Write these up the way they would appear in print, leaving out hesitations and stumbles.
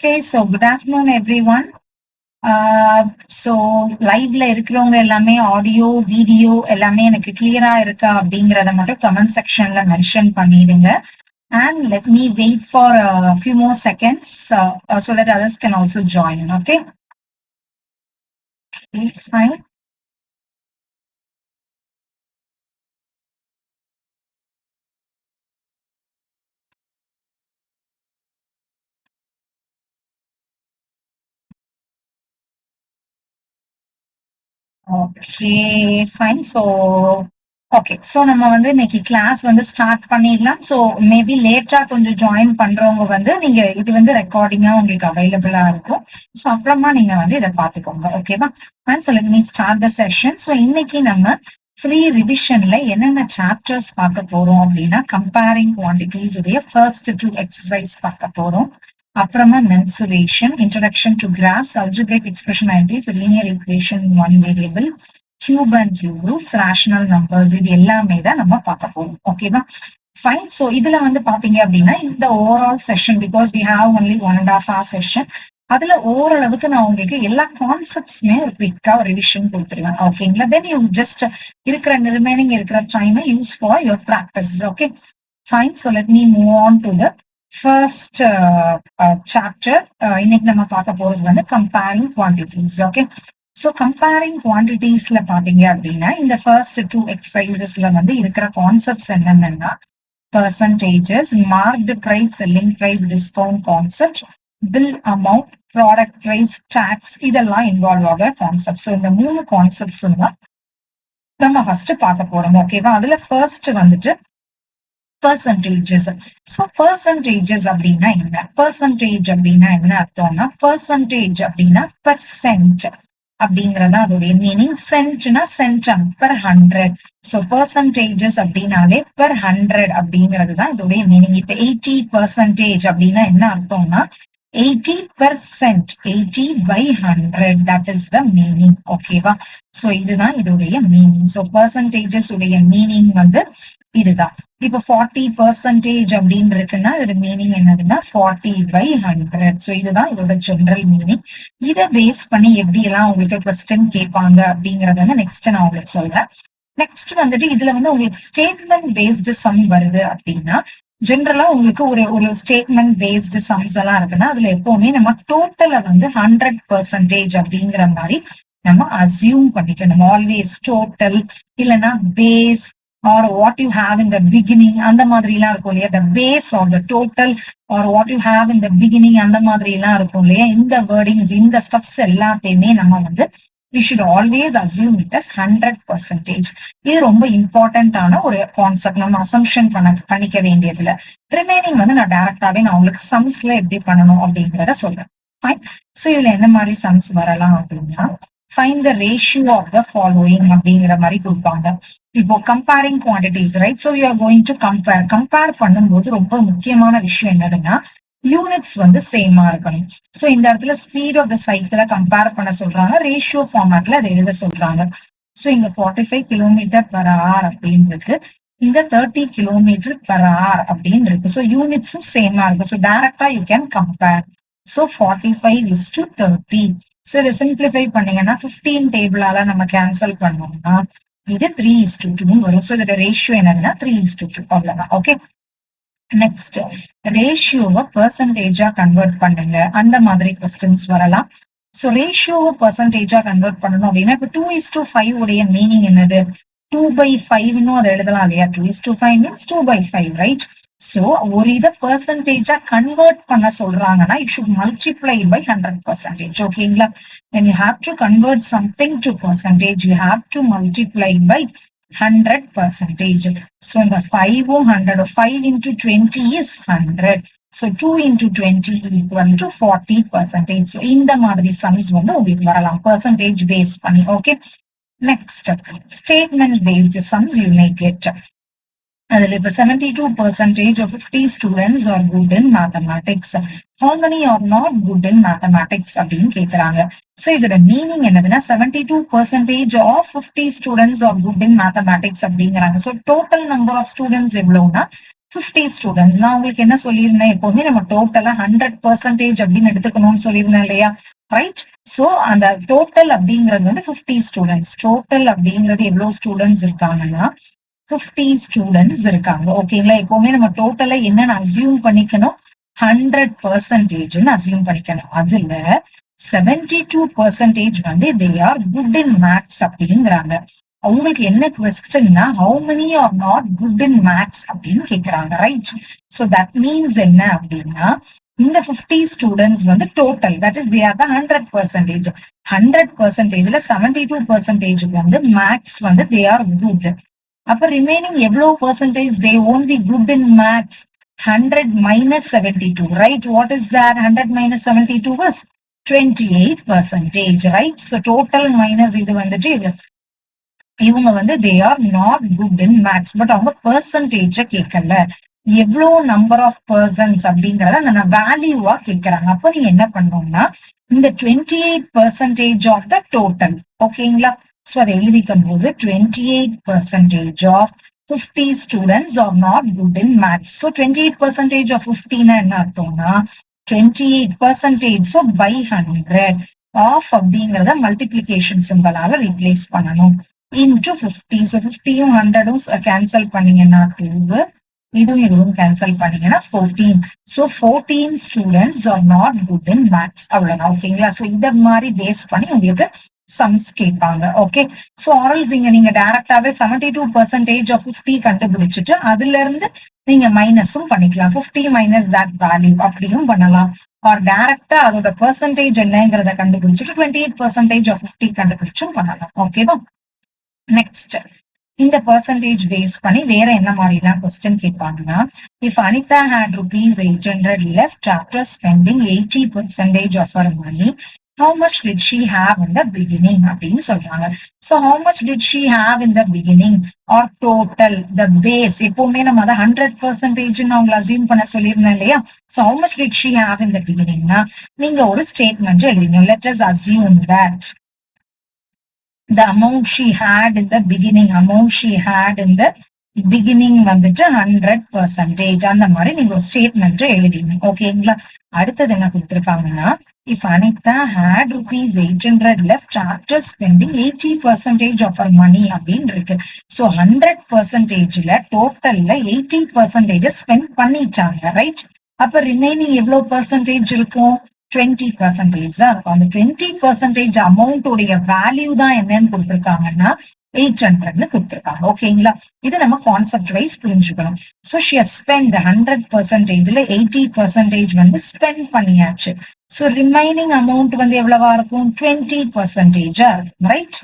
Okay, so good afternoon everyone. So லைவ்ல இருக்கிறவங்க எல்லாமே ஆடியோ வீடியோ எல்லாமே எனக்கு கிளியரா இருக்கா அப்படிங்கறத மட்டும் கமெண்ட் செக்ஷன்ல மென்ஷன் பண்ணிடுங்க. And let me wait for a few more seconds so that others can also join. Okay, fine. Okay, fine. So நம்ம வந்து இன்னைக்கு கிளாஸ் வந்து ஸ்டார்ட் பண்ணிடலாம். ஸோ மேபி லேட்டா கொஞ்சம் ஜாயின் பண்றவங்க வந்து நீங்க இது வந்து ரெக்கார்டிங்கா உங்களுக்கு அவைலபிளா இருக்கும். ஸோ அப்புறமா நீங்க வந்து இதை பார்த்துக்கோங்க. ஓகேவா? Fine. So let me start the session. So இன்னைக்கு நம்ம ஃப்ரீ ரிவிஷன்ல என்னென்ன சாப்டர்ஸ் பார்க்க போறோம் அப்படின்னா கம்பேரிங் குவான்டிட்டிஸ் உடைய ஃபர்ஸ்ட் 2 எக்ஸசைஸ் பார்க்க போறோம். அப்புறமா mensuration, introduction to graphs, algebraic expression IDs, linear equation one variable, cube and cube roots, rational numbers, இது எல்லாமே தான் நம்ம பார்க்க போறோம். ஓகேவா? ஃபைன். ஸோ இதுல வந்து பாத்தீங்க அப்படின்னா இந்த overall session, because we have only 1.5 hour session, அதுல ஓரளவுக்கு நான் உங்களுக்கு எல்லா கான்செப்ட்ஸுமே ஒரு குவிக்கா ஒரு ரிவிஷன் கொடுத்துருவேன். ஓகேங்களா? தென் யூ ஜஸ்ட் இருக்கிற ரிமைனிங் இருக்கிற டைமை use for your practice. Okay, fine. So let me move on to the first chapter. இன்னைக்கு நம்ம பார்க்க போறது வந்து comparing quantities. Okay, so comparing குவான்டிட்டிஸ்ல பாத்தீங்க அப்படின்னா இந்த ஃபர்ஸ்ட் 2 எக்ஸசைசஸ்ல வந்து இருக்கிற கான்செப்ட்ஸ் என்னென்னா percentages, marked price, selling price, discount concept, bill amount, product price, tax, இதெல்லாம் இன்வால்வ் ஆகிற கான்செப்ட். ஸோ இந்த 3 கான்செப்ட்ஸும் தான் நம்ம ஃபர்ஸ்ட் பார்க்க போறோம். ஓகேவா? அதுல ஃபர்ஸ்ட் வந்துட்டு பர்சன்டேஜஸ். ஸோ பர்சன்டேஜஸ் அப்படின்னா என்ன? பர்சன்டேஜ் அப்படின்னா என்ன அர்த்தம்னா, பர்சன்டேஜ் அப்படின்னா பெர்சென்ட் அப்படிங்கறதா அதோடைய மீனிங். சென்ட்னா சென்டம் பெர் 100. ஸோ பர்சன்டேஜஸ் அப்படின்னாலே பெர் 100 அப்படிங்கிறது தான் இதோடைய மீனிங். இப்ப 80% அப்படின்னா என்ன அர்த்தம்னா 80%, 80 by 100, that is the meaning. ஓகேவா? ஸோ இதுதான் இதோடைய மீனிங். ஸோ பர்சன்டேஜஸ் உடைய மீனிங் வந்து இதுதான். இப்ப 40% அப்படின்னு இருக்குன்னா இதோட மீனிங் என்னதுன்னா 40 by 100. ஸோ இதுதான் இதோட ஜெனரல் மீனிங். இதை பேஸ் பண்ணி எப்படி எல்லாம் உங்களுக்கு கொஸ்டின் கேட்பாங்க அப்படிங்கறத வந்து நெக்ஸ்ட் நான் உங்களுக்கு சொல்றேன். நெக்ஸ்ட் வந்துட்டு இதுல வந்து உங்களுக்கு ஸ்டேட்மெண்ட் பேஸ்டு சம் வருது அப்படின்னா ஜென்ரலா உங்களுக்கு ஒரு ஸ்டேட்மெண்ட் பேஸ்டு சம்ஸ் எல்லாம் இருக்குன்னா அதுல எப்பவுமே நம்ம டோட்டலை வந்து 100% அப்படிங்கிற மாதிரி நம்ம அசியூம் பண்ணிக்கணும். ஆல்வேஸ் டோட்டல் இல்லைன்னா base or what you have in the beginning அந்த மாதிரி எல்லாம் இருக்கும் இல்லையா, the base of the total or what you have in the beginning அந்த மாதிரி எல்லாம் இருக்கும் இல்லையா. இந்த வேர்டிங்ஸ் இந்த ஸ்டெப்ஸ் எல்லாத்தையுமே நம்ம வந்து we should always assume it as 100%. இது ரொம்ப இம்பார்ட்டன்டான ஒரு கான்செப்ட். நம்ம அசம்ஷன் பண்ணிக்க வேண்டியதுல ரிமைனிங் வந்து நான் டைரக்டாவே நான் உங்களுக்கு சம்ஸ்ல எப்படி பண்ணணும் அப்படிங்கிறத சொல்றேன். ஃபைன். ஸோ இதுல என்ன மாதிரி சம்ஸ் வரலாம் அப்படின்னா find the ratio of the following அப்படிங்கிற மாதிரி கொடுப்பாங்க. இப்போ comparing quantities, right? So you are going to compare பண்ணும்போது ரொம்ப முக்கியமான விஷயம் என்னதுன்னா யூனிட்ஸ் வந்து சேமா இருக்கணும். ஸோ இந்த இடத்துல ஸ்பீட் ஆஃப் த சைக்கிளை கம்பேர் பண்ண சொல்றாங்க, ரேஷியோ ஃபார்மேட்ல அதை எழுத சொல்றாங்க. ஸோ இங்க 45 km/h அப்படின்னு இருக்கு, இங்க 30 km/h அப்படின்னு இருக்கு. ஸோ யூனிட்ஸும் சேமா இருக்கு. ஸோ டைரக்டா you can compare. So 45:30. So இதை சிம்பிளிஃபை பண்ணீங்கன்னா 15 டேபிளால நம்ம கேன்சல் பண்ணோம்னா இது 3:2 வரும். ஸோ இதோட ரேஷியோ என்னதுன்னா 3:2 அவ்வளவுதான். ஓகே, நெக்ஸ்ட் ரேஷியோவை பெர்சன்டேஜா கன்வெர்ட் பண்ணுங்க, அந்த மாதிரி கொஸ்டின்ஸ் வரலாம். ஸோ ரேஷியோவை பெர்சன்டேஜா கன்வெர்ட் பண்ணணும் அப்படின்னா இப்ப 2:5 உடைய மீனிங் என்னது? 2/5 அதை எழுதலாம் இல்லையா? 2:5 மீன்ஸ் 2/5, ரைட்? ஸோ ஒரு இதை பெர்சன்டேஜா கன்வெர்ட் பண்ண சொல்றாங்கன்னா you should multiply by 100%. ஓகேங்களா? when you have to convert something to percentage you have to multiply by 100%. so இந்த 5 100, 5 into 20 is 100. so 2 into 20 equal to 40%. so இந்த மாதிரி சம்ஸ் வந்து உங்களுக்கு வரலாம் பெர்சன்டேஜ் பேஸ் பண்ணி. Okay, next statement based sums you may get. அதுல இப்ப 72% of 50 students are good in mathematics. How many are not good in mathematics அப்படின்னு கேக்குறாங்க. சோ இதோட மீனிங் என்னதுன்னா 72% of 50 students are good in mathematics அப்படிங்கிறாங்க. So total number of students எவ்வளவுனா 50 students. நான் உங்களுக்கு என்ன சொல்லியிருந்தேன், எப்பவுமே நம்ம டோட்டலா 100% அப்படின்னு எடுத்துக்கணும்னு சொல்லியிருந்தேன் இல்லையா, ரைட்? சோ அந்த டோட்டல் அப்படிங்கிறது வந்து 50 ஸ்டூடெண்ட்ஸ். டோட்டல் அப்படிங்கிறது எவ்வளவு ஸ்டூடெண்ட்ஸ் இருக்காங்கன்னா 50 ஸ்டூடெண்ட்ஸ் இருக்காங்க. ஓகேங்களா? எப்பவுமே நம்ம டோட்டலா என்னன்னு அசியூம் பண்ணிக்கணும், 100% அசியூம் பண்ணிக்கணும். அதுல 72% வந்து they are good in maths அப்படிங்கிறாங்க. அவங்களுக்கு என்ன கொஸ்டின்னா, how many are not good in maths அப்படின்னு கேக்குறாங்க, ரைட்? சோ தட் மீன்ஸ் என்ன அப்படின்னா, இந்த 50 ஸ்டூடெண்ட்ஸ் வந்து total, that is they are the 100%. 100%ல 72% வந்து மேக்ஸ் வந்து தே ஆர் குட். அப்ப ரிமைனிங் எவ்வளவு percentage they won't be good in maths? 100 minus 72, right? What is that? 100 minus 72 was 28%, right? So total minus இது வந்துட்டு இது இவங்க வந்து they are not good in maths. But அவங்க பெர்சன்டேஜ கேட்கல, எவ்வளோ நம்பர் ஆஃப் பர்சன்ஸ் அப்படிங்கறத அந்த வேல்யூவா கேட்கறாங்க. அப்ப நீங்க என்ன பண்ணணும்னா, இந்த 28% ஆஃப் த டோட்டல், ஓகேங்களா? சோ அதை எழுதிக்கும் போது 28% of 50 students are not good in maths. So 28% of 50னா என்ன அர்த்தம்னா 28%. ஸோ பை 100 ஆஃப் அப்படிங்கறத மல்டிபிளிகேஷன் சிம்பலாக ரீப்ளேஸ் பண்ணணும் இன்டு 50. ஸோ 50யும் 100ம் கேன்சல் பண்ணீங்கன்னா 2, இதுவும் கேன்சல் பண்ணீங்கன்னா 14. So 14 students are not good in maths. அவ்வளவுதான், ஓகேங்களா? ஸோ இத மாதிரி பேஸ் பண்ணி உங்களுக்கு சம்ஸ் கேட்பாங்க. ஓகே, சோ ஆரல்ஸ் இங்க நீங்க டைரக்டாவே 72% ஆஃப் 50 கண்டுபிடிச்சிட்டு அதுல இருந்து நீங்க மைனஸும் பண்ணிக்கலாம். 50 மைனஸ் தட் வேல்யூ அப்படியும் பண்ணலாம். ஆர் டைரக்டா அதோட பெர்சன்டேஜ் என்னங்கிறத கண்டுபிடிச்சிட்டு 28% ஆஃப் 50 கண்டுபிடிச்சும் பண்ணலாம். ஓகேவா? நெக்ஸ்ட், இந்த பெர்சன்டேஜ் பேஸ் பண்ணி வேற என்ன மாதிரிலாம் கொஸ்டின் கேட்பாங்கன்னா, if Anitha had ₹800 left after spending 80% of her money, how much did she have in the beginning அப்படின்னு சொல்றாங்க. So how much did she have in the beginning or total, the base? எப்பவுமே நம்ம அதை 100% அவங்களை அசியூம் பண்ண சொல்லியிருந்தேன் இல்லையா? So how much did she have in the beginningனா நீங்க ஒரு ஸ்டேட்மெண்ட் எழுதிங்க. Let us assume that the amount she had in the beginning, வந்துட்டு 100%. அந்த மாதிரி நீங்க ஒரு ஸ்டேட்மெண்ட் எழுதிங்க. ஓகேங்களா? அடுத்தது என்ன கொடுத்திருக்காங்கன்னா, if Anitha had ₹800 left after spending 80% of her money அப்படின்னு இருக்கு. ஸோ 100%ல டோட்டல்ல 80% ஸ்பெண்ட் பண்ணிட்டாங்க, ரைட்? அப்ப ரிமைனிங் எவ்வளவு பெர்சன்டேஜ் இருக்கும்? 20% தான் இருக்கும். அந்த 20% அமௌண்ட் உடைய வேல்யூ தான் என்னன்னு கொடுத்திருக்காங்கன்னா 800ன்னு கொடுத்திருக்காங்க. ஓகேங்களா? இது நம்ம கான்செப்ட் வைஸ் புரிஞ்சுக்கணும். சோ ஷி ஹஸ் ஸ்பெண்ட் 100%ல 80% வந்து ஸ்பெண்ட் பண்ணியாச்சு. சோ ரிமைனிங் அமௌண்ட் வந்து எவ்வளவா இருக்கும்? 20% இருக்கும், ரைட்?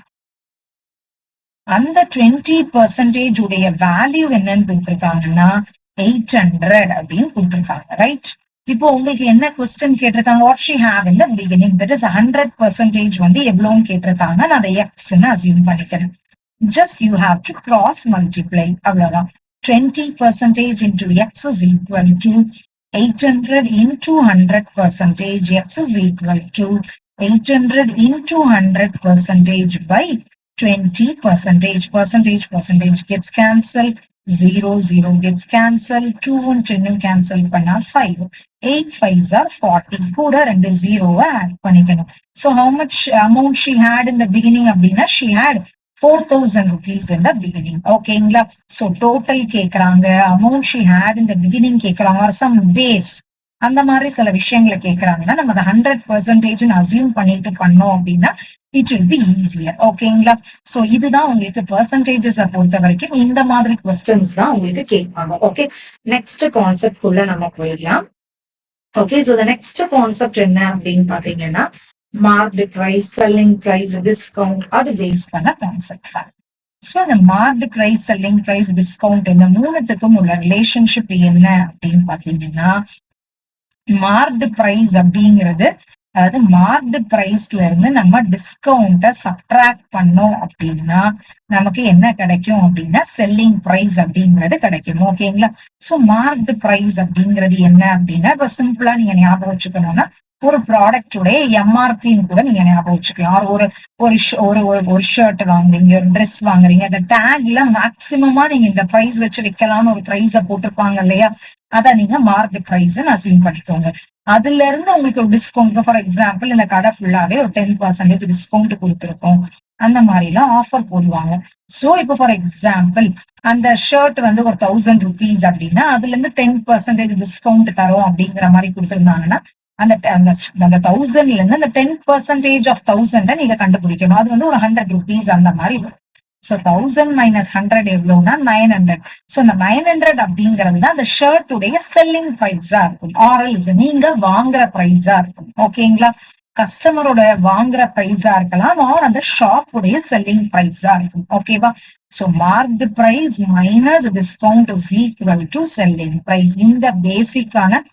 அந்த 20% உடைய வேல்யூ என்னன்னு கொடுத்திருக்காங்கன்னா 800 அப்படின்னு கொடுத்திருக்காங்க, ரைட்? இப்போ உங்களுக்கு என்ன கொஸ்டின் கேட்டிருக்காங்க? What she have in the beginning, that is 100% வந்து எவ்வளவுன்னு கேட்டிருக்காங்க. நான் அதை எக்ஸ்ன்னு அசியூம் பண்ணிக்கிறேன். Just you have to cross multiply, அவ்வளவுதான். 20% into x is equal to 800 into 100%. X is equal to 800 into 100% by 20%. Percentage gets cancelled. 0 gets cancelled. 2 and 10 cancel பண்ணா 5. 8 5s are 40. கூட 2 0 add பண்ணிக்கணும். So how much amount she had in the beginning அப்படின்னா she had 4,000 rupees in the beginning. ஓகேங்களா? So total கேக்குறாங்க, amount she had in the beginning கேக்குறாங்க, or some base, அந்த மாதிரி சில விஷயங்களை கேக்குறாங்கன்னா நம்ம அதை 100% அசியூம் பண்ணிட்டு பண்ணோம் அப்படின்னா இட் வில் பி ஈஸியர். ஓகேங்களா? சோ இதுதான் உங்களுக்கு பெர்சன்டேஜஸ் பொறுத்த வரைக்கும் இந்த மாதிரி கொஸ்டின்ஸ் தான் உங்களுக்கு கேட்பாங்க. ஓகே, நெக்ஸ்ட் கான்செப்ட் குள்ள நம்ம போயிடலாம். ஓகே, சோ நெக்ஸ்ட் கான்செப்ட் என்ன அப்படின்னு பாத்தீங்கன்னா, marked price, selling price, discount, அது பேஸ் பண்ண கான்செப்ட் தான். சோ அந்த marked price, selling price, discount இந்த மூணுத்துக்கும் உள்ள ரிலேஷன்ஷிப் என்ன அப்படின்னு பாத்தீங்கன்னா, மார்க்டு பிரைஸ் அப்படிங்கிறது, அதாவது மார்க்டு பிரைஸ்ல இருந்து நம்ம டிஸ்கவுண்ட சப்ட்ராக்ட் பண்ணோம் அப்படின்னா நமக்கு என்ன கிடைக்கும் அப்படின்னா செல்லிங் பிரைஸ் அப்படிங்கிறது கிடைக்கும். ஓகேங்களா? சோ மார்க்டு பிரைஸ் அப்படிங்கிறது என்ன அப்படின்னா, இப்ப சிம்பிளா நீங்க ஞாபகம் வச்சுக்கணும்னா ஒரு ப்ராடக்டோட எம்ஆர்பின்னு கூட நீங்க ஞாபகம் வச்சுக்கலாம். ஒரு ஷர்ட் வாங்குறீங்க, ஒரு ட்ரெஸ் வாங்குறீங்க, அந்த டேக்ல மேக்சிமமா நீங்க இந்த பிரைஸ் வச்சு விற்கலாம்னு ஒரு பிரைஸ போட்டிருப்பாங்க இல்லையா, அத நீங்க மார்க் பிரைஸ் அசியூம் பண்ணிக்கோங்க. அதுல இருந்து உங்களுக்கு ஒரு டிஸ்கவுண்ட், ஃபார் எக்ஸாம்பிள் இந்த கடை ஃபுல்லாவே ஒரு 10% டிஸ்கவுண்ட் கொடுத்துருக்கோம், அந்த மாதிரி எல்லாம் ஆஃபர் போடுவாங்க. சோ இப்போ ஃபார் எக்ஸாம்பிள் அந்த ஷர்ட் வந்து ஒரு 1000 rupees அப்படின்னா அதுல இருந்து 10% டிஸ்கவுண்ட் தரோம் அப்படிங்கிற மாதிரி கொடுத்துருந்தாங்கன்னா அந்த 1000ல இருந்து அந்த 10% ஆஃப் 1000 நீங்க கண்டுபிடிக்கணும். அது வந்து ஒரு 100 rupees அந்த மாதிரி வரும். சோ 1000 - 100 எவ்வளவுனா 900. சோ அந்த 900 அப்படிங்கிறது தான் அந்த ஷர்ட் உடைய செல்லிங் பிரைஸா இருக்கும். ஆர்எல்ஸ் நீங்க வாங்குற பிரைஸா இருக்கும். ஓகேங்களா? கஸ்டமரோட வாங்குற பிரைஸா இருக்கலாம், ஆர் அந்த ஷாப் உடைய செல்லிங் பிரைஸா இருக்கும். ஓகேவா? So marked price minus discount is equal to selling price. இந்த பேசிக்கான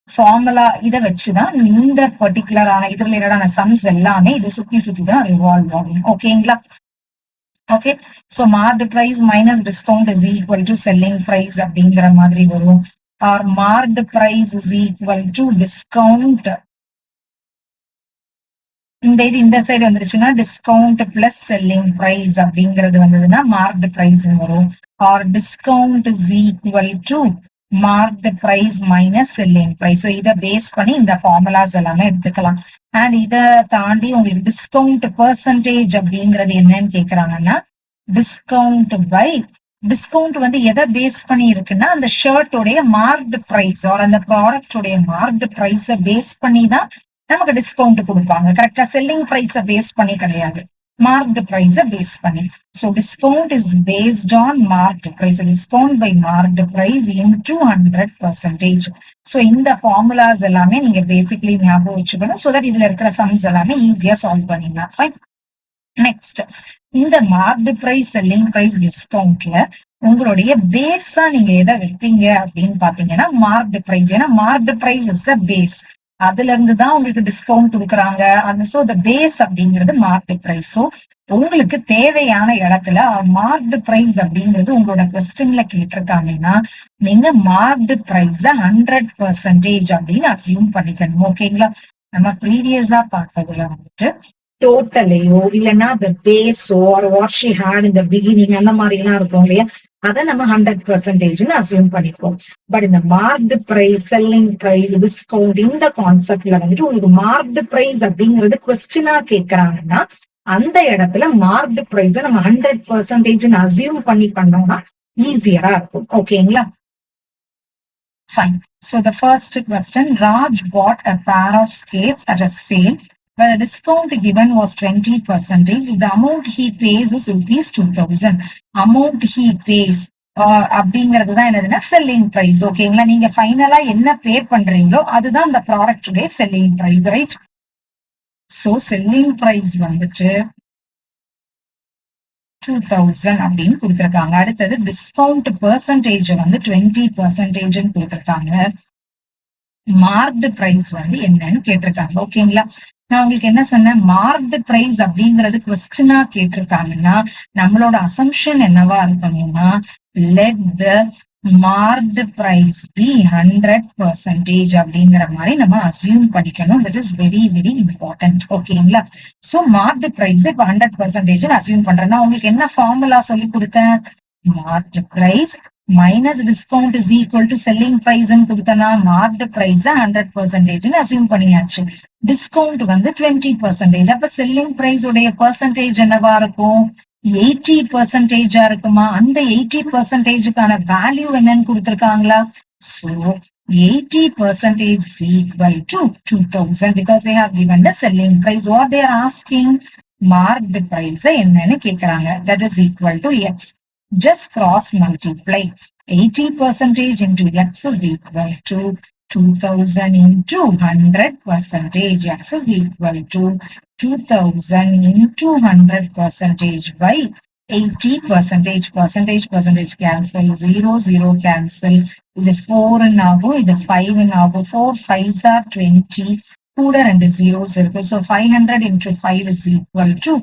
ஃபார்முலா இதை வச்சுதான் இந்த பர்டிகுலரான இது ரிலேட்டடான சம்ஸ் எல்லாமே இதை சுத்தி தான் ரிவால்வ் ஆகும். ஓகேங்களா? Okay. So marked price minus discount is equal to selling price அப்படிங்கிற மாதிரி வரும். Or marked price is equal to discount, இந்த சைடு வந்துருச்சுன்னா டிஸ்கவுண்ட் பிளஸ் செல்லிங் பிரைஸ் அப்படிங்கிறது வந்ததுன்னா மார்க்டு பிரைஸ் வரும். Or discount is equal to marked price minus selling price. So இதை base பண்ணி இந்த ஃபார்முலாஸ் எல்லாமே எடுத்துக்கலாம். அண்ட் இதை தாண்டி உங்களுக்கு டிஸ்கவுண்ட் பெர்சன்டேஜ் அப்படிங்கிறது என்னன்னு கேக்குறாங்கன்னா, டிஸ்கவுண்ட் வந்து எதை பேஸ் பண்ணி இருக்குன்னா அந்த ஷர்ட்டோடைய மார்க்டு பிரைஸ் ஆர் அந்த ப்ராடக்டோடைய மார்க்டு பிரைஸை பேஸ் பண்ணி தான் நமக்கு டிஸ்கவுண்ட் கொடுப்பாங்க. கரெக்டா? செல்லிங் பிரைஸை பேஸ் பண்ணி கிடையாது, மார்க்டு பிரைஸை பேஸ் பண்ணி. So discount is based on marked price. Discount by marked price into 100%. So இந்த ஃபார்முலாஸ் எல்லாமே நீங்க பேசிக்கலி ஞாபகம் வச்சுக்கணும். So that இதுல இருக்கிற சம்ஸ் எல்லாமே ஈஸியா சால்வ் பண்ணிடலாம். ஃபைன். நெக்ஸ்ட், இந்த மார்க்டு பிரைஸ் செல்லிங் பிரைஸ் டிஸ்கவுண்ட்ல உங்களுடைய பேஸா நீங்க எதை வைப்பீங்க அப்படின்னு பாத்தீங்கன்னா மார்க்டு பிரைஸ். ஏன்னா marked price is the base, அதுல இருந்துதான் உங்களுக்கு டிஸ்கவுண்ட் கொடுக்குறாங்க. சோ த பேஸ் அப்படிங்கிறது மார்க்டு பிரைஸ். ஸோ உங்களுக்கு தேவையான இடத்துல மார்க்டு பிரைஸ் அப்படிங்கிறது உங்களோட கொஸ்டின்ல கேட்டிருக்காங்கன்னா நீங்க மார்க்டு பிரைஸ் 100% அப்படின்னு அசியூம் பண்ணிக்கணும். ஓகேங்களா? நம்ம ப்ரீவியஸா பார்த்ததுல வந்துட்டு டோட்டலையோ இல்லைன்னா the பேஸோ or what she had in the beginning அந்த மாதிரி எல்லாம் இருக்கும் இல்லையா, அதை நம்ம 100% அசியூம் பண்ணிப்போம். பட் இந்த marked price, selling price, discount இந்த கான்செப்ட்ல வந்துட்டு உங்களுக்கு மார்க்டு பிரைஸ் அப்படிங்கிறது கொஸ்டினா கேட்கறாங்கன்னா அந்த இடத்துல மார்க்டு பிரைஸ நம்ம 100% அசியூம் பண்ணி பண்ணோம்னா ஈஸியரா இருக்கும். ஓகேங்களா? Fine. So the first question, Raj bought a pair of skates at a sale where the discount given was 20%. The amount he pays is ₹2000. Amount he pays அப்படிங்கிறது தான் என்னதுன்னா செல்லிங் பிரைஸ். ஓகேங்களா? நீங்க ஃபைனலா என்ன பே பண்றீங்களோ அதுதான் அந்த ப்ராடக்டுடைய selling price, right? So selling price வந்துட்டு 2000 அப்படின்னு கொடுத்திருக்காங்க. அடுத்தது டிஸ்கவுண்ட் பெர்சன்டேஜ் வந்து 20% கொடுத்திருக்காங்க. மார்க்டு பிரைஸ் வந்து என்னன்னு கேட்டிருக்காங்க. ஓகேங்களா? நான் உங்களுக்கு என்ன சொன்னேன், மார்க்டு பிரைஸ் அப்படிங்கிறது கொஸ்டினா கேட்டிருக்காங்கன்னா நம்மளோட அசம்ஷன் என்னவா இருக்கணும்னா let the marked price be 100% அப்படிங்கிற மாதிரி நம்ம அசியூம் பண்ணிக்கணும். That is very very important. ஓகேங்களா? சோ மார்க்டு பிரைஸ் இப்ப 100% அசியூம் பண்றேன்னா உங்களுக்கு என்ன ஃபார்முலா சொல்லி கொடுத்தேன், marked price minus discount is equal to selling price கொடுத்தனா மார்க்டு பிரைஸ் 100% அசியூம் பண்ணியாச்சு. டிஸ்கவுண்ட் வந்து 20%. அப்ப செல்லிங் பிரைஸ் உடைய பெர்சன்டேஜ் என்னவா இருக்கும், 80% இருக்குமா? அந்த 80%க்கான வேல்யூ என்னன்னு கொடுத்திருக்காங்களா? So 80% is equal to 2000 because they have given the selling price. What they are asking, marked price என்னன்னு கேக்குறாங்க. That is equal to X. Just cross multiply. 80% into X is equal to 2000 into 100%. X is equal to 2000 into 100% by 80%. Percentage cancel. 0 cancel. இது 4 ஆகும், இது 5 ஆகும். 4 5s are 20. கூட 2 zeros இருக்கு. So 500 into 5 is equal to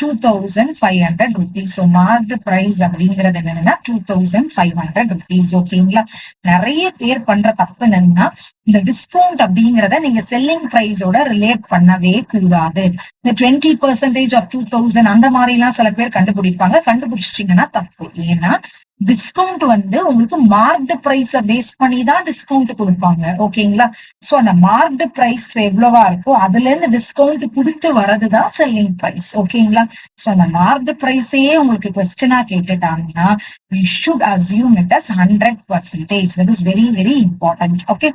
2500 rupees. So marked price அப்படிங்கிறது என்னன்னா 2500 rupees. ஓகேங்களா? நிறைய பேர் பண்ற தப்பு என்னன்னா இந்த டிஸ்கவுண்ட் அப்படிங்கிறத நீங்க செல்லிங் பிரைஸோட ரிலேட் பண்ணவே கூடாது. இந்த 20% ஆஃப் 2000 அந்த மாதிரி எல்லாம் சில பேர் கண்டுபிடிப்பாங்க. கண்டுபிடிச்சிட்டீங்கன்னா தப்பு. ஏன்னா டிஸ்கவுண்ட் வந்து உங்களுக்கு மார்க்டு பிரைஸ பேஸ் பண்ணி தான் டிஸ்கவுண்ட் கொடுப்பாங்க. ஓகேங்களா? சோ அந்த மார்க்டு பிரைஸ் எவ்வளவா இருக்கோ அதுல இருந்து டிஸ்கவுண்ட் கொடுத்து வரதுதான் செல்லிங் பிரைஸ். ஓகேங்களா? சோ அந்த மார்க்டு பிரைஸையே உங்களுக்கு கொஸ்டினா கேட்டுட்டாங்கன்னா we should assume it as 100%. That is very very important. Okay,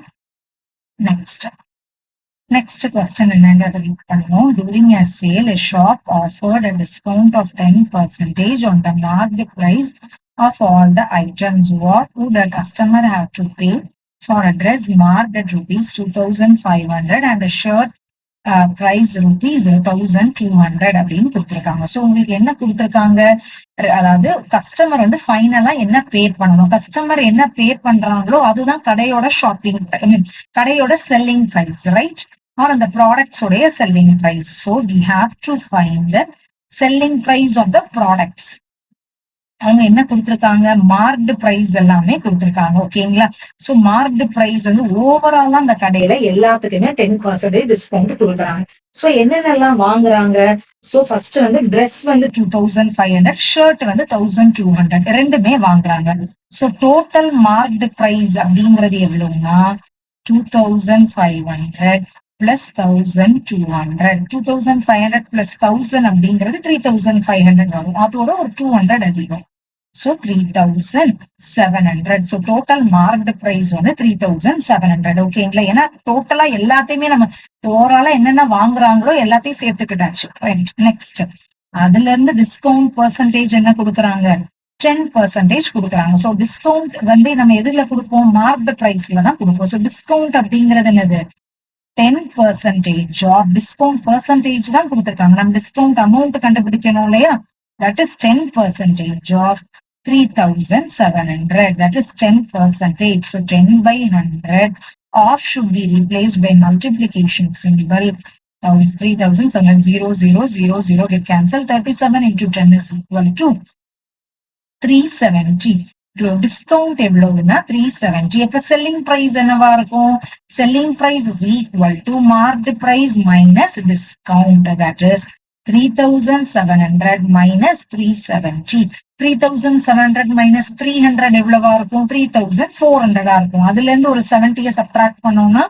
next question என்னங்கறத ரீட் பண்ணுவோம். During a sale, a shop offered a discount of 10% on the marked price of all the items. What would the customer have to pay for a dress marked at rupees 2500 and a shirt price rupees 1200 அப்படின்னு கொடுத்திருக்காங்க. So உங்களுக்கு என்ன கொடுத்திருக்காங்க, அதாவது customer வந்து ஃபைனலா என்ன பே பண்ணணும், கஸ்டமர் என்ன பே பண்றாங்களோ அதுதான் கடையோட ஷாப்பிங் கடையோட செல்லிங் பிரைஸ், ரைட்? ஆர் அந்த ப்ராடக்ட்ஸ் உடைய selling price. So we have to find the selling price of the products. அவங்க என்ன கொடுத்திருக்காங்க, மார்க்டு பிரைஸ் எல்லாமே கொடுத்திருக்காங்க. ஓகேங்களா? சோ மார்க்டு பிரைஸ் வந்து ஓவராலா அந்த கடையில எல்லாத்துக்குமே 10% டிஸ்கவுண்ட் கொடுக்குறாங்க. சோ என்னென்னலாம் வாங்குறாங்க, சோ ஃபர்ஸ்ட் வந்து ட்ரெஸ் வந்து 2500, ஷர்ட் வந்து 1200, ரெண்டுமே வாங்குறாங்க. சோ டோட்டல் மார்க்டு பிரைஸ் அப்படிங்கிறது எவ்வளவுன்னா 2500 plus 1200. 2500 plus 1000 அப்படிங்கிறது 3500 வரும். அதோட ஒரு 200 அதிகம். So 3700. So total marked price வந்து 3700. ஓகேங்களா? ஏன்னா டோட்டலா எல்லாத்தையுமே நம்ம ஓவராலா என்னென்ன வாங்குறாங்களோ எல்லாத்தையும் சேர்த்துக்கிட்டாச்சு. ரைட்? நெக்ஸ்ட் அதுல இருந்து டிஸ்கவுண்ட் பெர்சன்டேஜ் என்ன கொடுக்குறாங்க, 10% கொடுக்குறாங்க. ஸோ டிஸ்கவுண்ட் வந்து நம்ம எதுல கொடுப்போம், மார்க்டு பிரைஸ்ல தான் கொடுப்போம். ஸோ டிஸ்கவுண்ட் அப்படிங்கிறது என்னது, 10% ஆஃப் டிஸ்கவுண்ட் பெர்சன்டேஜ் தான் கொடுத்துருக்காங்க. நம்ம டிஸ்கவுண்ட் அமௌண்ட் கண்டுபிடிக்கணும் இல்லையா? That is 10% of 3700. That is 10%. So 10 by 100 off should be replaced by multiplication symbol. 3700, 0, 0, 0, 0 get cancelled. 37 into 10 is equal to 370. Discount எவ்வளவுன்னா 370. இப்ப செல்லிங் பிரைஸ் என்னவா இருக்கும், selling price is equal to marked price minus discount. That is 3700 minus 370. 3700 minus 300 எவ்வளவா இருக்கும், 3400 இருக்கும். அதுல இருந்து ஒரு 70 சப்ட்ராக்ட் பண்ணோம்னா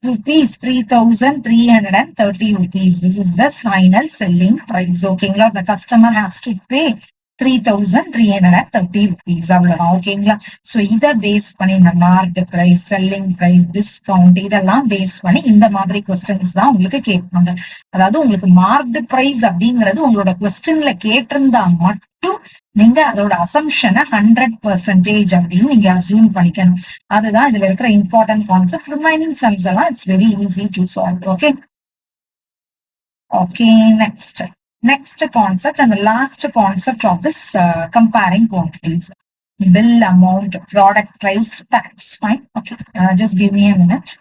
rupees 3330 rupees. This is the final selling price. ஓகேங்களா? the customer has to pay 3330 rupees. அவ்வளவுதான். ஓகேங்களா? சோ இத பேஸ் பண்ணி இந்த marked price, selling price, discount இதெல்லாம் பேஸ் பண்ணி இந்த மாதிரி கொஸ்டின்ஸ் தான் உங்களுக்கு கேட்பாங்க. அதாவது உங்களுக்கு மார்க்டு பிரைஸ் அப்படிங்கிறது உங்களோட கொஸ்டின்ல கேட்டிருந்தா மட்டும் நீங்க அதோட அசம்ஷனை 100% அப்படின்னு நீங்க அசியூம் பண்ணிக்கணும். அதுதான் இதுல இருக்கிற இம்பார்ட்டன்ட் கான்செப்ட். ரிமைனிங் சம்ஸ் எல்லாம் it's very easy to solve. Okay okay Next concept and the last concept of this comparing quantities. Bill amount, product price, tax. Fine. Okay. Just give me a minute.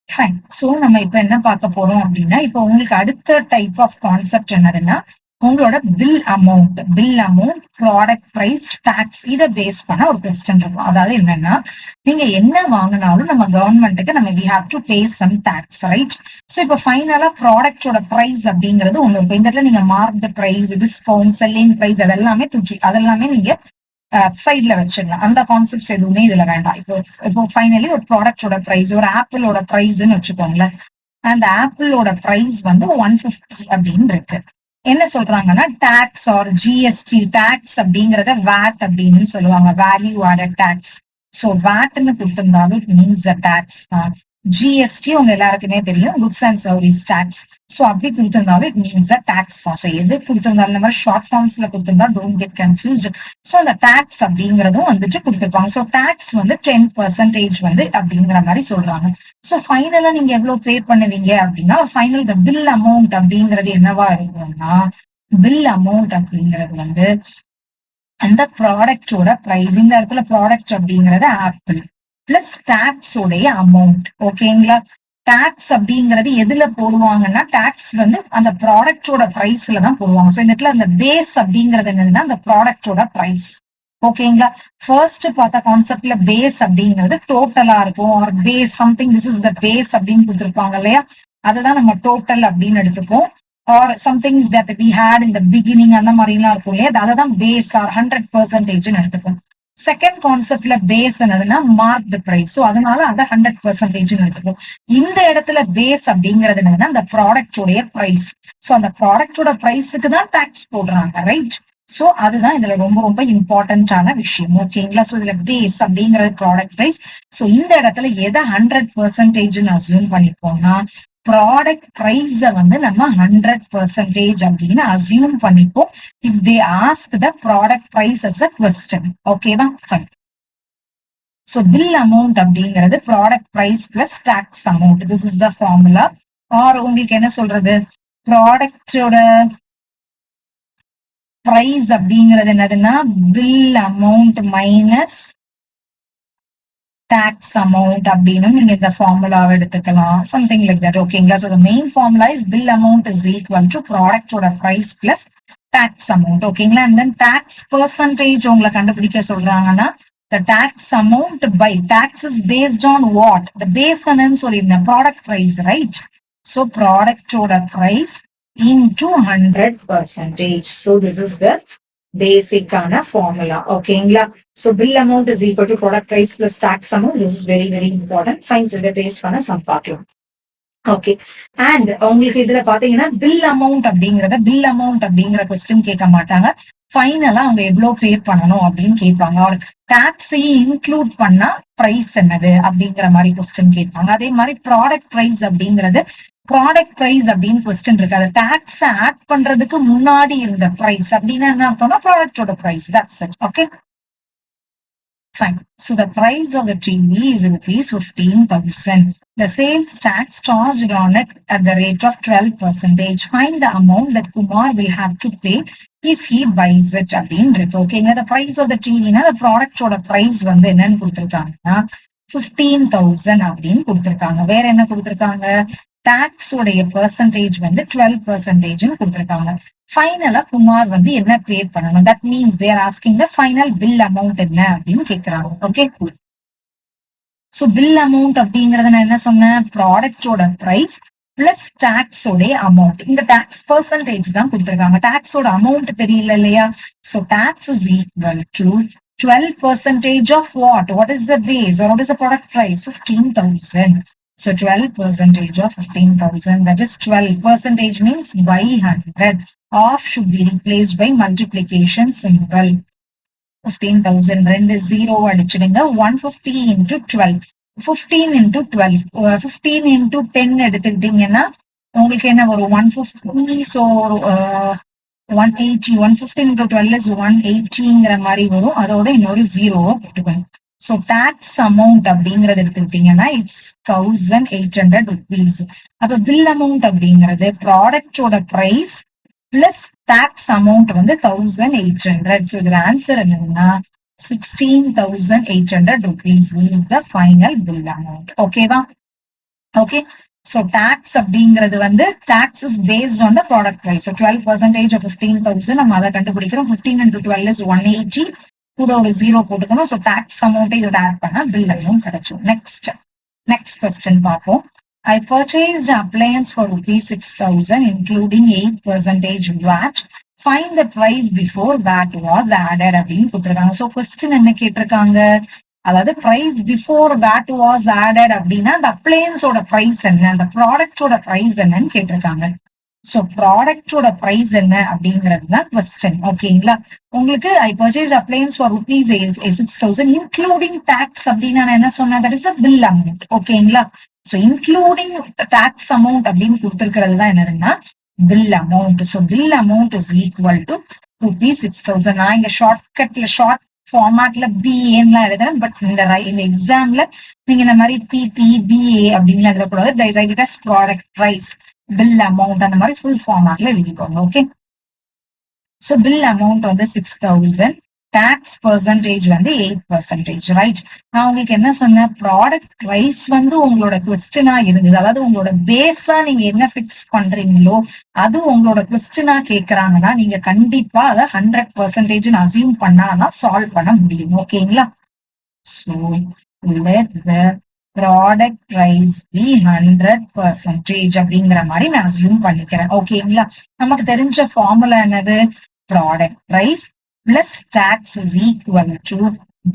Fine. So நம்ம இப்ப என்ன பார்க்க போறோம் அப்படின்னா, இப்ப உங்களுக்கு அடுத்த type of concept என்னதுன்னா உங்களோட bill amount, product price, tax இதை பேஸ் பண்ண ஒரு கொஸ்டின் இருக்கும். அதாவது என்னன்னா நீங்க என்ன வாங்கினாலும் நம்ம கவர்மெண்ட்டுக்கு நம்ம we have to pay some tax, right? So இப்போ ஃபைனலா ப்ராடக்டோட பிரைஸ் அப்படிங்கிறது ஒண்ணு இருக்கும். இந்த இடத்துல நீங்க marked price, discount, selling price அதெல்லாமே அதெல்லாமே நீங்க சைட்ல வச்சிடலாம். அந்த கான்செப்ட்ஸ் எதுவுமே இதுல வேண்டாம். இப்போ ஃபைனலி ஒரு ப்ராடக்டோட பிரைஸ், ஒரு ஆப்பிளோட பிரைஸ்ன்னு வச்சுக்கோங்களேன். அந்த ஆப்பிளோட பிரைஸ் வந்து 150 அப்படின்னு இருக்கு. என்ன சொல்றாங்கன்னா டாக்ஸ் ஆர் ஜிஎஸ்டி, டாக்ஸ் அப்படிங்கறத வேட் அப்படின்னு சொல்லுவாங்க, வேல்யூ ஆடட் டாக்ஸ். சோ வேட்னு கொடுத்திருந்தாலும் இட் மீன்ஸ் த டாக்ஸ் தான். ஜிஎஸ்டி உங்க எல்லாருக்குமே தெரியும், goods and service tax. So அப்படி கொடுத்திருந்தாலும் இட் மீன்ஸ் த டாக்ஸ் தான். சோ எது கொடுத்திருந்தாலும் இந்த மாதிரி ஷார்ட் ஃபார்ம்ஸ்ல கொடுத்திருந்தா டோன்ட் கெட் கன்ஃபியூஸ். சோ அந்த டாக்ஸ் அப்படிங்கறதும் வந்துட்டு கொடுத்திருப்பாங்க. சோ டாக்ஸ் வந்து 10% வந்து அப்படிங்கிற மாதிரி சொல்றாங்க. சோ ஃபைனலா நீங்க எவ்வளவு பே பண்ணுவீங்க அப்படின்னா ஃபைனல் த பில் அமௌண்ட் அப்படிங்கிறது என்னவா இருக்கும்னா பில் அமௌண்ட் அப்படிங்கிறது வந்து அந்த ப்ராடக்டோட பிரைஸ். இந்த இடத்துல ப்ராடக்ட் அப்படிங்கறது ஆப்பிள் பிளஸ் டாக்ஸ் உடைய அமௌண்ட். ஓகேங்களா? டாக்ஸ் அப்படிங்கறது எதுல போடுவாங்கன்னா டாக்ஸ் வந்து அந்த ப்ராடக்டோட பிரைஸ்ல தான் போடுவாங்க. ஸோ இந்த இடத்துல அந்த பேஸ் அப்படிங்கிறது என்னதுன்னா அந்த ப்ராடக்டோட பிரைஸ். ஓகேங்களா? ஃபர்ஸ்ட் பார்த்த கான்செப்ட்ல பேஸ் அப்படிங்கிறது டோட்டலா இருக்கும். Or base something this is the base அப்படின்னு கொடுத்துருப்பாங்க இல்லையா? அதுதான் நம்ம டோட்டல் அப்படின்னு எடுத்துப்போம். Or something that we had in the beginning அந்த மாதிரிலாம் இருக்கும் இல்லையா? அதை தான் பேஸ் ஆர் 100% எடுத்துப்போம். செகண்ட் கான்செப்ட்ல பேஸ் என்னதுன்னா மார்க்டு பிரைஸ். ஸோ அதனால அதை 100% எடுத்துப்போம். இந்த இடத்துல பேஸ் அப்படிங்கிறது என்னதுன்னா அந்த ப்ராடக்டோடைய பிரைஸ். ஸோ அந்த ப்ராடக்டோட பிரைஸுக்கு தான் டாக்ஸ் போடுறாங்க, ரைட்? சோ அதுதான் இதுல ரொம்ப ரொம்ப இம்பார்ட்டன்டான விஷயம். ஓகேங்களா? சோ இதுல பேஸ் அப்படிங்கறது ப்ராடக்ட் பிரைஸ். சோ இந்த இடத்துல எதை 100% அசியூம் பண்ணிப்போம்னா ப்ராடக்ட் பிரைஸ வந்து நம்ம 100% அப்படின்னு அசியூம் பண்ணிப்போம். If they ask the product price as a question. ஓகேவா? ஃபைன். சோ பில் அமௌண்ட் அப்படிங்கிறது product price plus tax amount. This is the formula. Or உங்களுக்கு என்ன சொல்றது, ப்ராடக்டோட பிரைஸ் அப்படிங்கிறது என்னதுன்னா bill amount minus tax amount அப்படின்னு நீங்க இந்த ஃபார்முலாவை எடுத்துக்கலாம். Something like that. ஓகேங்களா? So main formula is bill amount is equal to ப்ராடக்டோட பிரைஸ் பிளஸ் டாக்ஸ் அமௌண்ட். ஓகேங்களா? அண்ட் தென் டாக்ஸ் பெர்சன்டேஜ் உங்களை கண்டுபிடிக்க சொல்றாங்கன்னா the tax amount by tax is based on what? The base என்னன்னு சொல்லிருந்தேன் product price, right? So product ஓட price into 100%. So this is the basic formula. ஓகேங்களா? So bill amount is equal to product price plus tax amount. This is very very important. Fine. So இதை base பண்ண some பார்க்கலாம். Okay. And உங்களுக்கு இதுல பாத்தீங்கன்னா bill amount அப்படிங்கிற question கேட்க மாட்டாங்க. ஃபைனலா அவங்க எவ்வளவு பே பண்ணணும் அப்படின்னு கேட்பாங்க. ஒரு டாக்ஸையும் இன்க்ளூட் பண்ணா பிரைஸ் என்னது அப்படிங்கிற மாதிரி கொஸ்டின் கேட்பாங்க. அதே மாதிரி ப்ராடக்ட் பிரைஸ் அப்படின்னு கொஸ்டின் இருக்கு. அது டாக்ஸ் ஆட் பண்றதுக்கு முன்னாடி இருந்த பிரைஸ் அப்படின்னு என்ன அர்த்தம்னா ப்ராடக்டோட price. That's it. Okay, fine. So the price of the TV is rupees 15,000. The sales tax charged on it at the rate of 12%. Find the amount that Kumar will have to pay if he buys it. அப்படின்றது. ஓகேங்க. The price of the TV னா the ப்ராடக்டோட price வந்து என்னன்னு கொடுத்திருக்காங்கன்னா 15,000 அப்படின்னு கொடுத்திருக்காங்க. வேற என்ன கொடுத்திருக்காங்க? டாக்ஸ் உடைய பெர்சன்டேஜ் வந்து 12% கொடுத்திருக்காங்க. ஃபைனலா குமார் வந்து என்ன பே பண்ணணும்? That means they're asking the final bill amount என்ன அப்படின்னு கேக்குறாங்க. ஓகே, சோ பில் அமௌண்ட் அப்படிங்கறத நான் என்ன சொன்னேன்? ப்ராடக்டோட பிரைஸ் பிளஸ் டாக்ஸ் உடைய அமௌண்ட். இந்த டாக்ஸ் பெர்சன்டேஜ் தான் கொடுத்திருக்காங்க. டாக்ஸோட அமௌண்ட் தெரியல இல்லையா? So tax is equal to 12% of what? What is the base or what is the product price? 15,000. So 12% of 15,000, that is 12% means by 100. Off should be replaced by multiplication symbol. 15,000 ரெண்டு 0 அடிச்சிடுங்க. 150 into 12. 15 into 12. 15 into 10 எடுத்துக்கிட்டீங்கன்னா உங்களுக்கு என்ன வரும்? 150. So 180. 115 into 12 is 180ங்கிற மாதிரி வரும். அதோட இன்னொரு 0 போட்டுக்கணும். So tax amount அப்படிங்கறது எடுத்துக்கிட்டீங்கன்னா இட்ஸ் 1,800 rupees. அப்ப பில் அமௌண்ட் அப்படிங்கிறது ப்ராடக்டோட பிரைஸ் பிளஸ் டாக்ஸ் அமௌண்ட் வந்து 1,800. So இதுல ஆன்சர் என்னன்னா 16,800 rupees is the final bill amount. ஓகேவா? ஓகே. So tax அப்படிங்கிறது வந்து tax is based on the product price. So 12% of 15,000 நம்ம அதை கண்டுபிடிக்கிறோம். 15 into 12 is 180. கூட ஒரு 0 போட்டுக்கணும். ஸோ டாக்ஸ் அமௌண்ட் இதோட ஆட் பண்ணா பில் அமௌண்ட் கிடைக்கும். நெக்ஸ்ட் கொஸ்டின் பார்ப்போம். I purchased appliance for rupees 6,000 including 8% VAT. Find the price before VAT was added அப்படின்னு கொடுத்துருக்காங்க. ஸோ கொஸ்டின் என்ன கேட்டிருக்காங்க? அதாவது price before VAT was added அப்படின்னா அந்த அப்ளையன்ஸோட பிரைஸ் என்ன, அந்த ப்ராடக்டோட பிரைஸ் என்னன்னு கேட்டிருக்காங்க. சோ ப்ராடக்டோட பிரைஸ் என்ன அப்படிங்கிறது தான் கொஸ்டின். ஓகேங்களா? உங்களுக்கு I purchase appliance for rupees 6,000 including tax அப்படின்னு நான் என்ன சொன்னேன்? That is a bill amount. ஓகேங்களா? சோ இன்க்ளூடிங் டாக்ஸ் அமௌண்ட் அப்படின்னு கொடுத்திருக்கிறது தான் என்னதுன்னா bill amount. So bill amount is equal to rupees 6,000. நான் இங்க ஷார்ட் ஃபார்மேட்ல பிஏன்னு எழுதுறேன். பட் இந்த எக்ஸாம்ல நீங்க இந்த மாதிரி பிபி பிஏ அப்படின்னு எழுதக்கூடாது. டைரக்டா ப்ராடக்ட் பிரைஸ் பில் அமௌண்ட் அந்த மாதிரி ஃபுல் ஃபார்மேட்ல எழுதிக்கோங்க. ஓகே, ஸோ பில் அமௌண்ட் வந்து 6,000, டாக்ஸ் பெர்சன்டேஜ் வந்து 8%, ரைட்? நான் உங்களுக்கு என்ன சொன்னேன், ப்ராடக்ட் பிரைஸ் வந்து உங்களோட கொஸ்டினா இருந்தது, அதாவது உங்களோட பேஸா நீங்க என்ன பிக்ஸ் பண்றீங்களோ அது உங்களோட கொஸ்டினா கேக்குறாங்கன்னா நீங்க கண்டிப்பா அதை 100% அசியூம் பண்ணாதான் சால்வ் பண்ண முடியும். ஓகேங்களா? So let the product price be 100% அப்படிங்கிற மாதிரி நான் அசியூம் பண்ணிக்கிறேன். ஓகேங்களா? நமக்கு தெரிஞ்ச ஃபார்முலா என்னது, product price plus tax is equal to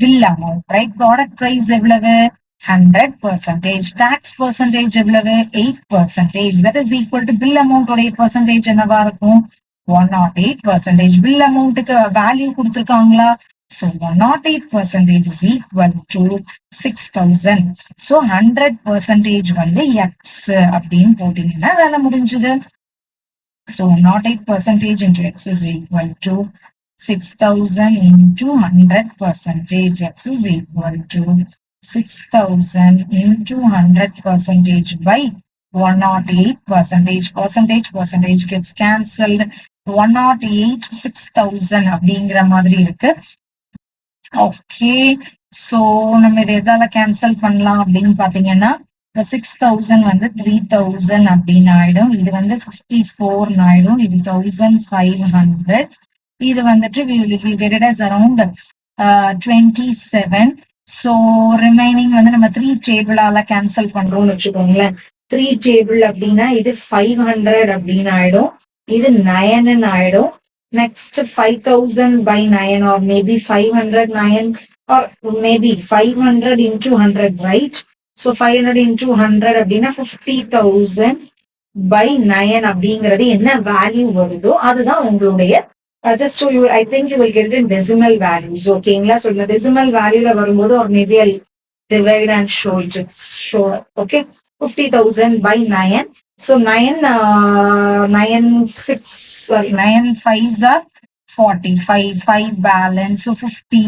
bill amount, right? Product price எவ்வளவு, 100%, டாக்ஸ் பெர்சன்டேஜ் எவ்வளவு, 8%, that is equal to bill amount உடைய பெர்சன்டேஜ் என்னவா இருக்கும், 108%. பில் அமௌண்ட்டுக்கு வேல்யூ கொடுத்துருக்காங்களா, so 108% is equal to 6,000. So 100% வந்து x அப்படின்னு போட்டீங்கன்னா வேலை முடிஞ்சது. So 108% into x is equal to 6,000 into 100%. X is equal to 6,000 into 100% by 108%. Percentage gets cancelled. 108 6,000 அப்படிங்கிற மாதிரி இருக்கு. ஓகே, சோ நம்ம இதை எதால கேன்சல் பண்ணலாம் அப்படின்னு பாத்தீங்கன்னா 6,000 வந்து 3,000 அப்படின்னு ஆயிடும். இது வந்து 54 ஆயிடும். இது 1,500. இது வந்துட்டு we will get it as around 27. So remaining வந்து நம்ம 3 டேபிளால கேன்சல் பண்றோம்னு வச்சுக்கோங்களேன். 3 டேபிள் அப்படின்னா இது 500 அப்படின்னு ஆயிடும், இது 9 ஆயிடும். Next 5,000 by 9 or maybe 500 9 or maybe 500 into 100, right? So 500 into 100 அப்படின்னா 50,000 by 9 அப்படிங்கிறது என்ன வேல்யூ வருதோ அதுதான் உங்களுடைய just so you, I think you will get it in decimal values. ஓகேங்களா? ஸோ இந்த டெசிமல் வேல்யூல வரும்போது or maybe I'll divide and show it. Show, okay? 50,000 by 9. So 9 5s are 45, 5 balance, so 50.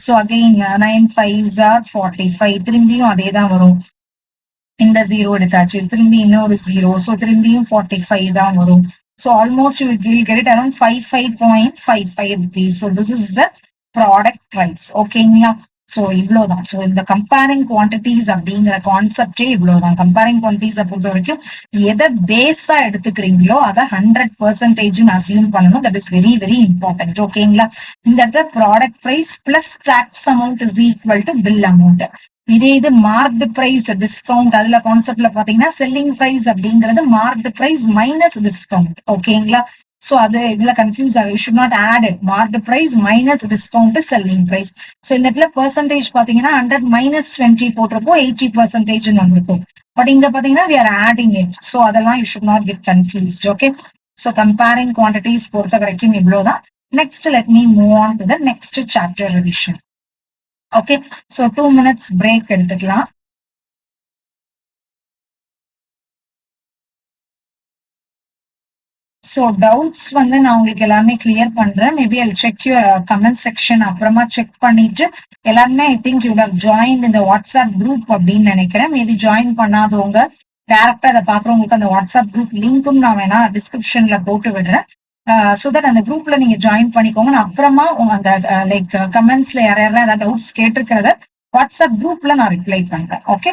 So again 9 5s are 45. திரும்பியும் அதே தான் வரும். இந்த 0 எடுத்தாச்சு, திரும்பி இன்னொரு 0, so திரும்பியும் 45 தான் வரும். So almost you will get it around 55.55 rupees. So this is the product price. ஓகேங்களா? ஸோ இவ்வளவுதான். ஸோ இந்த கம்பேரிங் குவான்டிட்டிஸ் அப்படிங்கிற கான்செப்டே இவ்வளவுதான். கம்பேரிங் குவான்டிட்டிஸை பொறுத்த வரைக்கும் எதை பேஸா எடுத்துக்கிறீங்களோ அதை 100% அசியூம் பண்ணணும். That is very very important. ஓகேங்களா? இந்த இடத்துல product price plus tax amount is equal to bill amount. இதே இது மார்க்டு பிரைஸ் டிஸ்கவுண்ட், அதுல கான்செப்ட்ல பாத்தீங்கன்னா செல்லிங் பிரைஸ் அப்படிங்கிறது மார்க்டு பிரைஸ் மைனஸ் டிஸ்கவுண்ட். ஓகேங்களா? சோ அது இதுல கன்ஃபியூஸ் ஆகும். You should not add it. Marked price minus discount selling price. So இந்த இடத்துல பெர்சன்டேஜ் பாத்தீங்கன்னா 100 minus 20 போட்டிருப்போம், 80% வந்திருக்கும். பட் இங்க பாத்தீங்கன்னா we are adding it. So அதெல்லாம் you should not get confused. Okay? So comparing quantities பொறுத்த வரைக்கும் இவ்வளவுதான். Next let me move on to the next chapter revision. Okay, so 2 minutes break எடுத்துக்கலாம். So doubts வந்து நான் உங்களுக்கு எல்லாமே கிளியர் பண்றேன். Maybe I'll check your comment section. அப்புறமா செக் பண்ணிட்டு எல்லாருமே I think you would have joined in the WhatsApp group அப்படின்னு நினைக்கிறேன். மேபி ஜாயின் பண்ணாதவங்க டைரக்டா அதை பாக்குறவங்களுக்கு அந்த வாட்ஸ்அப் குரூப் லிங்க்கும் நான் வேணா டிஸ்கிரிப்ஷன்ல போட்டு விடுறேன். ஸோ தட் அந்த குரூப்ல நீங்க ஜாயின் பண்ணிக்கோங்க. நான் அப்புறமா அந்த லைக் கமெண்ட்ஸ்ல யாரெல்லாம் ஏதாவது டவுட்ஸ் கேட்டிருக்கிறத வாட்ஸ்அப் குரூப்ல நான் ரிப்ளை பண்றேன். Okay,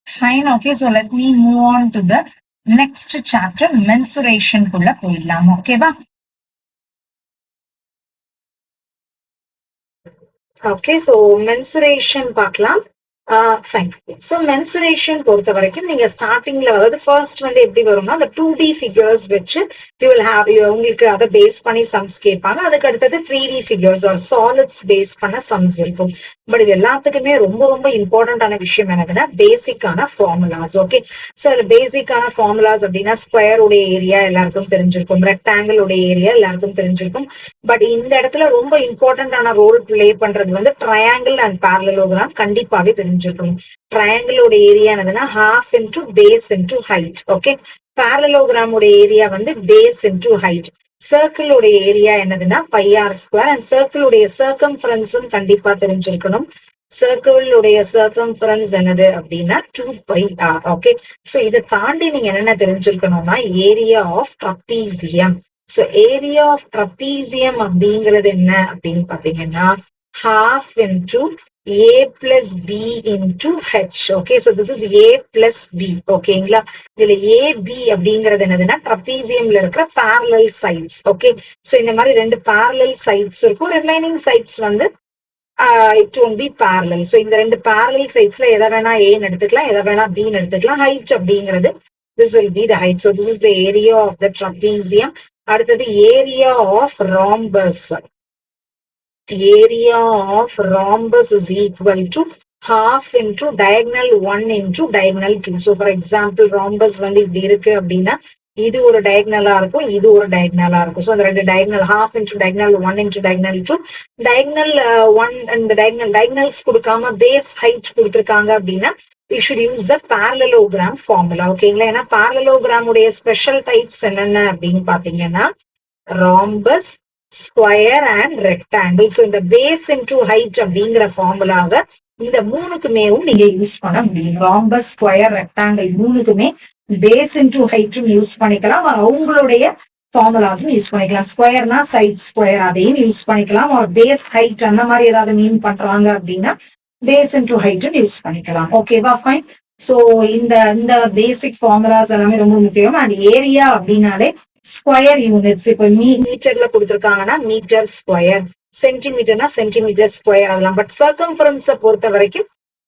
fine. Okay, so let me move on to the next chapter, mensuration குள்ள போயிடலாம். ஓகேவா? ஓகே, so mensuration பார்க்கலாம். ஃபைன். ஸோ மென்சுரேஷன் பொறுத்த வரைக்கும் நீங்க ஸ்டார்டிங்ல அதாவது ஃபர்ஸ்ட் வந்து எப்படி வரும்னா அந்த 2D ஃபிகர்ஸ் வச்சு யூ வில் ஹேவ் உங்களுக்கு அதை பேஸ் பண்ணி சம்ஸ் கேட்பாங்க. அதுக்கு அடுத்தது 3D figures or solids base பண்ண சம்ஸ் இருக்கும். பட் இது எல்லாத்துக்குமே ரொம்ப ரொம்ப இம்பார்ட்டன்டான விஷயம் என்னதுன்னா பேசிக்கான ஃபார்முலாஸ். ஓகே, ஸோ அதுல பேசிக்கான ஃபார்முலாஸ் அப்படின்னா ஸ்கொயர் உடைய ஏரியா எல்லாருக்கும் தெரிஞ்சிருக்கும், ரெக்டாங்கிள் உடைய ஏரியா எல்லாருக்கும் தெரிஞ்சிருக்கும். பட் இந்த இடத்துல ரொம்ப இம்பார்ட்டன்டான ரோல் பிளே பண்றது வந்து ட்ரையாங்கிள் அண்ட் பேரலோகிராம் கண்டிப்பாவே தெரிஞ்சிருக்கும். ட்ரையாங்கிளோட ஏரியா என்னதுன்னா half into base into height. Okay, பேரலோகிராமோட ஏரியா வந்து பேஸ் into height. சர்க்கிளோடைய ஏரியா என்னதுன்னா பை ஆர் ஸ்கொயர் அண்ட் சர்க்கிளுடைய சர்க்கம்ஃபரன்ஸும் கண்டிப்பா தெரிஞ்சிருக்கணும். சர்க்கிளுடைய சர்க்கம்ஃபரன்ஸ் என்னது அப்படின்னா 2πr. ஓகே, சோ இதை தாண்டி நீங்க என்னென்ன தெரிஞ்சிருக்கணும்னா area of trapezium. So area of trapezium அப்படிங்கிறது என்ன அப்படின்னு பாத்தீங்கன்னா half into a plus b into h. Okay, so this is a plus b. ஓகேங்களா, இதுல a b அப்படிங்கிறது என்னதுன்னா ட்ரப்பீசியம்ல இருக்கிற parallel sides. ஓகே, சோ இந்த மாதிரி ரெண்டு parallel sides இருக்கும். ரிமைனிங் sides வந்து it won't be parallel. So இந்த ரெண்டு parallel sidesல எதை வேணா a எடுத்துக்கலாம், எதை வேணா b எடுத்துக்கலாம். height அப்படிங்கிறது this will be the height. So this is the area of the trapezium. அடுத்தது area of rhombus. Area of rhombus is equal to half into diagonal 1 into diagonal 2. So for example rhombus வந்து இப்படி இருக்கு அப்படின்னா இது ஒரு டயக்னலா இருக்கும், இது ஒரு டயக்னலா இருக்கும். ஸோ அந்த ரெண்டு diagonal half into diagonal 1 into diagonal 2. diagonal 1 and diagonals கொடுக்காம பேஸ் ஹைட் கொடுத்துருக்காங்க அப்படின்னா we should use the parallelogram formula. ஓகேங்களா, ஏன்னா parallelogram உடைய ஸ்பெஷல் டைப்ஸ் என்னென்ன அப்படின்னு பாத்தீங்கன்னா rhombus, square and rectangle. So இந்த பேஸ் இன்டு ஹைட் அப்படிங்கிற ஃபார்முலாவை இந்த மூணுக்குமேவும் நீங்க யூஸ் பண்ண முடியும். ராம்பஸ், ஸ்கொயர், ரெக்டாங்கிள் மூணுக்குமே பேஸ் இன்டு ஹைட்டும் யூஸ் பண்ணிக்கலாம், அவங்களுடைய ஃபார்முலாஸும் யூஸ் பண்ணிக்கலாம். ஸ்கொயர்னா சைட் ஸ்கொயர் அதையும் யூஸ் பண்ணிக்கலாம், ஒரு பேஸ் ஹைட் அந்த மாதிரி ஏதாவது மீன் பண்றாங்க அப்படின்னா பேஸ் இன்டு ஹைட்டும் யூஸ் பண்ணிக்கலாம். ஓகேவா, ஃபைன். ஸோ இந்த பேசிக் ஃபார்முலாஸ் எல்லாமே ரொம்ப முக்கியம். அது ஏரியா அப்படின்னாலே ஸ்கொயர் யூனிட்ஸ். இப்ப மீட்டர்ல கொடுத்துருக்காங்கன்னா மீட்டர் ஸ்கொயர், சென்டிமீட்டர்னா சென்டிமீட்டர் ஸ்கொயர் அதெல்லாம். பட் சர்க்கம்ஃபரன்ஸை பொறுத்த வரைக்கும்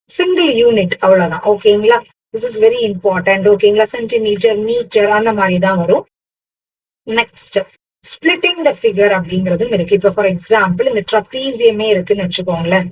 சிங்கிள் யூனிட் அவ்வளவுதான். ஓகேங்களா, திஸ் இஸ் வெரி இம்பார்ட்டன்ட். ஓகேங்களா, சென்டிமீட்டர், மீட்டர் அந்த மாதிரி தான் வரும். நெக்ஸ்ட் ஸ்பிளிட்டிங் த ஃபிகர் அப்படிங்கிறதும் இருக்கு. இப்ப ஃபார் எக்ஸாம்பிள் இந்த ட்ரப்பீசியமே இருக்குன்னு வச்சுக்கோங்களேன்.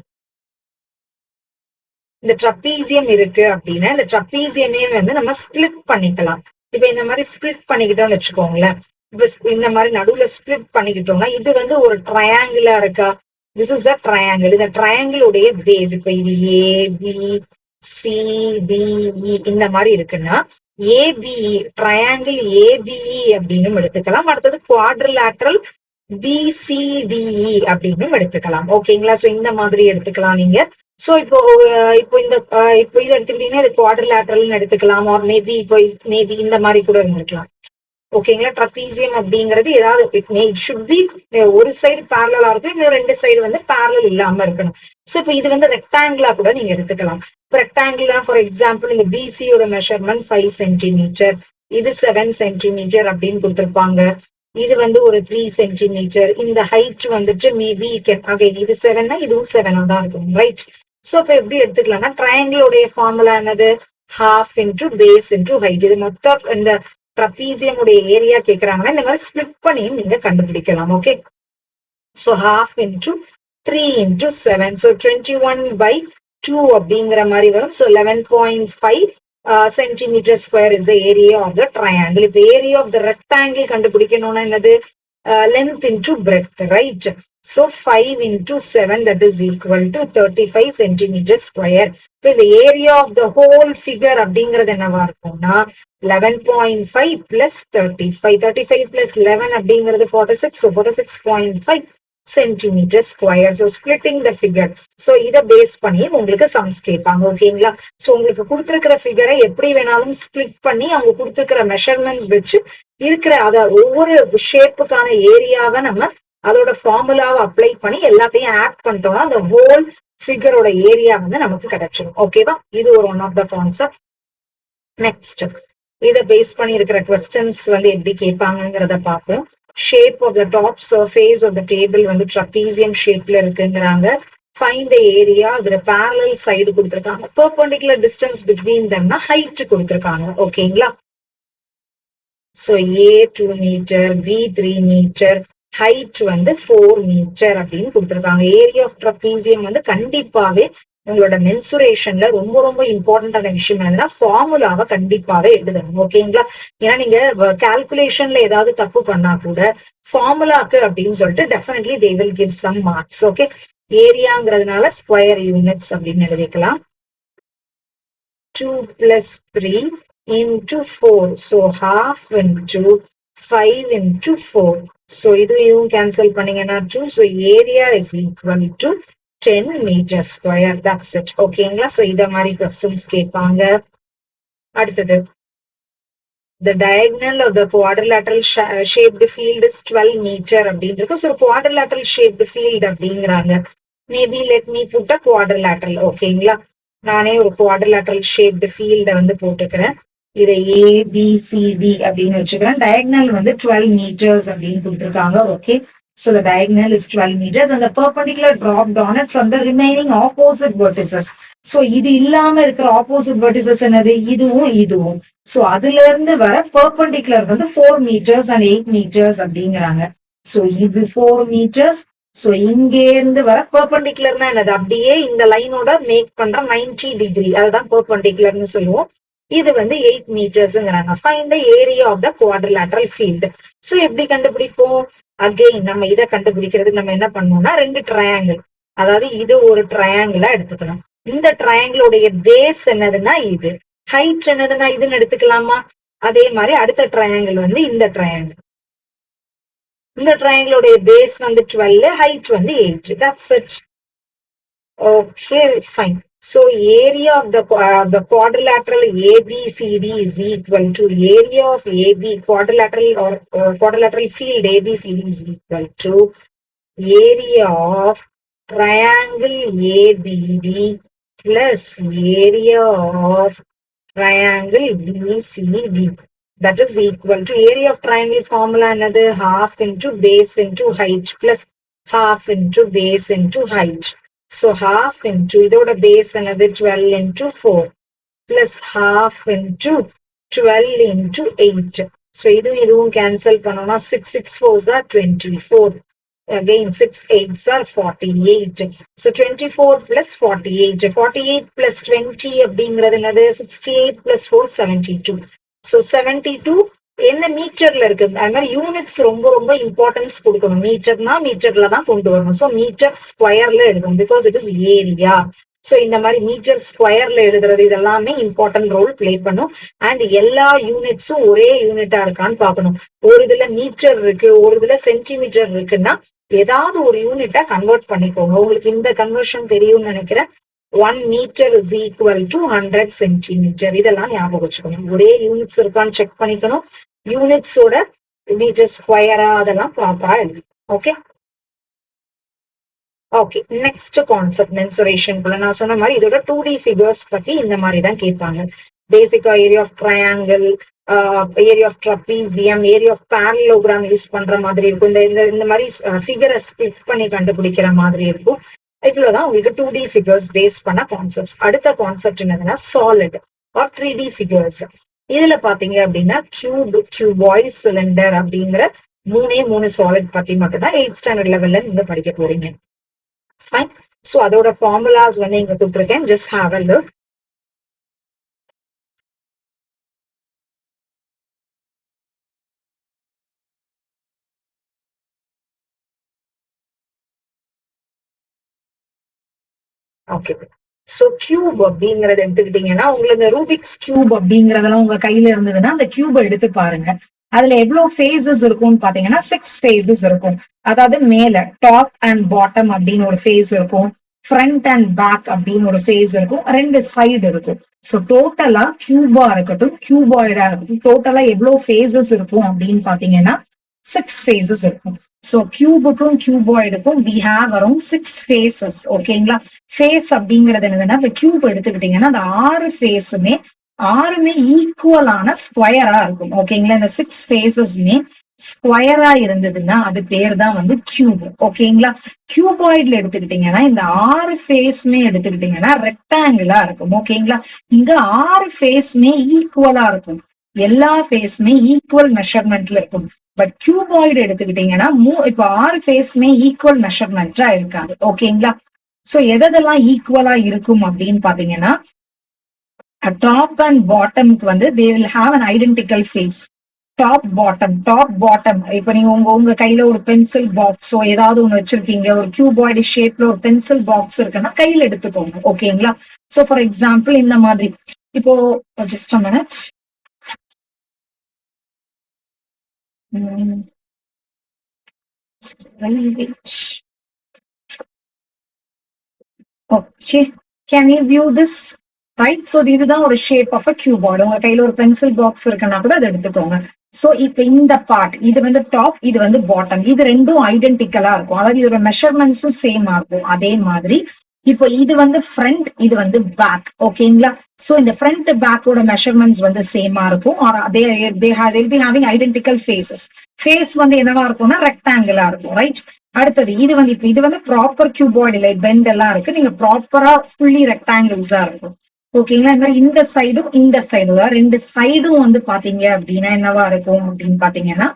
இந்த ட்ரப்பீசியம் இருக்கு அப்படின்னா இந்த ட்ரப்பீசியமே வந்து நம்ம ஸ்பிளிட் பண்ணிக்கலாம். இப்ப இந்த மாதிரி ஸ்பிளிட் பண்ணிக்கிட்டோம்னு வச்சுக்கோங்களேன். இப்ப இந்த மாதிரி நடுவுல ஸ்பிளிட் பண்ணிக்கிட்டோம்னா இது வந்து ஒரு ட்ரையாங்கிளா இருக்கா, திஸ் இஸ் அ ட்ரையாங்கிள். இந்த ட்ரையாங்கிளுடைய பேஸ் இப்ப இது ABCDE இந்த மாதிரி இருக்குன்னா ABE ட்ரையாங்கிள் ABE அப்படின்னு எடுத்துக்கலாம். அடுத்தது குவாட்ரிலேட்டரல் BCDE அப்படின்னு எடுத்துக்கலாம். ஓகேங்களா, சோ இந்த மாதிரி எடுத்துக்கலாம் நீங்க. சோ இப்போ இது எடுத்துக்கிட்டீங்கன்னா இது குவாட்ரிலேட்டரல்னு எடுத்துக்கலாம், ஆர் மேபி இந்த மாதிரி கூட இருந்திருக்கலாம். ஓகேங்களா, ட்ரப்பீசியம் அப்படிங்கிறது ஏதாவது இட் ஷுட் பி ஒரு சைடு பேரலா இருக்கும், இன்னும் ரெண்டு சைடு வந்து பேரலல் இல்லாம இருக்கணும். சோ இப்போ இது வந்து ரெக்டாங்கிளா கூட நீங்க எடுத்துக்கலாம். இப்போ ரெக்டாங்கிளா ஃபார் எக்ஸாம்பிள் இந்த பிசியோட மெஷர்மெண்ட் 5 சென்டிமீட்டர், இது 7 சென்டிமீட்டர் அப்படின்னு கொடுத்துருப்பாங்க. இது வந்து ஒரு 3 சென்டிமீட்டர். இந்த ஹைட் வந்துட்டு மேபி அகைன் இது 7னா இதுவும் 7ஆ தான் இருக்கும், ரைட்? சோ இப்ப எப்படி எடுத்துக்கலாம்னா ட்ரையாங்கிளோடைய ஃபார்முலா என்னது, half into base into height. இது மொத்தம் இந்த ட்ரப்பீசியம் உடைய ஏரியா கேக்குறாங்கன்னா இந்த மாதிரி ஸ்பிளிட் பண்ணியும் நீங்க கண்டுபிடிக்கலாம். Okay, so half into 3 into 7, so 21/2 அப்படிங்கிற மாதிரி வரும். So 11.5 centimeter square is the area of the triangle. இப்ப area of the rectangle கண்டுபிடிக்கணும்னா என்னது, length into breadth, right? So 5 into 7 that is equal to 35 centimeter square. இப்ப இந்த area of the whole figure அப்படிங்கிறது என்னவா இருக்கும்னா 11.5 plus 35 plus 11 அப்படிங்கிறது 46, so 46.5 centimeter square. So splitting the figure. So இத base பண்ணி உங்களுக்கு சம்ஸ் கேட்பாங்க. ஓகேங்களா, சோ உங்களுக்கு கொடுத்திருக்கிற ஃபிகரை எப்படி வேணாலும் ஸ்பிளிட் பண்ணி அவங்க கொடுத்திருக்கிற மெஷர்மெண்ட்ஸ் வச்சு இருக்கிற அத ஒவ்வொரு ஷேப்புக்கான ஏரியாவை நம்ம அதோட ஃபார்முலாவை அப்ளை பண்ணி எல்லாத்தையும் ஆட் பண்ணிட்டோம்னா அந்த ஹோல் ஃபிகரோட ஏரியா வந்து நமக்கு கிடைச்சிடும். ஓகேவா, இது ஒரு one of the concept. Next இத பேஸ் பண்ணி இருக்கிற क्वेश्चंस வந்து எப்படி கேட்பாங்கங்கறத பார்ப்போம். Shape of the top surface of the table வந்து ட்ரப்பீசியம் ஷேப்ல இருக்குங்கறாங்க. ஃபைண்ட் த ஏரியா, அதுல பேரலல் சைடு கொடுத்துருக்காங்க. பெர்பெண்டிகுலர் டிஸ்டன்ஸ் பிட்வீன் தம்னா ஹைட் கொடுத்துருக்காங்க. ஓகேங்களா? So A 2 metre, B 3 metre, height வந்து 4 மீட்டர் அப்படின்னு கொடுத்துருக்காங்க. ஏரியா ஆஃப் ட்ரபீசியம் வந்து கண்டிப்பாவே உங்களோட மென்சுரேஷன்ல ரொம்ப ரொம்ப இம்பார்ட்டன்டான விஷயம் என்னன்னா ஃபார்முலாவை கண்டிப்பாவே எழுதணும். ஓகேங்களா? ஏன்னா நீங்க கால்குலேஷன்ல ஏதாவது தப்பு பண்ணா கூட ஃபார்முலாக்கு அப்படின்னு சொல்லிட்டு definitely they will give some marks. Okay, ஏரியாங்கிறதுனால ஸ்கொயர் யூனிட்ஸ் அப்படின்னு எழுதிக்கலாம். 2 plus 3 into 4. So half into 5 into 4. So இதுவும் cancel பண்ணீங்கன்னா 2. So area is equal to 10 meter square. That's it. ஓகேங்களா? So இத மாதிரி questions கேட்பாங்க. அடுத்தது, the diagonal of the quadrilateral shaped field is 12 meter அப்படின்னு இருக்கு. So quadrilateral shaped field அப்படிங்கிறாங்க. Maybe let me put a quadrilateral. ஓகேங்களா? நானே ஒரு குவாட்ரிலேட்டரல் ஷேப்டு ஃபீல்ட வந்து போட்டுக்கிறேன். இதை ABCD அப்படின்னு வச்சுக்கிறேன். டயகனல் வந்து 12 meters அப்படின்னு கொடுத்துருக்காங்க. Okay, so the diagonal is 12 meters and the perpendicular dropped on it from the remaining opposite vertices. So இது இல்லாம இருக்கிற opposite vertices என்னது? இதுவும் இதுவும். So அதுல இருந்து வர perpendicular வந்து 4 meters and 8 meters அப்படிங்கிறாங்க. So இது 4 meters. சோ இங்க இருந்து வர பெர்பெண்டிகுலர்னா என்னது? அப்படியே இந்த லைனோட மேக் பண்ற 90 டிகிரி, அதுதான் பெர்பெண்டிகுலர்னு சொல்லுவோம். இது வந்து 8 மீட்டர்ஸ்ங்கிறாங்க. Find the area of the quadrilateral field. So எப்படி கண்டுபிடிப்போம்? அகைன் நம்ம இதை கண்டுபிடிக்கிறதுக்கு நம்ம என்ன பண்ணோம்னா ரெண்டு ட்ரையாங்கிள், அதாவது இது ஒரு ட்ரையாங்கிளா எடுத்துக்கணும். இந்த ட்ரையாங்கிளோடைய பேஸ் என்னதுன்னா இது, ஹைட் என்னதுன்னா இதுன்னு எடுத்துக்கலாமா? அதே மாதிரி அடுத்த ட்ரையாங்கிள் வந்து இந்த ட்ரையாங்கிள். இந்த ட்ரையாங்கிளோடைய பேஸ் வந்து 12, ஹைட் வந்து 8. That's it. Okay, fine. So area of the quadrilateral ABCD is equal to area of AB quadrilateral or quadrilateral field ABCD is equal to area of triangle ABD plus area of triangle BCD. That is equal to area of triangle formula another half into base into height plus half into base into height. So half into idoda base another 12 into 4 plus half into 12 into 8. So idum cancel panona 6 6 4s are 24. Again 6 8s are 48. So 24 plus 48. 48 plus 20 அப்படிங்கிறது என்னது? 68 plus 4 72. So 72 என்ன மீட்டர்ல இருக்கு? அது மாதிரி units ரொம்ப ரொம்ப importance கொடுக்கணும். மீட்டர்னா மீட்டர்ல தான் கொண்டு வரணும். ஸோ மீட்டர் ஸ்கொயர்ல எழுதணும், because it is area. So இந்த மாதிரி மீட்டர் ஸ்கொயர்ல எழுதுறது இதெல்லாமே இம்பார்ட்டன்ட் ரோல் பிளே பண்ணும். அண்ட் எல்லா யூனிட்ஸும் ஒரே யூனிட்டா இருக்கான்னு பார்க்கணும். ஒரு இதுல மீட்டர் இருக்கு, ஒரு இதுல சென்டிமீட்டர் இருக்குன்னா ஏதாவது ஒரு யூனிட்டா கன்வெர்ட் பண்ணிக்கோங்க. உங்களுக்கு இந்த கன்வர்ஷன் தெரியும்னு நினைக்கிறேன். 1 meter is equal to 100 centimeter. இதெல்லாம் ஞாபகம் வச்சுக்கணும். ஒரே யூனிட்ஸ் இருக்கான்னு செக் பண்ணிக்கணும். யூனிட்ஸோட மீட்டர் ஸ்கொயரா அதெல்லாம் ப்ராப்பரா எழுதி. Okay okay, next concept mensuration. நான் சொன்ன மாதிரி இதோட 2D ஃபிகர்ஸ் பத்தி இந்த மாதிரி தான் கேட்பாங்க. பேசிக்கா area of triangle, area of trapezium, area of parallelogram use பண்ற மாதிரி இருக்கும். இந்த மாதிரி ஃபிகரை ஸ்பிளிட் பண்ணி கண்டுபிடிக்கிற மாதிரி இருக்கும். இவ்வளவுதான் உங்களுக்கு 2D ஃபிகர்ஸ் பேஸ் பண்ண கான்செப்ட்ஸ். அடுத்த கான்செப்ட் என்னதுன்னா சாலிட் ஆர் 3D ஃபிகர்ஸ். இதுல பாத்தீங்க அப்படின்னா கியூபாய்டு, சிலிண்டர் அப்படிங்கிற 3 சாலிட் பத்தி மட்டும் தான் 8th ஸ்டாண்டர்ட் லெவல்ல நீங்க படிக்க போறீங்க. ஃபைன். சோ அதோட ஃபார்முலாஸ் வந்து இங்க கொடுத்துருக்கேன். Just have a look. Okay, so cube அப்படிங்கறத எடுத்துக்கிட்டீங்கன்னா உங்களுக்கு ரூபிக்ஸ் கியூப் அப்படிங்கறதெல்லாம் உங்க கையில இருந்ததுன்னா அந்த கியூப் எடுத்து பாருங்க. அதுல எவ்வளவு ஃபேஸஸ் இருக்கும்னு பாத்தீங்கன்னா 6 ஃபேஸஸ் இருக்கும். அதாவது மேல டாப் அண்ட் பாட்டம் அப்படின்னு ஒரு ஃபேஸ் இருக்கும், ஃப்ரண்ட் அண்ட் பேக் அப்படின்னு ஒரு ஃபேஸ் இருக்கும், 2 சைடு இருக்கும். சோ டோட்டலா கியூபா இருக்கட்டும் கியூபாய்டா இருக்கட்டும் டோட்டலா எவ்வளவு ஃபேஸஸ் இருக்கும் அப்படின்னு பாத்தீங்கன்னா 6 phases இருக்கும். சோ கியூபுக்கும் கியூபாய்டுக்கும் we have around 6 phases. ஓகேங்களா? ஃபேஸ் அப்படிங்கிறது என்னதுன்னா இப்ப கியூப் எடுத்துக்கிட்டீங்கன்னா அந்த 6 ஃபேஸுமே ஈக்குவலான ஸ்கொயரா இருக்கும். ஓகேங்களா? இந்த 6 ஃபேஸஸ்மே ஸ்கொயரா இருந்ததுன்னா அது பேர் தான் வந்து கியூப். ஓகேங்களா? கியூபாய்ட்ல எடுத்துக்கிட்டீங்கன்னா இந்த 6 ஃபேஸ்மே எடுத்துக்கிட்டீங்கன்னா ரெக்டாங்கிளா இருக்கும். ஓகேங்களா? இங்க 6 ஃபேஸ்மே ஈக்குவலா இருக்கும். எல்லா ஃபேஸ்மே ஈக்குவல் மெஷர்மெண்ட்ல இருக்கும். பட் கியூபாய்டு எடுத்துக்கிட்டீங்கன்னா இப்ப 6 ஃபேஸ்மே ஈக்குவல் மெஷர்மெண்டா இருக்காது. ஓகேங்களா? சோ எதெல்லாம் ஈக்குவலா இருக்கும் அப்படின்னு பாத்தீங்கன்னா டாப் அண்ட் பாட்டம்க்கு வந்து they will have an identical face. Top bottom இப்ப நீங்க உங்க கையில ஒரு பென்சில் பாக்ஸோ ஏதாவது ஒண்ணு வச்சிருக்கீங்க, ஒரு கியூபாய்டு ஷேப்ல ஒரு பென்சில் பாக்ஸ் இருக்குன்னா கையில எடுத்துக்கோங்க. ஓகேங்களா? சோ ஃபார் எக்ஸாம்பிள் இந்த மாதிரி இப்போ just a minute. Okay, can you view this? Right. So இதுதான் ஒரு ஷேப் ஆஃப் அ கியூபாய்டு. உங்க கையில ஒரு பென்சில் பாக்ஸ் இருக்குன்னா கூட அதை எடுத்துக்கோங்க. சோ இப்ப இந்த பார்ட் இது வந்து டாப், இது வந்து பாட்டம், இது ரெண்டும் ஐடென்டிக்கலா இருக்கும். அதாவது இதோட மெஷர்மெண்ட்ஸும் சேம் இருக்கும். அதே மாதிரி இப்போ இது வந்து ஃப்ரண்ட், இது வந்து பேக். ஓகேங்களா? சோ இந்த ஃப்ரண்ட் பேக்கோட மெஷர்மெண்ட்ஸ் வந்து சேமா இருக்கும். Or they'll be having identical faces. Face வந்து என்னவா இருக்கும்னா ரெக்டாங்கிளா இருக்கும். ரைட். அடுத்தது இது வந்து இப்ப இது வந்து ப்ராப்பர் கியூபாய்டு இல்லை, பெண்ட் எல்லாம் இருக்கு. நீங்க ப்ராப்பரா ஃபுல்லி ரெக்டாங்கிள்ஸா இருக்கும். ஓகேங்களா? இந்த மாதிரி இந்த சைடும் இந்த சைடும் ரெண்டு சைடும் வந்து பாத்தீங்க அப்படின்னா என்னவா இருக்கும் அப்படின்னு பாத்தீங்கன்னா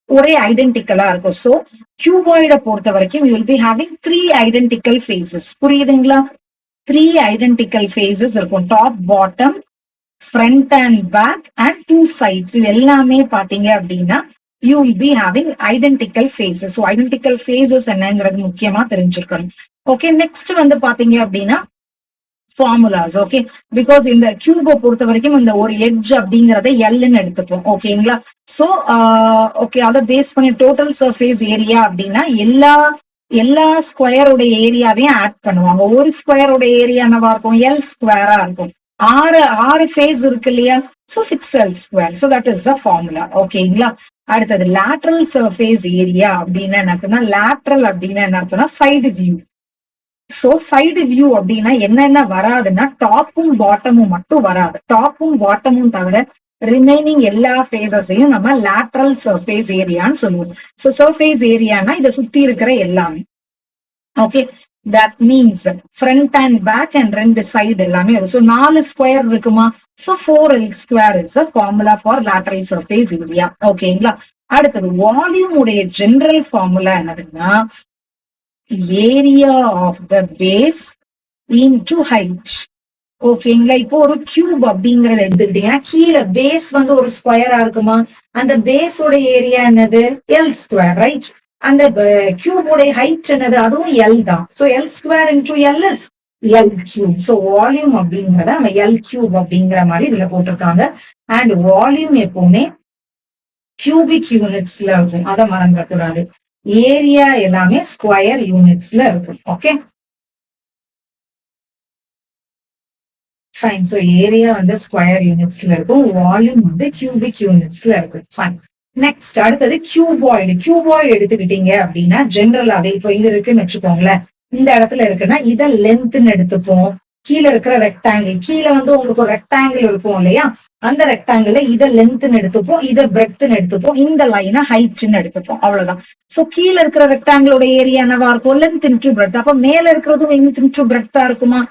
ஒரே ஐடென்டிக்கலா இருக்கும். சோ கியூபாய்ட பொறுத்த வரைக்கும் you will be having 3 identical faces. புரியுதுங்களா? 3 ஐடென்டிக்கல் ஃபேஸஸ் இருக்கும். Top, bottom, front and back and 2 sides. இது எல்லாமே பாத்தீங்க அப்படின்னா you will be having identical faces. So identical faces என்னங்கிறது முக்கியமா தெரிஞ்சிருக்கணும். ஓகே, நெக்ஸ்ட் வந்து பாத்தீங்க அப்படின்னா ஃபார்முலாஸ். ஓகே, பிகாஸ் இந்த கியூபை பொறுத்த வரைக்கும் இந்த ஒரு எட்ஜ் அப்படிங்கறத எல்ன்னு எடுத்துப்போம். ஓகேங்களா? சோ ஓகே, அதை பேஸ் பண்ணி டோட்டல் சர்ஃபேஸ் ஏரியா அப்படின்னா எல்லா ஸ்கொயரோட ஏரியாவையும் ஆட் பண்ணுவாங்க. ஒரு ஸ்கொயரோட ஏரியா என்னவா இருக்கும்? எல் ஸ்கொயரா இருக்கும். ஆறு ஃபேஸ் இருக்கு இல்லையா? So 6L square. So that is the formula. ஓகேங்களா? அடுத்தது லேட்ரல் சர்ஃபேஸ் ஏரியா அப்படின்னா என்ன அர்த்தம்னா, லேட்ரல் அப்படின்னா என்ன அர்த்தம்னா side view. So side view அப்படின்னா என்னென்ன வராதுன்னா டாப்பும் பாட்டமும் மட்டும் வராது. டாப்பும் பாட்டமும் தவிர ரிமைனிங் எல்லா ஃபேஸஸையும் நம்ம லேட்ரல் சர்ஃபேஸ் ஏரியான்னு சொல்லுவோம். சோ சர்ஃபேஸ் ஏரியானா இதை சுத்தி இருக்கிற எல்லாமே. Okay, that means front and back and ரெண்டு சைடு எல்லாமே வரும். ஸோ 4 ஸ்கொயர் இருக்குமா? So 4L square is a formula for lateral surface area. ஓகேங்களா? அடுத்தது வால்யூம் உடைய ஜெனரல் ஃபார்முலா என்னதுன்னா area of the base into height. ஓகேங்களா? இப்போ ஒரு கியூப் அப்படிங்கறத எடுத்துக்கிட்டீங்கன்னா கீழே பேஸ் வந்து ஒரு ஸ்கொயரா இருக்குமா? அந்த பேஸோட ஏரியா என்னது? L square. ரைட். அந்த கியூபோடைய ஹைட் என்னது? அதுவும் எல் தான். So L square into L is L cube. So volume அப்படிங்கறத நம்ம எல் கியூப் அப்படிங்கிற மாதிரி இதுல போட்டிருக்காங்க. அண்ட் வால்யூம் எப்பவுமே கியூபிக் யூனிட்ஸ்ல இருக்கும், அதை மறந்துடக்கூடாது. ஏரியா எல்லாமே ஸ்கொயர் யூனிட்ஸ்ல இருக்கும். Okay, fine. சோ ஏரியா வந்து ஸ்கொயர் யூனிட்ஸ்ல இருக்கும், வால்யூம் வந்து கியூபிக் யூனிட்ஸ்ல இருக்கும். ஃபைன். நெக்ஸ்ட் அடுத்தது கியூபாய்டு. கியூபாய்டு எடுத்துக்கிட்டீங்க அப்படின்னா ஜென்ரலாவே இப்போ இது இருக்குன்னு வச்சுக்கோங்களேன். இந்த இடத்துல இருக்குன்னா இதை லென்த்ன்னு எடுத்துப்போம். கீழே இருக்கிற ரெக்டாங்கிள், கீழே வந்து உங்களுக்கு ஒரு ரெக்டாங்கிள் இருக்கும் இல்லையா? அந்த ரெக்டாங்கிள் இதை லென்த்ன்னு எடுத்துப்போம், இதை பிரெட்த்ன்னு எடுத்துப்போம், இந்த லைனை ஹைட்ன்னு எடுத்துப்போம். அவ்வளவுதான். சோ கீழே இருக்கிற ரெக்டாங்கிளோட ஏரியா என்னவா இருக்கும்? Length into bread. அப்ப மேல இருக்கிறதும் லென்த் இன்டு பிரெட்டா இருக்குமா?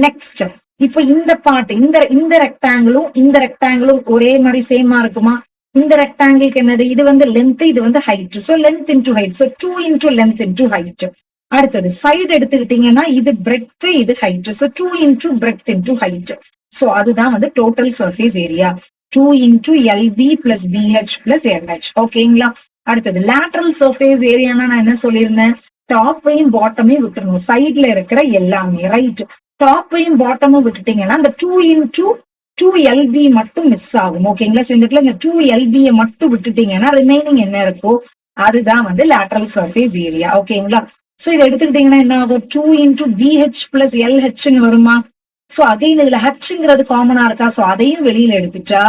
நெக்ஸ்ட் இப்ப இந்த பார்ட், இந்த ரெக்டாங்கிளும் ஒரே மாதிரி சேமா இருக்குமா? இந்த ரெக்டாங்கிளுக்கு என்னது? இது வந்து லென்த், இது வந்து height. So length into height. So 2 into length into height. அடுத்தது சைடு எடுத்துக்கிட்டீங்கன்னா இது பிரெட்த், இது height. So 2 into breadth into height. So அதுதான் வந்து total surface area. 2 into LB plus BH plus LH. ஓகேங்களா? அடுத்தது லேட்ரல் சர்ஃபேஸ் ஏரியானா நான் என்ன சொல்லியிருந்தேன்? டாப்பையும் பாட்டமையும் விட்டுறணும், சைட்ல இருக்கிற எல்லாமே. ரைட். டாப்பையும் பாட்டமும் விட்டுட்டீங்கன்னா அந்த 2 இன்டு 2LB மட்டும் மிஸ் ஆகும். ஓகேங்களா? சோ இந்த இடத்துல இந்த 2LB மட்டும் விட்டுட்டீங்கன்னா ரிமைனிங் என்ன இருக்கோ அதுதான் வந்து லேட்ரல் சர்ஃபேஸ் ஏரியா. ஓகேங்களா? சோ இதை எடுத்துக்கிட்டீங்கன்னா என்ன ஆகும்? 2 இன்டு BH பிளஸ் LHன்னு வருமா? சோ அகைன் இதுல ஹச்ங்கிறது காமனா இருக்கா? சோ அதையும் வெளியில எடுத்துட்டா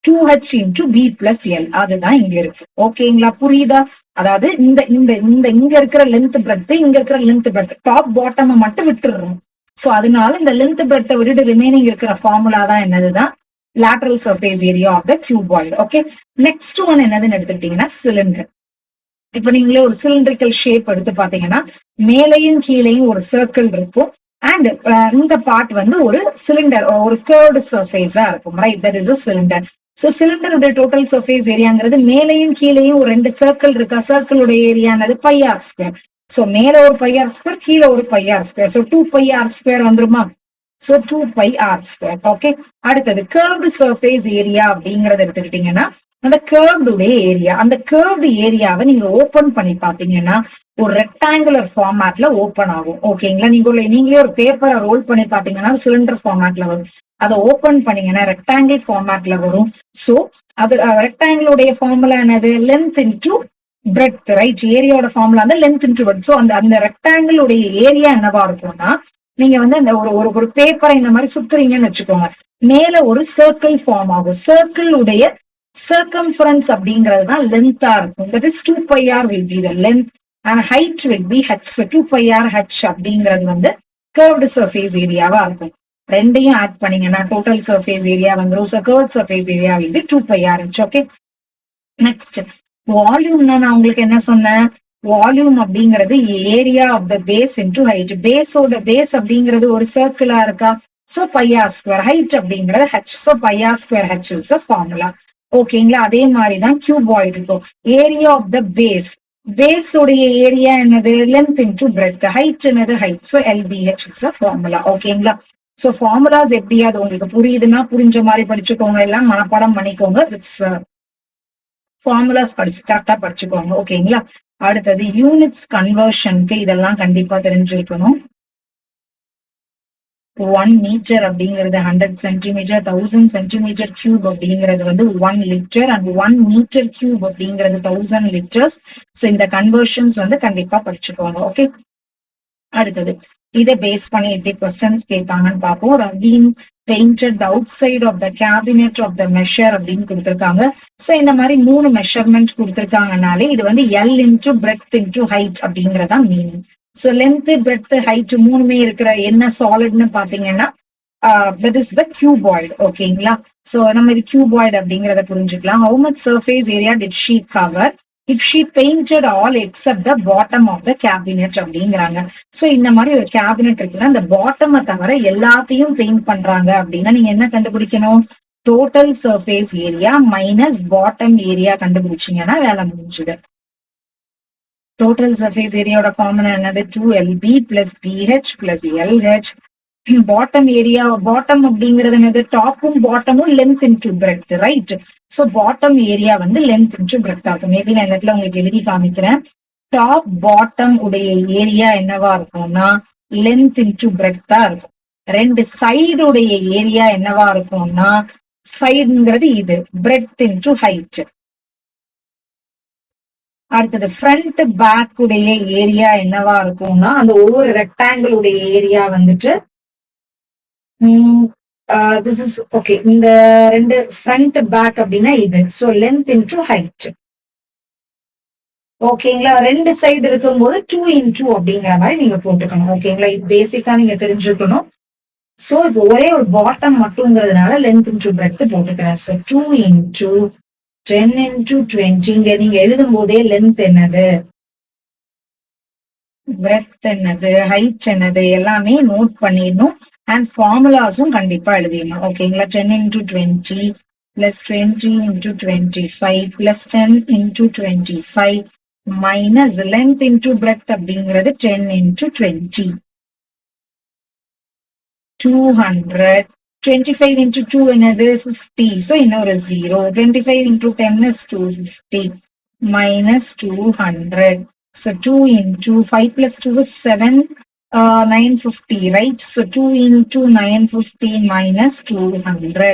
2H into B plus L அதுதான் இங்க இருக்கு. ஓகேங்களா? புரியுதா? அதாவது இந்த இந்த இந்த இங்க இருக்கிற லென்த் பிரெட், இங்க இருக்கிற லென்த் பிரெட், டாப் பாட்டம் மட்டும் விட்டுடுறோம். சோ அதனால இந்த லென்த் பிரெட்டை விட்டுட்டு ரிமைனிங் இருக்கிற ஃபார்முலா தான் என்னதுதான் lateral surface area of the cuboid. Okay, next one என்னதுன்னு எடுத்துக்கிட்டீங்கன்னா சிலிண்டர். இப்ப நீங்களே ஒரு சிலிண்ட்ரிக்கல் ஷேப் எடுத்து பாத்தீங்கன்னா மேலையும் கீழையும் ஒரு சர்க்கிள் இருக்கும் அண்ட் இந்த பார்ட் வந்து ஒரு சிலிண்டர் ஒரு கர்வ்டு சர்ஃபேஸா இருக்கும், right? That is a cylinder. So சிலிண்டருடைய டோட்டல் சர்ஃபேஸ் ஏரியாங்கிறது மேலையும் கீழையும் ஒரு ரெண்டு சர்க்கிள் இருக்கா, சர்க்கிளுடைய ஏரியானது πr ஸ்கொயர். சோ மேல ஒரு πr ஸ்கொயர், கீழே ஒரு πr square. So 2πr square வந்துருமா? So 2πr square. ஓகே, அடுத்தது கர்வ்டு சர்ஃபேஸ் ஏரியா அப்படிங்கறத எடுத்துக்கிட்டீங்கன்னா அந்த கர்வ்டுடைய ஏரியா, அந்த கர்வ்டு ஏரியாவை நீங்க ஓபன் பண்ணி பாத்தீங்கன்னா ஒரு ரெக்டாங்குலர் ஃபார்மேட்ல ஓபன் ஆகும். ஓகேங்களா? நீங்களே ஒரு பேப்பரை ரோல் பண்ணி பாத்தீங்கன்னா சிலிண்டர் ஃபார்மேட்ல வரும். அதை ஓபன் பண்ணீங்கன்னா ரெக்டாங்கிள் ஃபார்மேட்ல வரும். சோ அது ரெக்டாங்கிளுடைய ஃபார்முலா என்னது? Length into breadth, right? ஏரியாவோட ஃபார்முலா வந்து லென்த் இன்டூ பிரெட்த். சோ அந்த ரெக்டாங்கிளுடைய ஏரியா என்னவா இருக்கும்னா, நீங்க வந்து அந்த ஒரு பேப்பரை இந்த மாதிரி சுத்துறீங்கன்னு வச்சுக்கோங்க, மேல ஒரு சர்க்கிள் ஃபார்ம் ஆகும். சர்க்கிள் உடைய circumference அப்படிங்கிறது தான் லென்த்தா இருக்கும். that is 2πr will be the length and height will be h. so 2πr h அப்படிங்கிறது வந்து curved surface ஏரியாவா இருக்கும். ரெண்டையும் ஆட் பண்ணீங்கன்னா டோட்டல் சர்ஃபேஸ் ஏரியா வந்துரும். so curved surface area will be 2πr h. Okay, next வால்யூம்னா நான் உங்களுக்கு என்ன சொன்னேன்? வால்யூம் அப்படிங்கிறது area of the base into height. பேஸோட பேஸ் அப்படிங்கிறது ஒரு சர்க்கிளா இருக்கா, சோ πr ஸ்கொயர். ஹைட் அப்படிங்கிறது h, so πr square h is a formula. ஓகேங்களா? அதே மாதிரிதான் கியூபாய்டுக்கும் area of the base, base உடைய ஏரியா என்னது? Length into breadth. ஹைட் என்னது? Height. So LBH is a formula. ஓகேங்களா? சோ ஃபார்முலாஸ் எப்படி அது உங்களுக்கு புரியுதுன்னா புரிஞ்ச மாதிரி படிச்சுக்கோங்க, எல்லாம் மனப்பாடம் பண்ணிக்கோங்க. இட்ஸ் ஃபார்முலாஸ் கரெக்டா படிச்சுக்கோங்க. ஓகேங்களா? அடுத்தது யூனிட்ஸ் கன்வர்ஷனுக்கு இதெல்லாம் கண்டிப்பா தெரிஞ்சிருக்கணும். 1 மீட்டர் அப்படிங்கிறது 100 சென்டிமீட்டர், 1000 சென்டிமீட்டர் கியூப் அப்படிங்கிறது வந்து 1 லிட்டர் அண்ட் 1 மீட்டர் கியூப் அப்படிங்கிறது 1000 லிட்டர்ஸ். சோ இந்த கன்வர்ஷன்ஸ் வந்து கண்டிப்பா படிச்சுக்கோங்க. ஓகே, அடுத்தது இதை பேஸ் பண்ணி எப்படி கொஸ்டின்ஸ் கேட்பாங்கன்னு பார்ப்போம். Raveen painted the outside of the cabinet of the measure அப்படின்னு கொடுத்திருக்காங்க. சோ இந்த மாதிரி 3 மெஷர்மெண்ட் கொடுத்திருக்காங்கனாலே இது வந்து L into breadth into height அப்படிங்கறதா meaning. So length, breadth, height மூணுமே இருக்கிற என்ன சாலிட்னு பாத்தீங்கன்னா that is the cuboid. ஓகேங்களா? சோ நம்ம இது cuboid அப்படிங்கறத புரிஞ்சுக்கலாம். how much surface area did she cover if she painted all except the bottom of the cabinet அப்படிங்கிறாங்க. சோ இந்த மாதிரி ஒரு கேபினெட் இருக்குன்னா அந்த பாட்டம் தவிர எல்லாத்தையும் பெயிண்ட் பண்றாங்க அப்படின்னா நீங்க என்ன கண்டுபிடிக்கணும்? Total surface area minus bottom area கண்டுபிடிச்சீங்கன்னா வேலை முடிஞ்சுது. டோட்டல் சர்ஃபேஸ் ஏரியாவோட ஃபார்முலா என்னது? 2LB plus BH plus LH. Bottom area, bottom அப்படிங்கிறது என்னது? டாப்பும் பாட்டமும் length into breadth, right? So bottom area வந்து லென்த் இன்டூ பிரெட்த் ஆகும். மேபி நான் இந்த இடத்துல உங்களுக்கு எழுதி காமிக்கிறேன். டாப் பாட்டம் உடைய ஏரியா என்னவா இருக்கும்னா லென்த் இன்டூ பிரெட்தா இருக்கும். ரெண்டு சைடுடைய ஏரியா என்னவா இருக்கும்னா சைடுங்கிறது இது பிரெட்த் இன்டூ ஹைட். அடுத்தது ஃப்ரண்ட் பேக் உடைய ஏரியா என்னவா இருக்கும்னா அந்த ஒவ்வொரு ரெக்டாங்கிள் உடைய ஏரியா வந்துட்டு திஸ் இஸ் ஓகே. இந்த ரெண்டு ஃப்ரண்ட் பேக் அப்படின்னா இது. So length into height. ஓகேங்களா? ரெண்டு சைடு இருக்கும்போது 2 இன்டூ அப்படிங்கிற மாதிரி நீங்க போட்டுக்கணும். ஓகேங்களா? இது பேசிக்கா நீங்க தெரிஞ்சுக்கணும். சோ இப்போ ஒரே ஒரு பாட்டம் மட்டும்ங்கிறதுனால லென்த் இன்டூ பிரெட்த் போட்டுக்கிறேன். So 2 into 10 into 20. இங்க நீங்க எழுதும் போதே லென்த் என்னது, பிரெட்த் என்னது, ஹைட் என்னது எல்லாமே நோட் பண்ணிடணும். அண்ட் ஃபார்முலாஸும் கண்டிப்பா எழுதிடணும். ஓகேங்களா? 10 into 20 plus 20 into 25 plus 10 into 25 minus length into breadth அப்படிங்கிறது 10 into 20. 200. 25 into 2 என்னது? 50. So இன்னொரு 0. 25 into 10 is 250 minus 200. So 2 into 5 plus 2 is 7. 950, right? So 2 into 950 minus 200.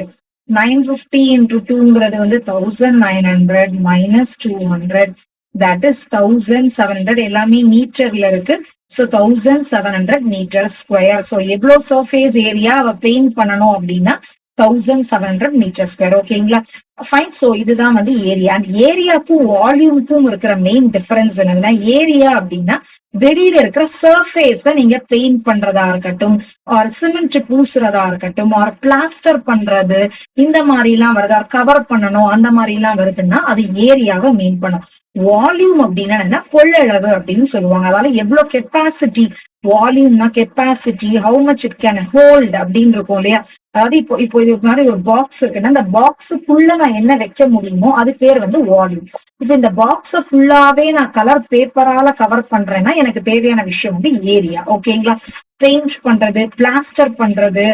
950 into 2ங்கிறது வந்து 1900 minus 200. That is 1700. எல்லாமே மீட்டர்ல இருக்கு. So 1700 metre square. So எவ்வளவு surface area அவ paint பண்ணணும் அப்படின்னா 1700 மீட்டர் ஸ்கொயர். ஓகேங்களா? ஃபைன். சோ இதுதான் வந்து ஏரியா. அண்ட் ஏரியாக்கும் வால்யூமுக்கும் இருக்கிற மெயின் டிஃபரன்ஸ் என்னன்னா, ஏரியா அப்படின்னா வெளியில இருக்கிற சர்ஃபேஸ நீங்க பெயிண்ட் பண்றதா இருக்கட்டும், ஆர் சிமெண்ட் பூசுறதா இருக்கட்டும், ஆர் பிளாஸ்டர் பண்றது, இந்த மாதிரி எல்லாம் வருது, ஆர் கவர் பண்ணணும், அந்த மாதிரி எல்லாம் வருதுன்னா அது ஏரியாவை மீன் பண்ணும். வால்யூம் அப்படின்னா என்ன, கொள்ளளவு அப்படின்னு சொல்லுவாங்க. அதாவது எவ்வளவு கெப்பாசிட்டி, வால்யூம்னா capacity, how much it can hold அப்படின்னு இருக்கும் இல்லையா. அதாவது இப்போ இது மாதிரி ஒரு பாக்ஸ் இருக்குன்னா, அந்த பாக்ஸுக்குள்ள நான் என்ன வைக்க முடியுமோ அது பேர் வந்து வால்யூம். இப்ப இந்த பாக்ஸ ஃபுல்லாவே நான் கலர் பேப்பரால கவர் பண்றேன்னா எனக்கு தேவையான விஷயம் வந்து ஏரியா. ஓகேங்களா. பெயிண்ட் பண்றது, பிளாஸ்டர் பண்றது,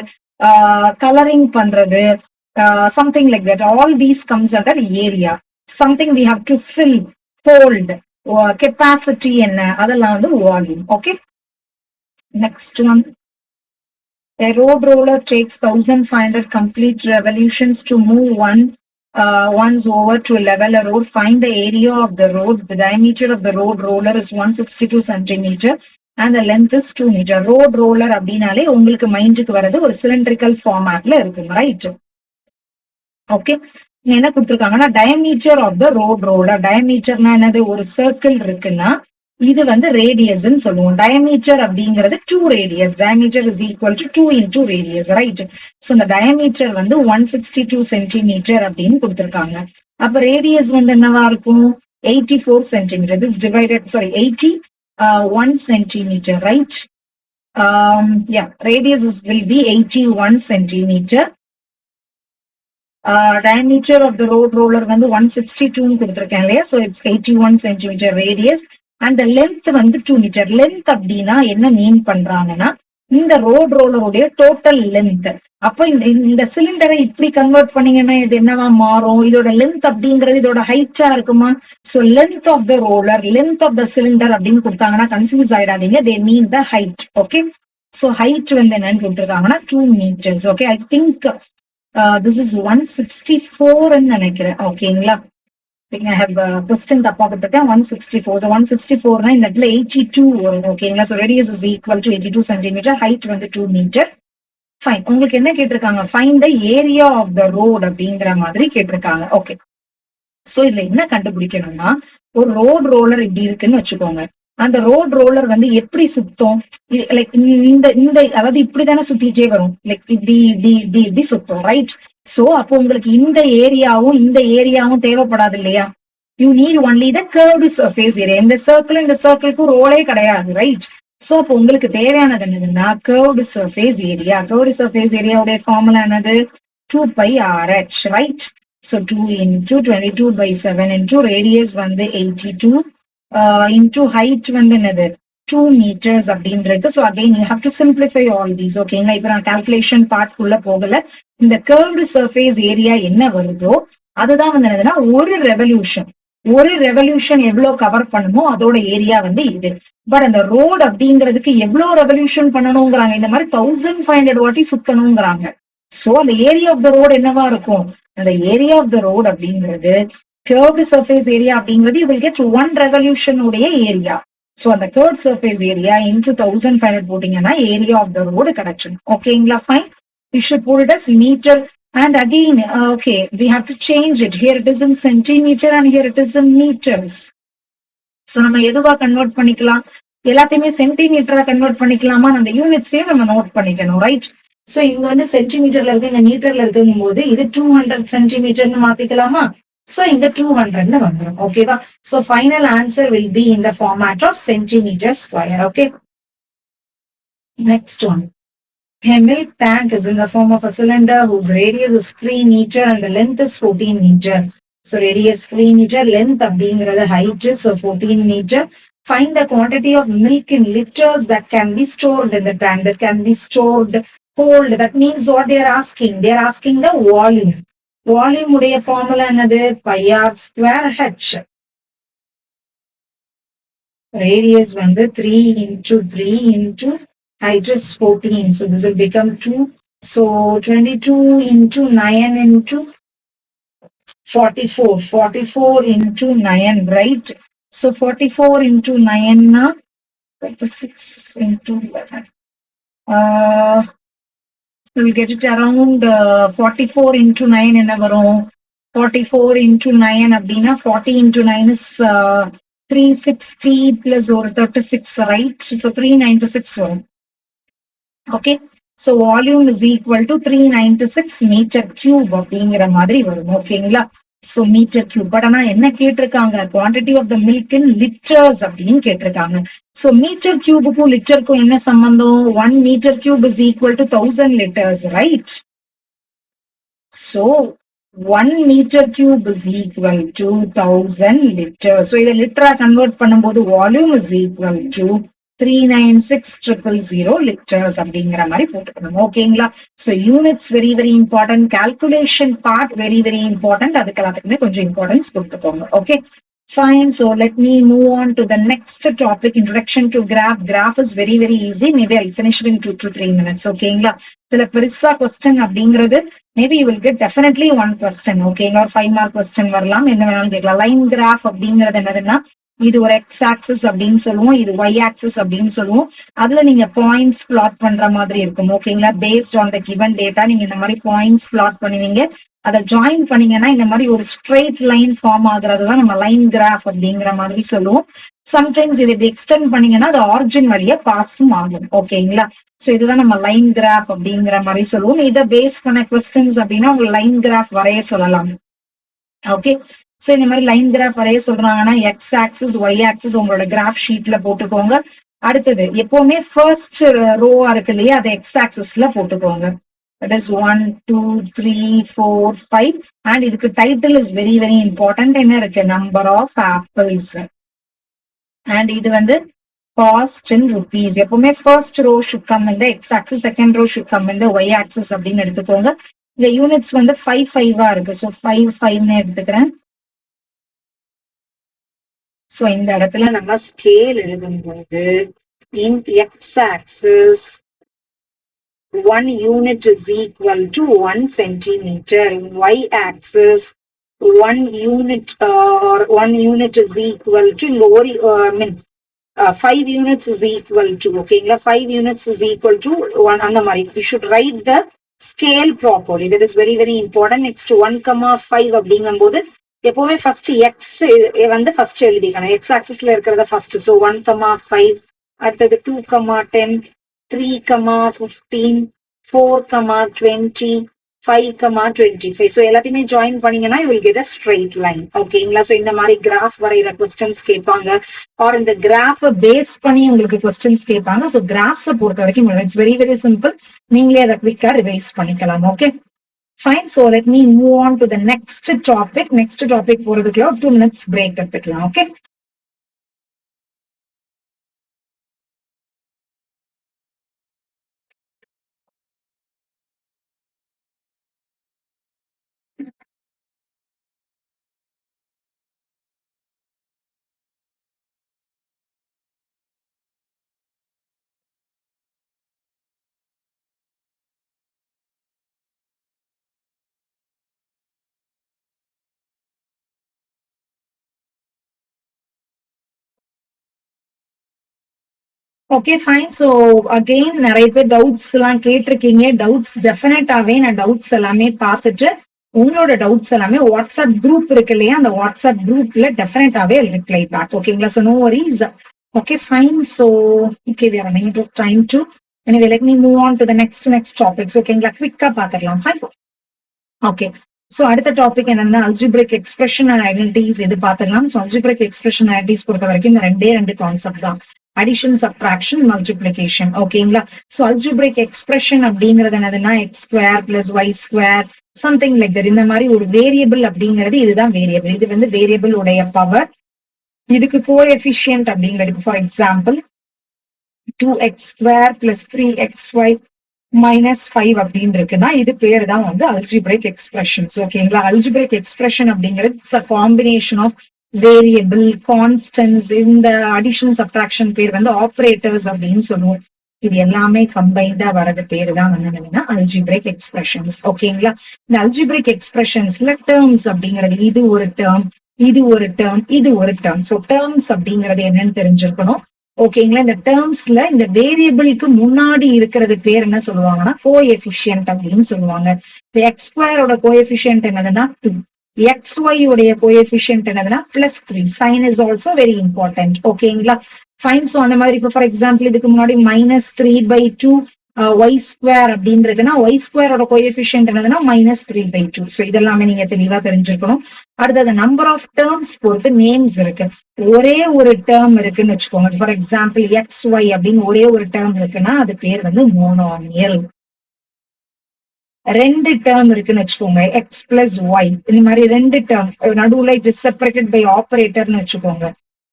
கலரிங் பண்றது, something like that, all these comes under area. Something we have to fill, hold, capacity என்ன, அதெல்லாம் வந்து volume. Okay. Next one. A road roller takes 1500 complete revolutions to move once over to level a road. Find the area of the road. The diameter of the road roller is 162 centimeter and the length is 2 meter. Road roller அப்படினாலே உங்களுக்கு மைண்டுக்கு வரது ஒரு cylindrical ஃபார்மேட்ல இருக்கு, right? Okay. என்ன கொடுத்திருக்காங்கன்னா, diameter of the road roller. டயமீட்டர்னா என்னது, ஒரு சர்க்கிள் இருக்குன்னா இது வந்து ரேடியஸ் சொல்லுவோம். டயமீட்டர் அப்படிங்கிறது 2 radius. Diameter is equal to 2 into radius, right? So இந்த டயமீட்டர் வந்து 162 சென்டிமீட்டர் அப்படின்னு கொடுத்திருக்காங்க. அப்ப ரேடியஸ் வந்து என்னவா இருக்கும், 84 centimetre. This divided, sorry, 81 centimetre, right? Radius will be 81 centimetre. diameter of the road roller வந்து 162 கொடுத்திருக்கேன் இல்லையா. so it's 81 centimeter radius and the length வந்து 2 meter. length அப்படின்னா என்ன மீன் பண்றாங்கன்னா, இந்த ரோட் ரோலருடைய டோட்டல் லென்த். அப்ப இந்த சிலிண்டரை இப்படி கன்வெர்ட் பண்ணீங்கன்னா இது என்னவா மாறும், இதோட லென்த் அப்படிங்கிறது இதோட ஹைட்டா இருக்குமா. So length of the roller, length of the cylinder அப்படின்னு கொடுத்தாங்கன்னா கன்ஃபியூஸ் ஆயிடாதீங்க. They mean the height. Okay. So height வந்து என்னன்னு கொடுத்திருக்காங்கன்னா 2 meters. Okay. I think this is 164 நினைக்கிறேன். ஓகேங்களா. I have question தப்பா கொடுத்திருக்கேன். 164. so 164 னா இந்த இடத்துல 82 வரும். ஓகேங்களா. so radius is equal to 82 centimeter, height வந்து 2 meter. ஃபைன். உங்களுக்கு என்ன கேட்டிருக்காங்க, find the area of the road அப்படிங்கிற மாதிரி கேட்டிருக்காங்க. ஓகே. சோ இதுல என்ன கண்டுபிடிக்கணும்னா, ஒரு ரோட் ரோலர் இப்படி இருக்குன்னு வச்சுக்கோங்க. அந்த ரோட் ரோலர் வந்து எப்படி சுத்தும், லைக் இந்த அதாவது இப்படிதானே சுத்திட்டே வரும், லைக் இப்படி இப்படி இப்படி இப்படி சுத்தும், ரைட்? சோ அப்போ உங்களுக்கு இந்த ஏரியாவும் தேவைப்படாது இல்லையா. You need only the curved surface area. இந்த சர்க்கிளுக்கு ரோலே கிடையாது, ரைட்? சோ அப்போ உங்களுக்கு தேவையானது என்னதுன்னா curved surface area. Curved surface ஏரியாவுடைய ஃபார்முலா என்னது, 2πRH, right? so 2 into 22/7 into radius வந்து 82 into height வந்து என்னது 2 meters அப்படின்னு இருக்கு. so again you have to simplify all these. ஓகேங்களா. இப்ப நான் கால்குலேஷன் பார்ட் குள்ள போகல. இந்த கர்வ்டு சர்ஃபேஸ் ஏரியா என்ன வருதோ அதுதான் வந்து என்னதுன்னா ஒரு ரெவல்யூஷன் எவ்வளவு கவர் பண்ணுமோ அதோட ஏரியா வந்து இது. பட் அந்த ரோடு அப்படிங்கிறதுக்கு எவ்வளவு ரெவல்யூஷன் பண்ணணுங்கிறாங்க, இந்த மாதிரி 1500 வாட்டி சுத்தணுங்கிறாங்க. சோ அந்த ஏரியா ஆஃப் த ரோடு என்னவா இருக்கும், அந்த ஏரியா ஆஃப் த ரோடு அப்படிங்கிறது கர்வ்டு சர்ஃபேஸ் ஏரியா அப்படிங்கிறது you will get 1 revolution உடைய ஏரியா. சோ அந்த கர்வ்டு சர்ஃபேஸ் ஏரியா into 1500 போட்டீங்கன்னா ஏரியா ஆஃப் த ரோடு கிடைச்சிடும். ஓகேங்களா. Fine. you should put it as meter. and again okay, we have to change it. here it is in centimeter and here it is in meters. So நம்ம எதுவா convert பண்ணிக்கலாம், எல்லாத்தையுமே சென்டிமீட்டரா convert பண்ணிக்கலாமா, அந்த யூனிட்ஸையும் நம்ம note பண்ணிக்கணும், ரைட்? சோ இங்க வந்து சென்டிமீட்டர்ல இருக்கு, இங்க மீட்டர்ல இருக்கும் போது இது 200 சென்டிமீட்டர்னு மாத்திக்கலாமா. சோ இங்க 200 வந்துரும். ஓகேவா. So final answer will be in the format of centimeter square. okay. next one. A milk tank is in the form of a cylinder whose radius is 3 meter and the length is 14 meter. so radius 3 meter, length அப்படிங்கிறது height, so 14 meter. find the quantity of milk in liters that can be stored in the tank, that can be stored cold. that means what they are asking, they are asking the volume. Volume உடைய formula என்னது, πr²h. Radius வந்து 3 into 3 into height is 14. so this will become 2. so 22 into 9 into 44 into 9, right? so 44 into 9 na 36 into 11. we will get it around 44 into 9 என்ன வரும், 44 into 9 அப்படின்னா 40 into 9 is 360 plus ஒரு 36, right? So 396 வரும். Okay, so volume is equal to 396 meter cube அப்படிங்கிற மாதிரி வரும். ஓகேங்களா? So meter cube. But ஆனா என்ன கேட்டிருக்காங்க, quantity of the milk in liters அப்படின்னு கேட்டிருக்காங்க. So meter cubeக்கும் லிட்டருக்கும் என்ன சம்பந்தம்? 1 meter cube is equal to 1000 liters, right? So 1 meter cube is equal to 1000 liters. So இதை லிட்டரா கன்வெர்ட் பண்ணும்போது volume is equal to 396,000 liters அப்படிங்கிற மாதிரி போட்டுக்கணும். ஓகேங்களா? So units very very important, calculation part very very important. அதுக்கு எல்லாத்துக்குமே கொஞ்சம் importance கொடுத்துக்கோங்க. Okay, fine. So let me move on to the next topic, introduction to graph. Graph is very very easy. Maybe I'll finish it in 2 to 3 minutes. ஓகேங்களா? இதுல பெருசா question அப்படிங்கிறது maybe you will get definitely one question. ஓகேங்களா? 5 mark question வரலாம், என்ன வேணாலும் கேட்கலாம். Line graph அப்படிங்கிறது என்னதுன்னா, இது ஒரு எக்ஸ் ஆக்சிஸ் அப்படின்னு சொல்லுவோம், இது ஒய் ஆக்சிஸ் அப்படின்னு சொல்லுவோம். அதுல நீங்க பாயிண்ட்ஸ் பிளாட் பண்ற மாதிரி இருக்கும். ஓகேங்களா? Based on the given data நீங்க இந்த மாதிரி பாயிண்ட்ஸ் பிளாட் பண்ணுவீங்க. அதை ஜாயின் பண்ணீங்கன்னா இந்த மாதிரி ஒரு ஸ்ட்ரெயிட் லைன் ஃபார்ம் ஆகுறது தான் நம்ம லைன் கிராஃப் அப்படிங்கிற மாதிரி சொல்லுவோம். சம்டைம்ஸ் இதை இப்படி எக்ஸ்டெண்ட் பண்ணீங்கன்னா அது ஆரிஜின் வழியா பாஸும் ஆகும். ஓகேங்களா? சோ இதுதான் நம்ம லைன் கிராஃப் அப்படிங்கிற மாதிரி சொல்லுவோம். இதை பேஸ் பண்ண கொஸ்டின்ஸ் அப்படின்னா உங்க லைன் கிராஃப் வரைய சொல்லலாம். ஓகே, சோ இந்த மாதிரி லைன் கிராஃப் வரைய சொல்றாங்கன்னா எக்ஸ் ஆக்சிஸ் ஒய் ஆக்சிஸ் உங்களோட கிராஃப் ஷீட்ல போட்டுக்கோங்க. அடுத்தது எப்பவுமே ஃபர்ஸ்ட் ரோவா இருக்கு இல்லையா, அதை எக்ஸ் ஆக்சிஸ்ல போட்டுக்கோங்க. That is 1 2 3 4 5 and இதுக்கு title is very very important. என்ன இருக்கு? Number of apples. and இது வந்து cost in rupees. எப்பவுமே first row should come in the x axis, second row should come in the y axis அப்படின்னு எடுத்துக்கோங்க. இந்த units வந்து 5 5 இருக்கு. ஸோ 5 5 எடுத்துக்கிறேன். ஸோ இந்த இடத்துல நம்ம ஸ்கேல் எழுதும்போது in x axis 1 unit is equal to 1 centimeter. Y axis 1 unit or 1 unit is equal to 5 units is equal to, ஓகேங்களா? 5 units is equal to 1. அந்த மாதிரி you should write the scale properly. That is very very important. Next 1,5 அப்படிங்கும்போது எப்பவுமே first X வந்து first எழுதிக்கணும். X ஆக்சிஸ்ல இருக்கிறத first. So 1,5, அடுத்தது 2,10, 3,15, 4,20, 5,25. So எல்லாத்தையுமே ஜாயின் பண்ணீங்கன்னா you will get a straight line. ஓகேங்களா? ஸோ இந்த மாதிரி கிராஃப் வரைகிற கொஸ்டின்ஸ் கேட்பாங்க, ஆர் இந்த கிராஃபை பேஸ் பண்ணி உங்களுக்கு கொஸ்டின்ஸ் கேட்பாங்க. ஸோ கிராஃப்ஸை பொறுத்த வரைக்கும் இட்ஸ் வெரி வெரி சிம்பிள். நீங்களே அதை குவிக்கா ரிவைஸ் பண்ணிக்கலாம். Okay, fine. So let me move on to the next topic. Next topic போறதுக்குள்ள 2 minutes break எடுத்துக்கலாம். Okay, okay fine. So again நிறைய பேர் டவுட்ஸ் எல்லாம் கேட்டிருக்கீங்க. டவுட்ஸ் டெஃபினட்டாவே நான் டவுட்ஸ் எல்லாமே பார்த்துட்டு உங்களோட டவுட்ஸ் எல்லாமே வாட்ஸ்அப் குரூப் இருக்கு இல்லையா, அந்த வாட்ஸ்அப் குரூப்ல டெஃபினட்டாவே ரிப்ளை பேக். ஓகேங்களா? So no worries. Okay fine. So okay, we are running out of time too. Anyway, let me move on to the next topics. ஓகேங்களா? குவிக்கா பார்த்துடலாம். ஃபைன். ஓகே, ஸோ அடுத்த topic என்னன்னா அல்ஜிப்ரிக் எக்ஸ்பிரஷன் அண்ட் ஐடென்டிட்டிஸ். இது பார்த்துடலாம். So algebraic expression identities பொறுத்த வரைக்கும் இந்த ரெண்டு கான்செப்ட் தான், அடிஷன், சப்ட்ராக்ஷன், மல்டிப்ளிகேஷன். ஓகேங்களா? ஸோ அல்ஜிப்ரிக் எக்ஸ்பிரஷன் அப்படிங்கிறது என்னதுன்னா x square plus y square something like that. இந்த மாதிரி ஒரு வேரியபிள் அப்படிங்கிறது இதுதான் வேரியபிள். இது வந்து வேரியபிள் உடைய பவர். இதுக்கு கோஎஃபிஷியன்ட் அப்படிங்கிறது for example 2x square plus 3xy minus 5 அப்படின்னு இருக்குன்னா இது பேர் தான் வந்து அல்ஜிப்ரிக் எக்ஸ்பிரஷன்ஸ். ஓகேங்களா? அல்ஜிப்ரிக் எக்ஸ்பிரஷன் அப்படிங்கிறது காம்பினேஷன் ஆஃப் வேரியபிள், கான்ஸ்டன்ஸ். இந்த அடிஷன் சப்ட்ராக்ஷன் பேர் வந்து ஆப்ரேட்டர்ஸ் அப்படின்னு சொல்லுவோம். இது எல்லாமே கம்பைண்டா வரது பேரு தான் வந்து என்னன்னா அல்ஜிப்ரிக் எக்ஸ்பிரஷன்ஸ். ஓகேங்களா? இந்த அல்ஜிப்ரிக் எக்ஸ்பிரஷன்ஸ்ல டேர்ம்ஸ் அப்படிங்கிறது இது ஒரு டேர்ம், இது ஒரு டேர்ம், இது ஒரு டேர்ம். ஸோ டேர்ம்ஸ் அப்படிங்கிறது என்னன்னு தெரிஞ்சிருக்கணும். ஓகேங்களா? இந்த டேர்ம்ஸ்ல இந்த வேரியபிளுக்கு முன்னாடி இருக்கிறது பேர் என்ன சொல்லுவாங்கன்னா கோஎஃபிஷியன்ட் அப்படின்னு சொல்லுவாங்க. எக்ஸ் ஸ்கொயரோட கோஎஃபிஷியன்ட் என்னதுன்னா 2. xy உடைய கோஎஃபிஷியன்ட் என்னதுன்னா +3. Sign is also very important. ஓகேங்களா? ஃபைன். சோ அந்த மாதிரி இப்போ ஃபார் எக்ஸாம்பிள் இதுக்கு முன்னாடி -3/2 ஒய் ஸ்கொயர் அப்படின்னு இருக்குன்னா ஒய் ஸ்கொயரோட கோஎஃபிஷியன்ட் என்னதுன்னா -3/2. ஸோ இதெல்லாமே நீங்க தெளிவா தெரிஞ்சிருக்கணும். அடுத்தது நம்பர் ஆஃப் டேர்ம்ஸ் பொறுத்து நேம்ஸ் இருக்கு. ஒரே ஒரு டேர்ம் இருக்குன்னு வச்சுக்கோங்க. ஃபார் எக்ஸாம்பிள் XY அப்படின்னு ஒரே ஒரு டேர்ம் இருக்குன்னா அது பேர் வந்து மோனோமியல். ரெண்டு டேர்ம் இருக்குன்னு வச்சுக்கோங்க, எக்ஸ் பிளஸ் ஒய், இந்த மாதிரி ரெண்டு டேர்ம் நடுவுல இட் இஸ் செப்பரேட்டட் பை ஆபரேட்டர்னு வச்சுக்கோங்க,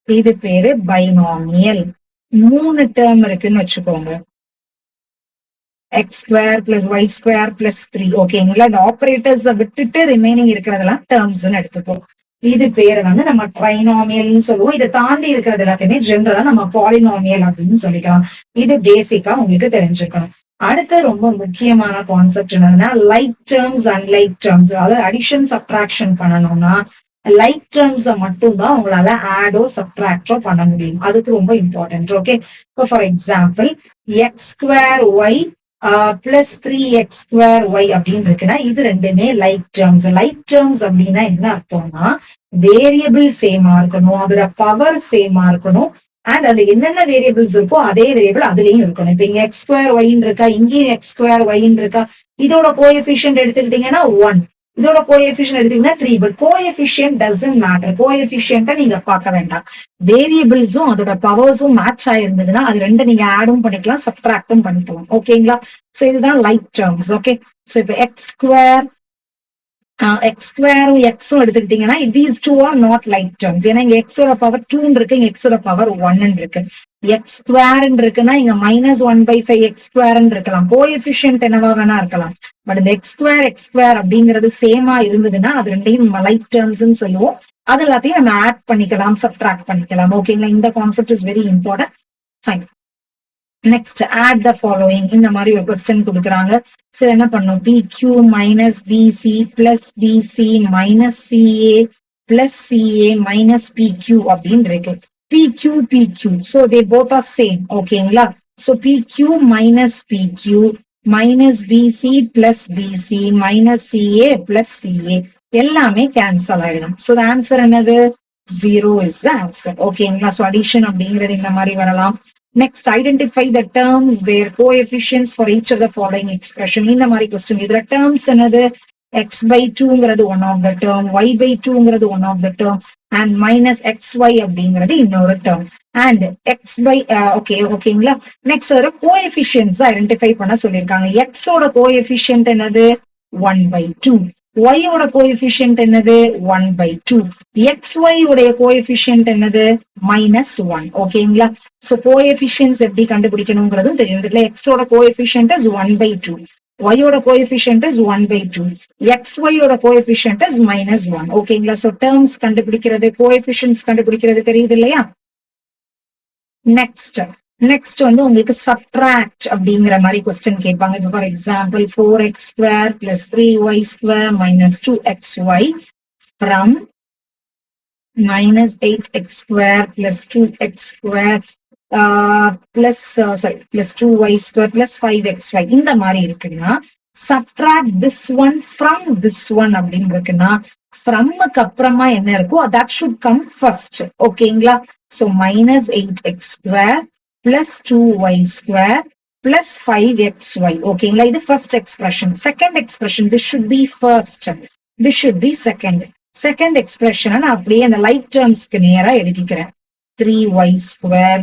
இது பேரு பைனாமியல். மூணு டேர்ம் இருக்குன்னு வச்சுக்கோங்க, x square plus y square plus 3. ஓகேங்களா? இந்த ஆபரேட்டர்ஸ் விட்டுட்டு ரிமைனிங் இருக்கிறதெல்லாம் டேர்ம்ஸ் எடுத்துப்போம். இது பேரு வந்து நம்ம ட்ரைனாமியல்னு சொல்லுவோம். இதை தாண்டி இருக்கிறது எல்லாத்தையுமே ஜென்ரலா நம்ம பாலினாமியல் அப்படின்னு சொல்லிக்கலாம். இது பேசிக்கா உங்களுக்கு தெரிஞ்சுக்கணும். அடுத்த ரொம்ப முக்கியமான கான்செப்ட் என்னன்னா like terms and like terms. அதாவது அடிஷன் சப்ட்ராக்ஷன் பண்ணணும்னா லைக் டேர்ம்ஸை மட்டும்தான் உங்களால ஆடோ சப்ட்ராக்டோ பண்ண முடியும். அதுக்கு ரொம்ப இம்பார்ட்டன்ட். ஓகே, இப்போ for example x² y plus 3x² y அப்படின்னு இருக்குன்னா இது ரெண்டுமே லைக் டேர்ம்ஸ். லைக் டேர்ம்ஸ் அப்படின்னா என்ன அர்த்தம்னா வேரியபிள் சேமா இருக்கணும், அதோட பவர் சேமா இருக்கணும், அண்ட் அது என்னென்ன வேரியபிள்ஸ் இருக்கோ அதே வேரியபிள் அதுலயும் இருக்கணும். இப்ப இங்க x² y இருக்கா, இங்கேயும் x² y இருக்கா, இதோட கோஎஃபிஷியன்ட் எடுத்துக்கிட்டீங்கன்னா 1, இதோட கோஎஃபிஷியன்ட் எடுத்தீங்கன்னா 3. But coefficient doesn't matter. கோஎஃபிஷியன்ட்டை நீங்க பார்க்க வேண்டாம், வேரியபிள்ஸும் அதோட பவர்ஸும் மேட்ச் ஆயிருந்ததுன்னா அது ரெண்டு நீங்க ஆடும் பண்ணிக்கலாம், சப்ட்ராக்டும் பண்ணிக்கலாம். ஓகேங்களா? சோ இதுதான் லைக் டேர்ம்ஸ். ஓகே, சோ இப்ப x² x² எக்ஸும் எடுத்துக்கிட்டீங்கன்னா these two are not like terms. ஏன்னா இங்க எக்ஸோட பவர் 2 இருக்கு, இங்க எக்ஸோட பவர் 1 இருக்கு. x² இருக்குன்னா இங்க -1/5 x² இருக்கலாம், கோஎஃபிஷியன்ட் என்னவா வேணா இருக்கலாம். பட் இந்த x² அப்படிங்கிறது சேமா இருந்ததுன்னா அது ரெண்டையும் லைக் டேர்ம்ஸ் சொல்லுவோம். அது எல்லாத்தையும் நம்ம ஆட் பண்ணிக்கலாம், சப்ட்ராக்ட் பண்ணிக்கலாம். ஓகேங்களா? இந்த concept is very important. Fine. Next add the following, இந்த மாதிரி ஒரு கொஸ்டின் கொடுக்குறாங்க. சோ என்ன பண்ணும், PQ minus BC plus BC minus CA plus CA minus PQ அப்படின்னு இருக்கு. PQ so they both are same. ஓகேங்களா? so PQ minus PQ minus BC plus BC minus CA plus CA எல்லாமே cancel ஆயிடும். so the answer என்னது, 0 is the answer. ஓகேங்களா? so addition அப்படிங்கிறது இந்த மாதிரி வரலாம். Next, identify the terms, their coefficients for each of the following expression. இந்த மாதிரி கொஸ்டின். இதுல terms என்னது, x/2ங்கிறது one of the term, y/2ங்கிறது one of the term, and minus xy அப்படிங்கிறது இன்னொரு term, and ஓகேங்களா? நெக்ஸ்ட் ஒரு கோஎஃபிஷியன்ட்ஸ் ஐடென்டிஃபை பண்ண சொல்லியிருக்காங்க. x ஓட கோஎஃபிஷியன்ட் என்னது 1/2, y ஓட கோஎஃபிஷியன்ட் என்னது 1/2, xy உடைய கோஎஃபிஷியன்ட் என்னது -1. ஓகேங்களா? சோ கோஎஃபிஷியன்ட்ஸ் எப்படி கண்டுபிடிக்கணும்ங்கிறதும் தெரியும். இதுல x ஓட கோஎஃபிஷியன்ட் இஸ் 1/2, y ஓட கோஎஃபிஷியன்ட் இஸ் 1/2, xy ஓட கோஎஃபிஷியன்ட் இஸ் -1. ஓகேங்களா? சோ டேர்ம்ஸ் கண்டுபிடிக்கிறது, கோஎஃபிஷியன்ட்ஸ் கண்டுபிடிக்கிறது தெரியுது இல்லையா? நெக்ஸ்ட் வந்து உங்களுக்கு சப்ட்ராக்ட் அப்படிங்கிற மாதிரி கொஸ்டின் கேட்பாங்க. இப்போ for example 4x² plus 3y² minus 2xy from -8x² plus 2x² plus 2y² plus 5xy இந்த மாதிரி இருக்குன்னா subtract this one from this one அப்படின்னு இருக்குன்னா ஃப்ரம்க்கு அப்புறமா என்ன இருக்கோ that should come first. ஓகேங்களா? so -8x² plus 2y² plus 5xy. ஓகேங்களா? இது first expression. Second expression, this should be first, this should be second. Second எக்ஸ்பிரஷனை நான் அப்படியே அந்த லைக் டேர்ம்ஸ்க்கு நேரா எழுதிக்கிறேன். 3y²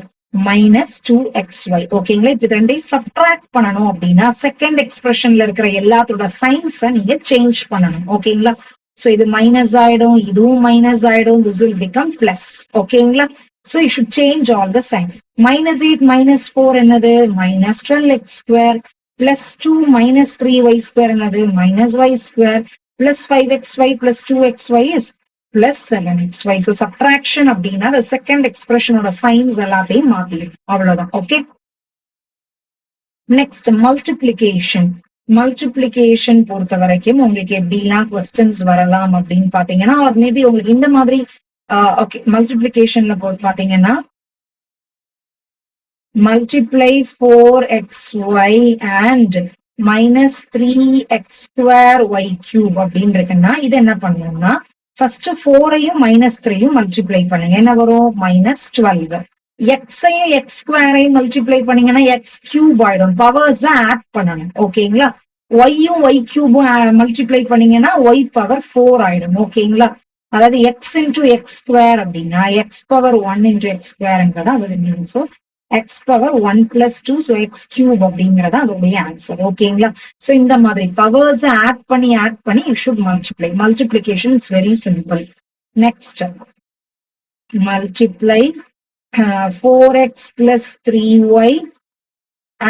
minus 2xy. ஓகேங்களா? இப்ப ரெண்டையும் சப்ட்ராக்ட் பண்ணணும் அப்படின்னா செகண்ட் எக்ஸ்பிரஷன்ல இருக்கிற எல்லாத்தோட சைன்ஸை நீங்க சேஞ்ச் பண்ணணும். ஓகேங்களா? சோ இது மைனஸ் ஆயிடும், இதுவும் மைனஸ் ஆயிடும், this will become plus. ஓகேங்களா? So you should change all the sign. -8 minus 4 என்னது -12x² plus 2 minus 3y² என்னது -y² plus 5xy plus 2xy is plus 7xy. So subtraction அப்படின்னா the second expression ஓட signs எல்லாத்தையும் மாத்திடும். அவ்வளவுதான். Okay, next multiplication பொறுத்த வரைக்கும் உங்களுக்கு எப்படிலாம் கொஸ்டின்ஸ் வரலாம் அப்படின்னு பாத்தீங்கன்னா மேபி உங்களுக்கு இந்த மாதிரி ஓகே மல்டிப்ளிகேஷன்ல போட்டு பாத்தீங்கன்னா multiply 4xy and minus 3x² அப்படின்னு இருக்குன்னா இது என்ன பண்ணணும்னா ஃபர்ஸ்ட் 4ஐயும் மைனஸ் 3யும் மல்டிப்ளை பண்ணுங்க. என்ன வரும்? -12. எக்ஸையும் x² மல்டிப்ளை பண்ணீங்கன்னா x³ ஆயிடும். பவர்ஸ் ஆட் பண்ணணும். ஓகேங்களா? ஒய்யும் y³ மல்டிப்ளை பண்ணீங்கன்னா y பவர் 4 ஆயிடும். ஓகேங்களா? அதாவது x இன்டூ x² அப்படின்னா x பவர் 1 இன்டூ x²ங்கிறதா அது mean. So x power 1 + 2, so x³ அப்படிங்கிறதா அதோடைய ஆன்சர். ஓகேங்களா? ஸோ இந்த மாதிரி பவர்ஸ் ஆட் பண்ணி you should multiply. Multiplication it's very simple. Next multiply 4x + 3y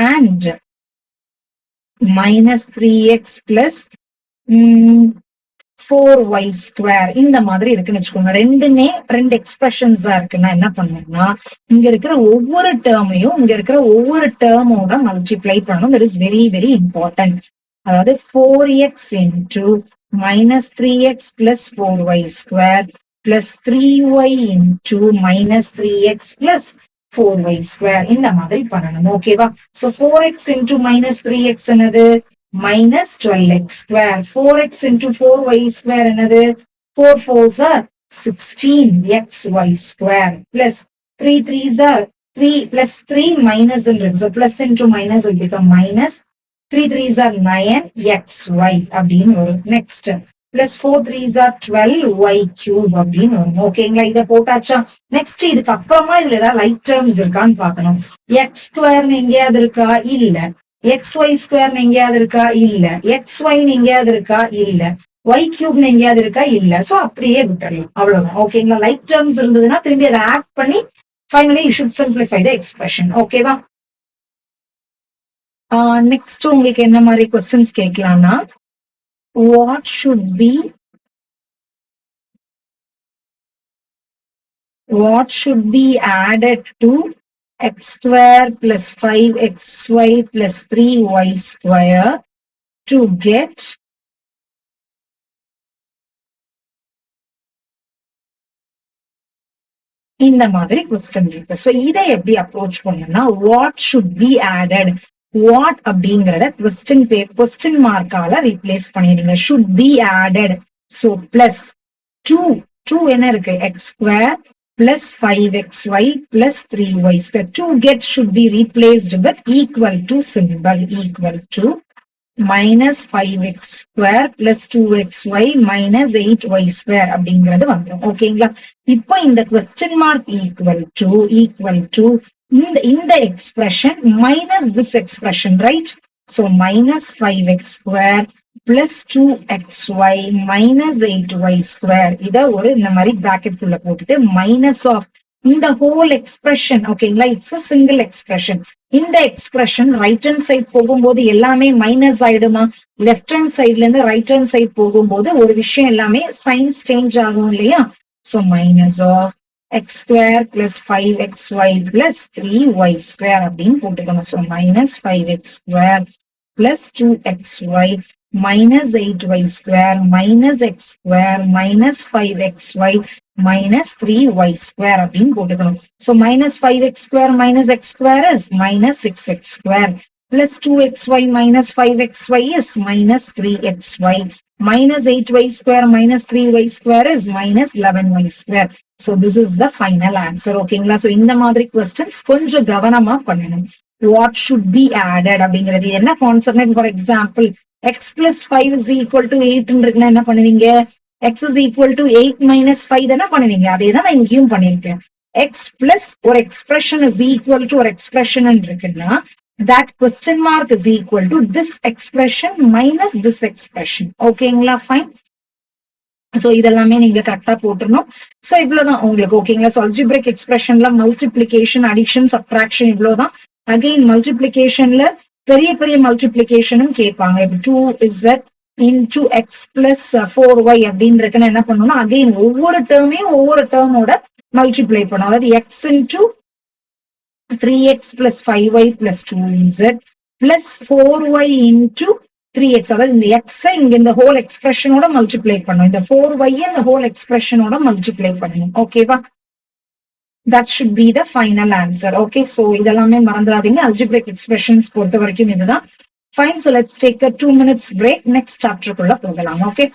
and -3x + 4y². இந்த மாதிரி இருக்குன்னு வச்சுக்கோங்க. ரெண்டுமே ரெண்டு எக்ஸ்பிரஷன்ஸா இருக்குன்னா என்ன பண்ணணும்னா இங்க இருக்கிற ஒவ்வொரு டேர்மையும் இங்க இருக்கிற ஒவ்வொரு டேர்மோட மல்டிப்ளை பண்ணணும். That is very very important. அதாவது 4x into -3x + 4y² plus 3y into -3x plus 4y². இந்த மாதிரி பண்ணணும். ஓகேவா? So 4x into -3x என்னது? -12x². 4x into 4y² என்னது? 4 4s are 16xy² plus 3 3s are 3 plus 3 minus இருக்கு. So plus into minus will become minus. 3 3s are 9xy அப்படின்னு வரும். Next plus 4 3s are 12y³ அப்படின்னு வரும். ஓகேங்களா? இதை போட்டாச்சா? நெக்ஸ்ட் இதுக்கு அப்புறமா இதுல ஏதாவது லைட் டேர்ம்ஸ் இருக்கான்னு பார்க்கணும். x² எங்கேயாவது இருக்கா? இல்ல. xy² எங்கேயாவது இருக்கா? இல்ல. xy எங்கேயாவது இருக்கா? இல்ல. y³ எங்கேயாவது இருக்கா? இல்ல. சோ அப்படியே விட்டுறலாம். அவ்வளவுதான். ஓகேங்களா? லைட் டேர்ம்ஸ் இருந்ததுன்னா திரும்பி அதை ஆட் பண்ணி finally you should simplify the expression. ஓகேவா? நெக்ஸ்ட் உங்களுக்கு என்ன மாதிரி questions கேட்கலாம்னா what should be added to x² plus 5xy plus 3y² to get இந்த மாதிரி क्वेश्चन இருக்கு. சோ இதை எப்படி அப்ரோச் பண்ணனும்னா what should be added, what அப்படிங்கறத क्वेश्चन மார்க்கால ரீப்ளேஸ் பண்ணிடுங்க. should be added. so plus 2 என்ன இருக்கு? x² plus 5xy plus 3y². to get should be replaced with equal to symbol, equal to -5x² plus 2xy minus 8y² அப்படிங்கிறது வந்துடும். ஓகேங்களா? இப்போ இந்த question mark equal to இந்த expression minus this expression, right? So -5x² plus 2xy minus 8y². இத ஒரு இந்த மாதிரி பிராக்கெட் குள்ள போட்டுட்டு மைனஸ் ஆஃப் இந்த ஹோல் எக்ஸ்பிரஷன். ஓகேங்களா? It's a single expression. இந்த எக்ஸ்பிரஷன் ரைட் ஹேண்ட் சைட் போகும்போது எல்லாமே மைனஸ் ஆயிடுமா? லெஃப்ட் ஹேண்ட் சைட்ல இருந்து ரைட் ஹேண்ட் சைட் போகும்போது ஒரு விஷயம் எல்லாமே சைன்ஸ் சேஞ்ச் ஆகும் இல்லையா? So minus of x² plus 5xy plus 3y² அப்படின்னு போட்டுக்கணும். So -5x² plus 2xy minus 8y² minus x² minus 5xy minus 3y² அப்படின்னு போட்டுக்கணும். So -5x² minus x² is -6x² plus 2xy minus 5xy is minus 3xy minus 8y² minus 3y² is minus 11y². So this is the final answer. ஓகேங்களா? So இந்த மாதிரி questions கொஞ்சம் கவனமா பண்ணணும். what should be added அப்படிங்கிறது என்ன concept? For example x plus 5 is equal to 8 இருக்குன்னா என்ன பண்ணுவீங்க? x is equal to 8 minus 5 தானே பண்ணுவீங்க. அதே தான் நான் இங்கேயும் பண்ணிருக்கேன். x plus ஒரு எக்ஸ்பிரஷன் is equal to ஒரு எக்ஸ்பிரஷன் இருக்குன்னா that question mark is equal to this expression minus this expression. ஓகேங்களா? ஃபைன். சோ இதெல்லாமே நீங்க கரெக்டா போட்டுறணும். சோ இவ்வளவுதான் உங்களுக்கு. ஓகேங்களா? சோ அல்ஜிப்ரிக் எக்ஸ்பிரஷன்ல மல்டிப்ளிகேஷன், அடிஷன், சப்ட்ராக்ஷன் இவ்வளவுதான். அகைன் மல்டிப்ளிகேஷன்ல பெரிய பெரிய மல்டிப்ளிகேஷனும் கேட்பாங்க. இப்போ 2z into x plus 4y அப்படின்னு இருக்குன்னா என்ன பண்ணணும்னா அகைன் ஒவ்வொரு டேர்மையும் ஒவ்வொரு டேர்மோட மல்டிப்ளை பண்ணும். அதாவது x into 3x plus 5y plus 2z plus 4y into 3x. அதாவது இந்த x இங்க இந்த ஹோல் எக்ஸ்பிரஷனோட மல்டிப்ளை பண்ணும். இந்த 4y இந்த ஹோல் எக்ஸ்பிரஷனோட மல்டிப்ளை பண்ணணும். ஓகேவா? that should be the final answer. okay, so இதெல்லாமே மறந்துடாதீங்க. அல்ஜிப்ரிக் எக்ஸ்பிரஷன்ஸ் பொறுத்த வரைக்கும் இதுதான். Fine. So let's take a 2 minutes break. Next chapter kulla pogalam. Okay.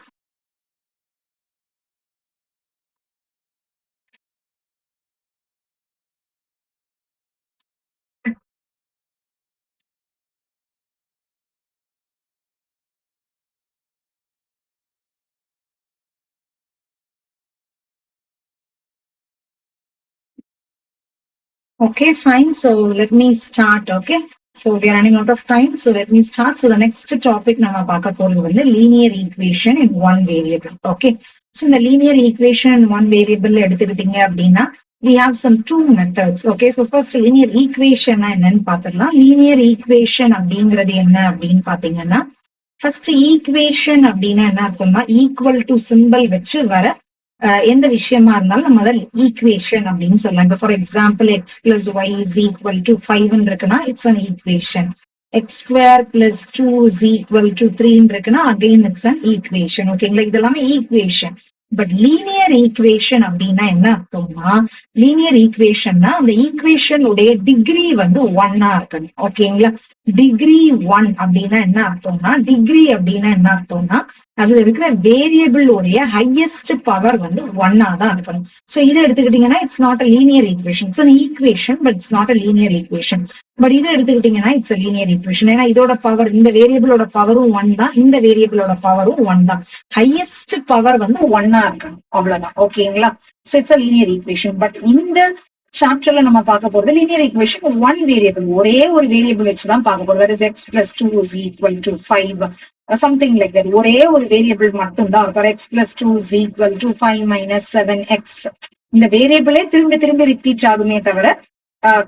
Okay, fine. So let me start. Okay. So we are running out of time. So let me start. So the next topic nama paaka poradhu vandu linear equation in one variable. Okay. So in the linear equation in one variable எடுத்துக்கிட்டீங்க அப்படின்னா we have some two methods. Okay. So first linear equation என்னன்னு பார்த்துடலாம். Linear equation அப்படிங்கிறது என்ன அப்படின்னு பாத்தீங்கன்னா first equation அப்படின்னா என்ன அர்த்தம்னா equal to symbol வச்சு வர எந்த விஷயமா இருந்தாலும் நம்ம அதை ஈக்குவேஷன் அப்படின்னு சொல்லலாம். இப்போ for example x plus y is equal to 5 இருக்குன்னா it's an equation. X square plus 2 is equal to 3 இருக்குன்னா அகைன் இட்ஸ் அன் ஈக்குவேஷன். ஓகேங்களா, இது எல்லாமே ஈக்குவேஷன். பட் லீனியர் ஈக்குவேஷன் அப்படின்னா என்ன அர்த்தம்னா லீனியர் ஈக்குவேஷன்னா அந்த ஈக்குவேஷன் உடைய டிகிரி வந்து 1 இருக்கணும். ஓகேங்களா, டிகிரி 1 அப்படின்னா என்ன அர்த்தம்னா டிகிரி அப்படின்னா என்ன அர்த்தம்னா அதுல இருக்கிற வேரியபிள் உடைய ஹையஸ்ட் பவர் வந்து 1 தான் இருக்கணும். சோ இதை எடுத்துக்கிட்டீங்கன்னா it's not a linear equation. It's an equation but it's not a linear equation. But இதை எடுத்துக்கிட்டீங்கன்னா இட்ஸ் அ லீனியர் ஈக்குவேஷன். ஏன்னா இதோட பவர் இந்த வேரியபிளோட பவரும் 1 தான், இந்த வேரியபிளோட பவரும் 1 தான். ஹையஸ்ட் பவர் வந்து 1 இருக்கணும், அவ்வளவுதான். ஓகேங்களா, so it's a linear equation. But இந்த சாப்டர்ல நம்ம பார்க்க போறது லீனியர் ஈக்குவேஷன் ஒன் வேரியபிள், ஒரே ஒரு வேரியபிள் வச்சுதான் பார்க்க போறது. That is X plus 2 is equal to 5 something like that. ஒரே ஒரு வேரியபிள் மட்டும் தான் இருக்கும். X plus 2 is equal to 5 minus 7x. இந்த வேரியபிளே திரும்பி திரும்பி ரிப்பீட் ஆகுமே தவிர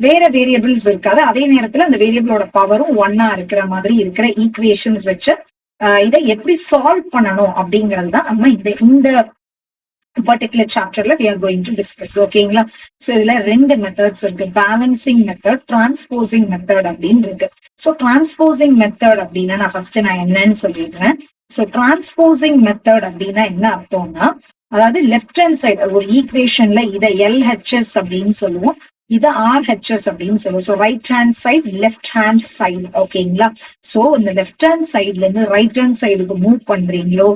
வேற வேரியபிள்ஸ் இருக்காது. அதே நேரத்துல அந்த வேரியபிளோட பவரும் 1 இருக்கிற மாதிரி இருக்கிற ஈக்குவேஷன்ஸ் வச்சு இதை எப்படி சால்வ் பண்ணணும் அப்படிங்கிறது தான் நம்ம இந்த particular chapterல we are going to discuss. ஓகேங்களா, சோ இதுல ரெண்டு மெத்தட்ஸ் இருக்கு. பேலன்சிங் மெத்தட், டிரான்ஸ்போசிங் மெத்தட் அப்படின்னு இருக்கு. சோ டிரான்ஸ்போசிங் மெத்தட் அப்படின்னா நான் என்னன்னு சொல்லிடுறேன். சோ டிரான்ஸ்போசிங் மெத்தட் அப்படின்னா என்ன அர்த்தம்னா அதாவது லெஃப்ட் ஹேண்ட் சைடு ஒரு ஈக்குவேஷன்ல இதை LHS அப்படின்னு சொல்லுவோம், இது RHS அப்படின்னு சொல்லுவோம். So right hand side, left hand side. ஓகேங்களா, சோ இந்த லெஃப்ட் ஹேண்ட் சைட்ல இருந்து ரைட் ஹேண்ட் சைடுக்கு மூவ் பண்றீங்களோ,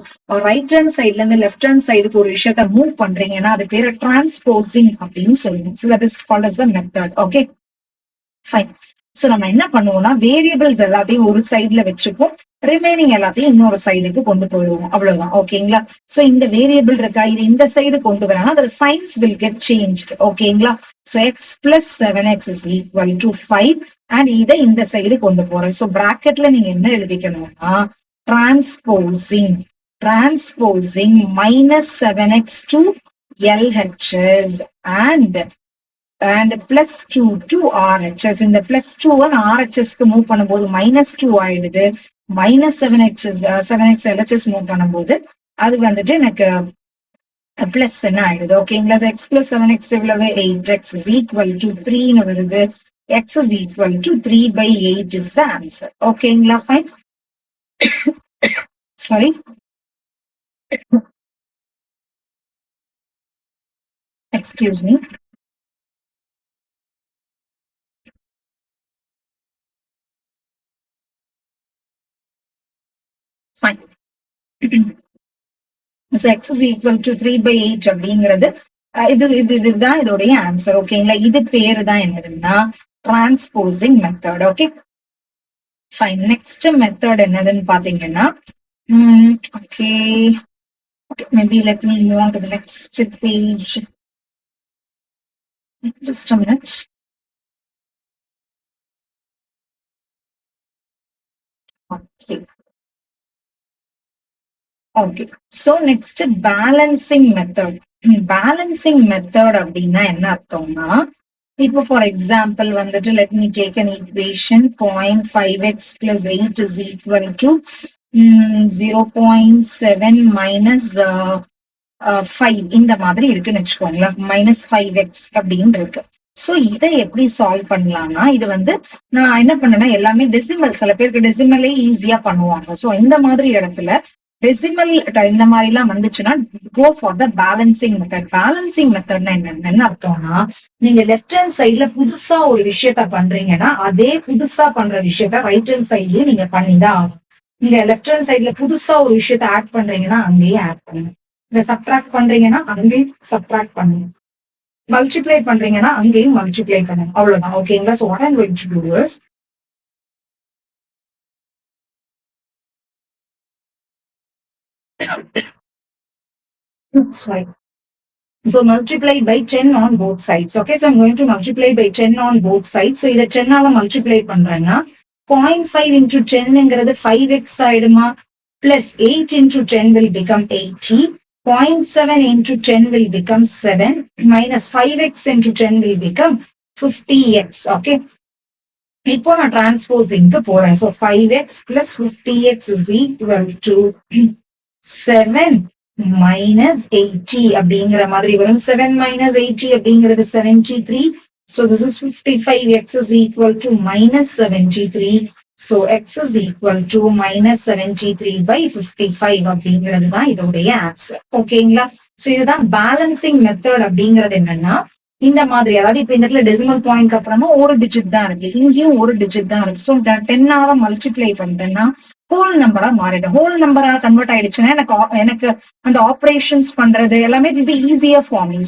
ரைட் ஹேண்ட் சைட்ல இருந்து லெஃப்ட் ஹேண்ட் சைடுக்கு ஒரு விஷயத்த மூவ் பண்றீங்கன்னா அது பேரு டிரான்ஸ்போசிங் அப்படின்னு சொல்லுவோம். So that is called as the method. Okay, fine. So நம்ம என்ன பண்ணுவோம்னா வேரியபிள்ஸ் எல்லாத்தையும் ஒரு சைட்ல வச்சுப்போம், ரிமைனிங் எல்லாத்தையும் இன்னொரு சைடுக்கு கொண்டு போயிடுவோம், அவ்வளவுதான். ஓகேங்களா, சோ இந்த வேரியபிள் இருக்கா இது இந்த சைடு கொண்டு வராங்க, அதோட சைன்ஸ் வில் கெட் சேஞ்ச். ஓகேங்களா, so x plus 7x is equal to 5 and இதை இந்த சைடு கொண்டு போறேன். சோ பிராக்கெட்ல நீங்க என்ன எழுதிக்கணும்னா transposing minus 7x to LHS and plus 2 to RHS. இந்த plus 2 RHS க்கு மூவ் பண்ணும்போது -2 ஆயிடுது. -7x LHS மூவ் பண்ணும்போது அது வந்துட்டு எனக்கு பிளஸ் என்ன ஆயிடுது. ஓகேங்களா, x plus 7x எவ்வளவு 8x is equal to 3 வருது. x is equal to 3/8 is the answer. ஓகேங்களா, fine. Sorry, excuse me. Fine. So x is equal to 3/8 அப்படிங்கிறது இதுதான் இதோடைய ஆன்சர். ஓகேங்களா, இது பேரு தான் என்னதுன்னா transposing method. Okay, fine. Next method என்னதுன்னு பாத்தீங்கன்னா okay, maybe let me move on to the next page. Just a minute. Okay. Okay, so next balancing method. Balancing method அப்படின்னா என்ன அர்த்தம்னா இப்போ ஃபார் எக்ஸாம்பிள் வந்துட்டு let me take an equation 0.5x plus 8 is equal to 0.7 minus 5 இந்த மாதிரி இருக்குன்னு வச்சுக்கோங்களேன். -5x அப்படின்னு இருக்கு. சோ இதை எப்படி சால்வ் பண்ணலாம்னா இது வந்து நான் என்ன பண்ணேன்னா எல்லாமே டெசிமல், சில பேருக்கு டெசிமலே ஈஸியா பண்ணுவாங்க. சோ இந்த மாதிரி இடத்துல டெசிமல் இந்த மாதிரி எல்லாம் வந்துச்சுன்னா go for the balancing method. Balancing மெத்தட்னா என்ன அர்த்தம்னா, நீங்க லெஃப்ட் ஹேண்ட் சைட்ல புதுசா ஒரு விஷயத்த பண்றீங்கன்னா அதே புதுசா பண்ற விஷயத்த ரைட் ஹேண்ட் சைட்லயும் நீங்க பண்ணிதான் ஆகும். நீங்க லெஃப்ட் ஹேண்ட் சைட்ல புதுசா ஒரு விஷயத்த ஆட் பண்றீங்கன்னா அங்கேயே ஆட் பண்ணுங்க. இந்த சப்ட்ராக்ட் பண்றீங்கன்னா அங்கேயும் சப்ட்ராக்ட் பண்ணுங்க. மல்டிப்ளை பண்றீங்கன்னா அங்கேயும் மல்டிப்ளை பண்ணுங்க. அவ்வளவுதான். ஓகேங்களா? So what I'm going to to is sorry. So multiply by 10 on both sides. Okay, so I'm going to multiply by 10 on both sides. So இதை 10 ஆல multiply பண்றேன்னா 0.5 into 10ங்கிறது 5x ஆயிடுமா, plus 8 into 10 will become 80. 0.7 into 10 will become 7 minus 5x into 10 will become 50x. Okay, இப்போ நான் டிரான்ஸ்போசிங்க்கு போறேன். So 5x plus 50x is equal to 7 minus 80 அப்படிங்கிற மாதிரி வரும். 7 minus 80 அப்படிங்கிறது 73. So this is 55x is equal to minus 73. So x is equal to minus 73 by 55 அப்படிங்கிறது தான் இதோடைய ஆன்சர். ஓகேங்களா? சோ இதுதான் பேலன்சிங் மெத்தட். அப்படிங்கிறது என்னன்னா இந்த மாதிரி, அதாவது இப்ப இந்த இடத்துல டெசிமல் பாயிண்ட் அப்புறமா ஒரு டிஜிட் தான் இருக்கு, இங்கேயும் ஒரு டிஜிட் தான் இருக்கு. ஸோ 10ஆல மல்டிப்ளை பண்றேன்னா ஹோல் நம்பரா மாறிடும். ஹோல் நம்பரா கன்வெர்ட் ஆயிடுச்சுன்னா எனக்கு அந்த ஆப்ரேஷன்ஸ் பண்றது எல்லாமே இட் பி ஈஸியா ஃபார் மீ.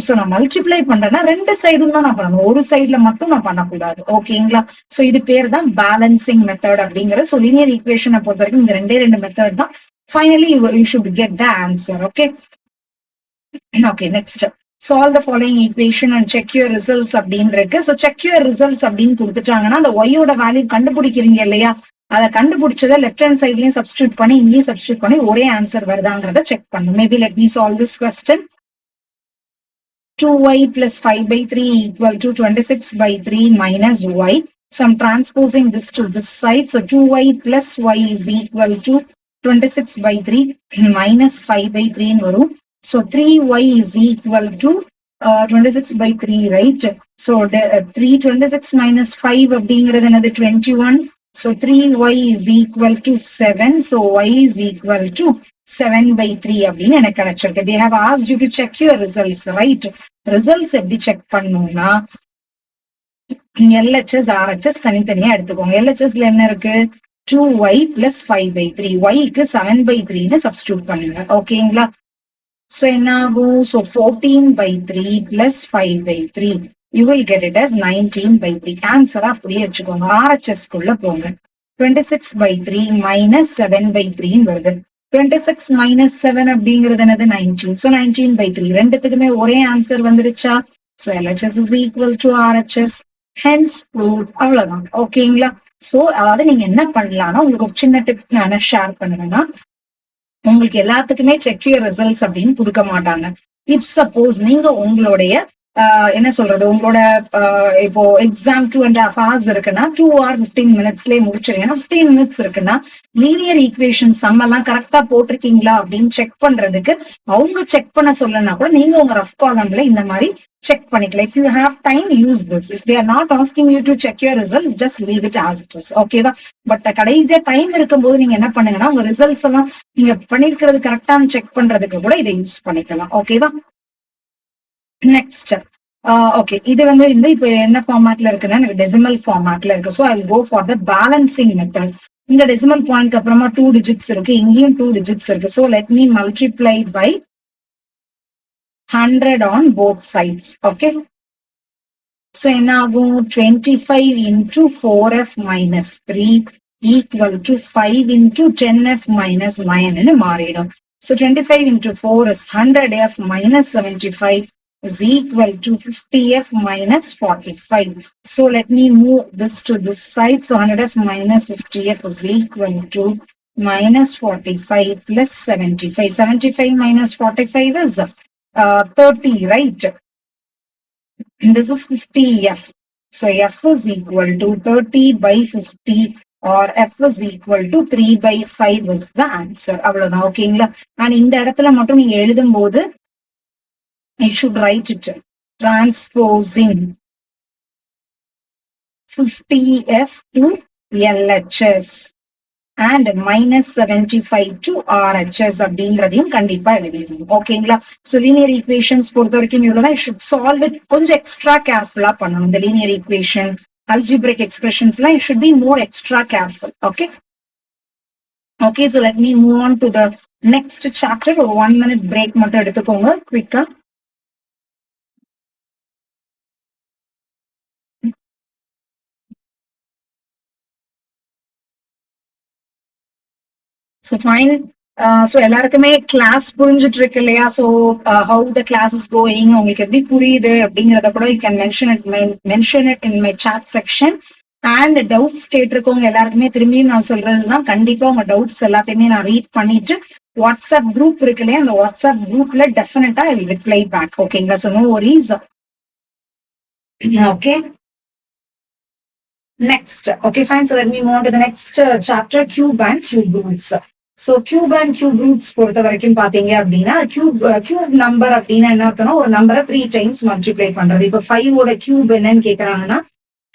ஸோ நான் மல்டிப்ளை பண்றேன்னா ரெண்டு சைடும் தான் நான் பண்ணணும், ஒரு சைட்ல மட்டும் நான் பண்ணக்கூடாது. ஓகேங்களா? சோ இது பேர் தான் பேலன்சிங் மெத்தட் அப்படிங்கிறது. ஸோ லீனியர் ஈக்குவேஷனை பொறுத்த வரைக்கும் இந்த ரெண்டு மெத்தட் தான். Finally you should get the answer. Okay, okay. Next, solve the following equation and check your results அப்படின்னு இருக்கு. ஸோ check your results அப்படின்னு கொடுத்துட்டாங்கன்னா அந்த ஒய்யோட வேல்யூ கண்டுபிடிக்கிறீங்க இல்லையா, அதை கண்டுபிடிச்சதை லெஃப்ட் ஹேண்ட் சைட்லயும் சப்ஸ்டியூட் பண்ணி இங்கேயும் சப்ஸ்டியூட் பண்ணி ஒரே ஆன்சர் வருதாங்கிறத செக் பண்ணும். Maybe let me solve this question. 2y plus 5 by 3 equal to 26 by 3 minus y. So I'm transposing this to this side. So 2y plus y is equal to 26 by 3 minus 5 by 3 வரும். So 3y is equal to 26 by 3, right? So 326 minus 5 அப்படிங்கிறது என்னது 21. So 3y is equal to 7. So y is equal to 7 by 3 அப்படின்னு எனக்கு கிடைச்சிருக்கு. They have asked you to check your results, right? Results எப்படி check பண்ணணும்னா LHS RHS தனித்தனியா எடுத்துக்கோங்க. LHSல என்ன இருக்கு, 2y plus 5 by 3, yக்கு 7 by 3ன்னு substitute பண்ணுங்க. ஓகேங்களா? So என்ன ஆகும், so 14 by 3 plus 5 by 3, you will get it as 19 by 3. ஆன்சரா அப்படியே வச்சுக்கோங்க. RHS குள்ள போங்க. 26 by 3 minus 7 by 3 வருது. 26 minus 7 அப்படிங்கிறது என்னது 19. So 19 by 3 ரெண்டுத்துக்குமே ஒரே ஆன்சர் வந்துருச்சா? So LHS is equal to RHS, hence proved. அவ்வளவுதான். ஓகேங்களா? சோ அதாவது நீங்க என்ன பண்ணலாம்னா, உங்களுக்கு ஒரு சின்ன டிப் நான் ஷேர் பண்ணுவேன்னா, உங்களுக்கு எல்லாத்துக்குமே செக் யுவர் ரிசல்ட்ஸ் அப்படின்னு கொடுக்க மாட்டாங்க. இப் சப்போஸ் நீங்க உங்களுடைய என்ன சொல்றது, உங்களோட இப்போ எக்ஸாம் 2.5 hours இருக்குன்னா 2 or 15 minutesலயே முடிச்சிருங்க. 15 minutes இருக்குன்னா லீனியர் ஈக்குவேஷன் சம் எல்லாம் கரெக்டா போட்டிருக்கீங்களா அப்படின்னு செக் பண்றதுக்கு அவங்க செக் பண்ண சொல்லனா கூட நீங்க உங்க ரஃப் காலம்ல இந்த மாதிரி செக் பண்ணிக்கலாம். If you have time, use this. If they are not asking you to check your results, just leave it as it is. ஓகேவா? பட் கடைசியா டைம் இருக்கும்போது நீங்க என்ன பண்ணுங்கன்னா உங்க ரிசல்ட்ஸ் எல்லாம் நீங்க பண்ணிருக்கிறது கரெக்டான செக் பண்றதுக்கு கூட இதை யூஸ் பண்ணிக்கலாம். ஓகேவா? நெக்ஸ்ட், ஓகே, இது வந்து இந்த இப்போ என்ன ஃபார்மேட்ல இருக்குன்னா எனக்கு டெசிமல் ஃபார்மேட்ல இருக்கு. So I will go for the balancing method. இந்த டெசிமல் பாயிண்ட் அப்புறமா 2 digits இருக்கு, இங்கேயும் 2 digits இருக்கு. So let me multiply by 100 on both sides. Okay, so என்ன ஆகும், 25 into 4f minus 3 equal to 5 into 10f minus 9 ன்னு மாறிடும். So 25 into 4 is 100f minus 75 is equal to 50f minus 45. So let me move this to this side. So 100f minus 50f is equal to minus 45 plus 75. 75 minus 45 is 30, right? And this is 50f. So f is equal to 30 by 50 or f is equal to 3 by 5 is the answer. அவ்வளவுதான். ஓகேங்களா? And இந்த இடத்துல மட்டும் நீங்க எழுதும் போது I should write it transposing 50f to LHS. and -75 to RHS அப்படிங்கறதையும் கண்டிப்பா எழுதிடணும். ஓகேங்களா? சோ லீனியர் ஈக்குவேஷன்ஸ் பொறுத்த வரைக்கும் இவ்வளவுதான். should solve it கொஞ்சம் எக்ஸ்ட்ரா கேர்ஃபுல்லா பண்ணணும். இந்த linear equation algebraic expressionsலாம் you should be more extra careful. Okay, so let me move on to the next chapter. ஒரு 1 minute break மட்டும் எடுத்துக்கோங்க குவிக்கா. So fine. So எல்லாருக்குமே கிளாஸ் புரிஞ்சிட்டு இருக்கு இல்லையா? So how the class is going, உங்களுக்கு எப்படி புரியுது அப்படிங்கறத கூட you can mention it in my chat section. And doubts கேட்டிருக்கவங்க எல்லாருக்குமே திரும்பியும் நான் சொல்றதுதான், கண்டிப்பா உங்க டவுட்ஸ் எல்லாத்தையுமே நான் ரீட் பண்ணிட்டு வாட்ஸ்அப் குரூப் இருக்கு இல்லையா, அந்த வாட்ஸ்அப் குரூப்ல டெஃபினட்டா ஐ ரிப்ளை பேக். ஓகேங்களா? So no worries. Okay, next. Okay, fine. So let me move on to the next chapter, cube and cube roots. So cube and cube roots பொறுத்த வரைக்கும் பாத்தீங்க அப்படின்னா cube நம்பர் அப்படின்னா என்ன அர்த்தம்னா ஒரு நம்பரை 3 times மல்டிப்ளை பண்றது. இப்ப 5 ஓட கியூப் என்னன்னு கேக்குறாங்கன்னா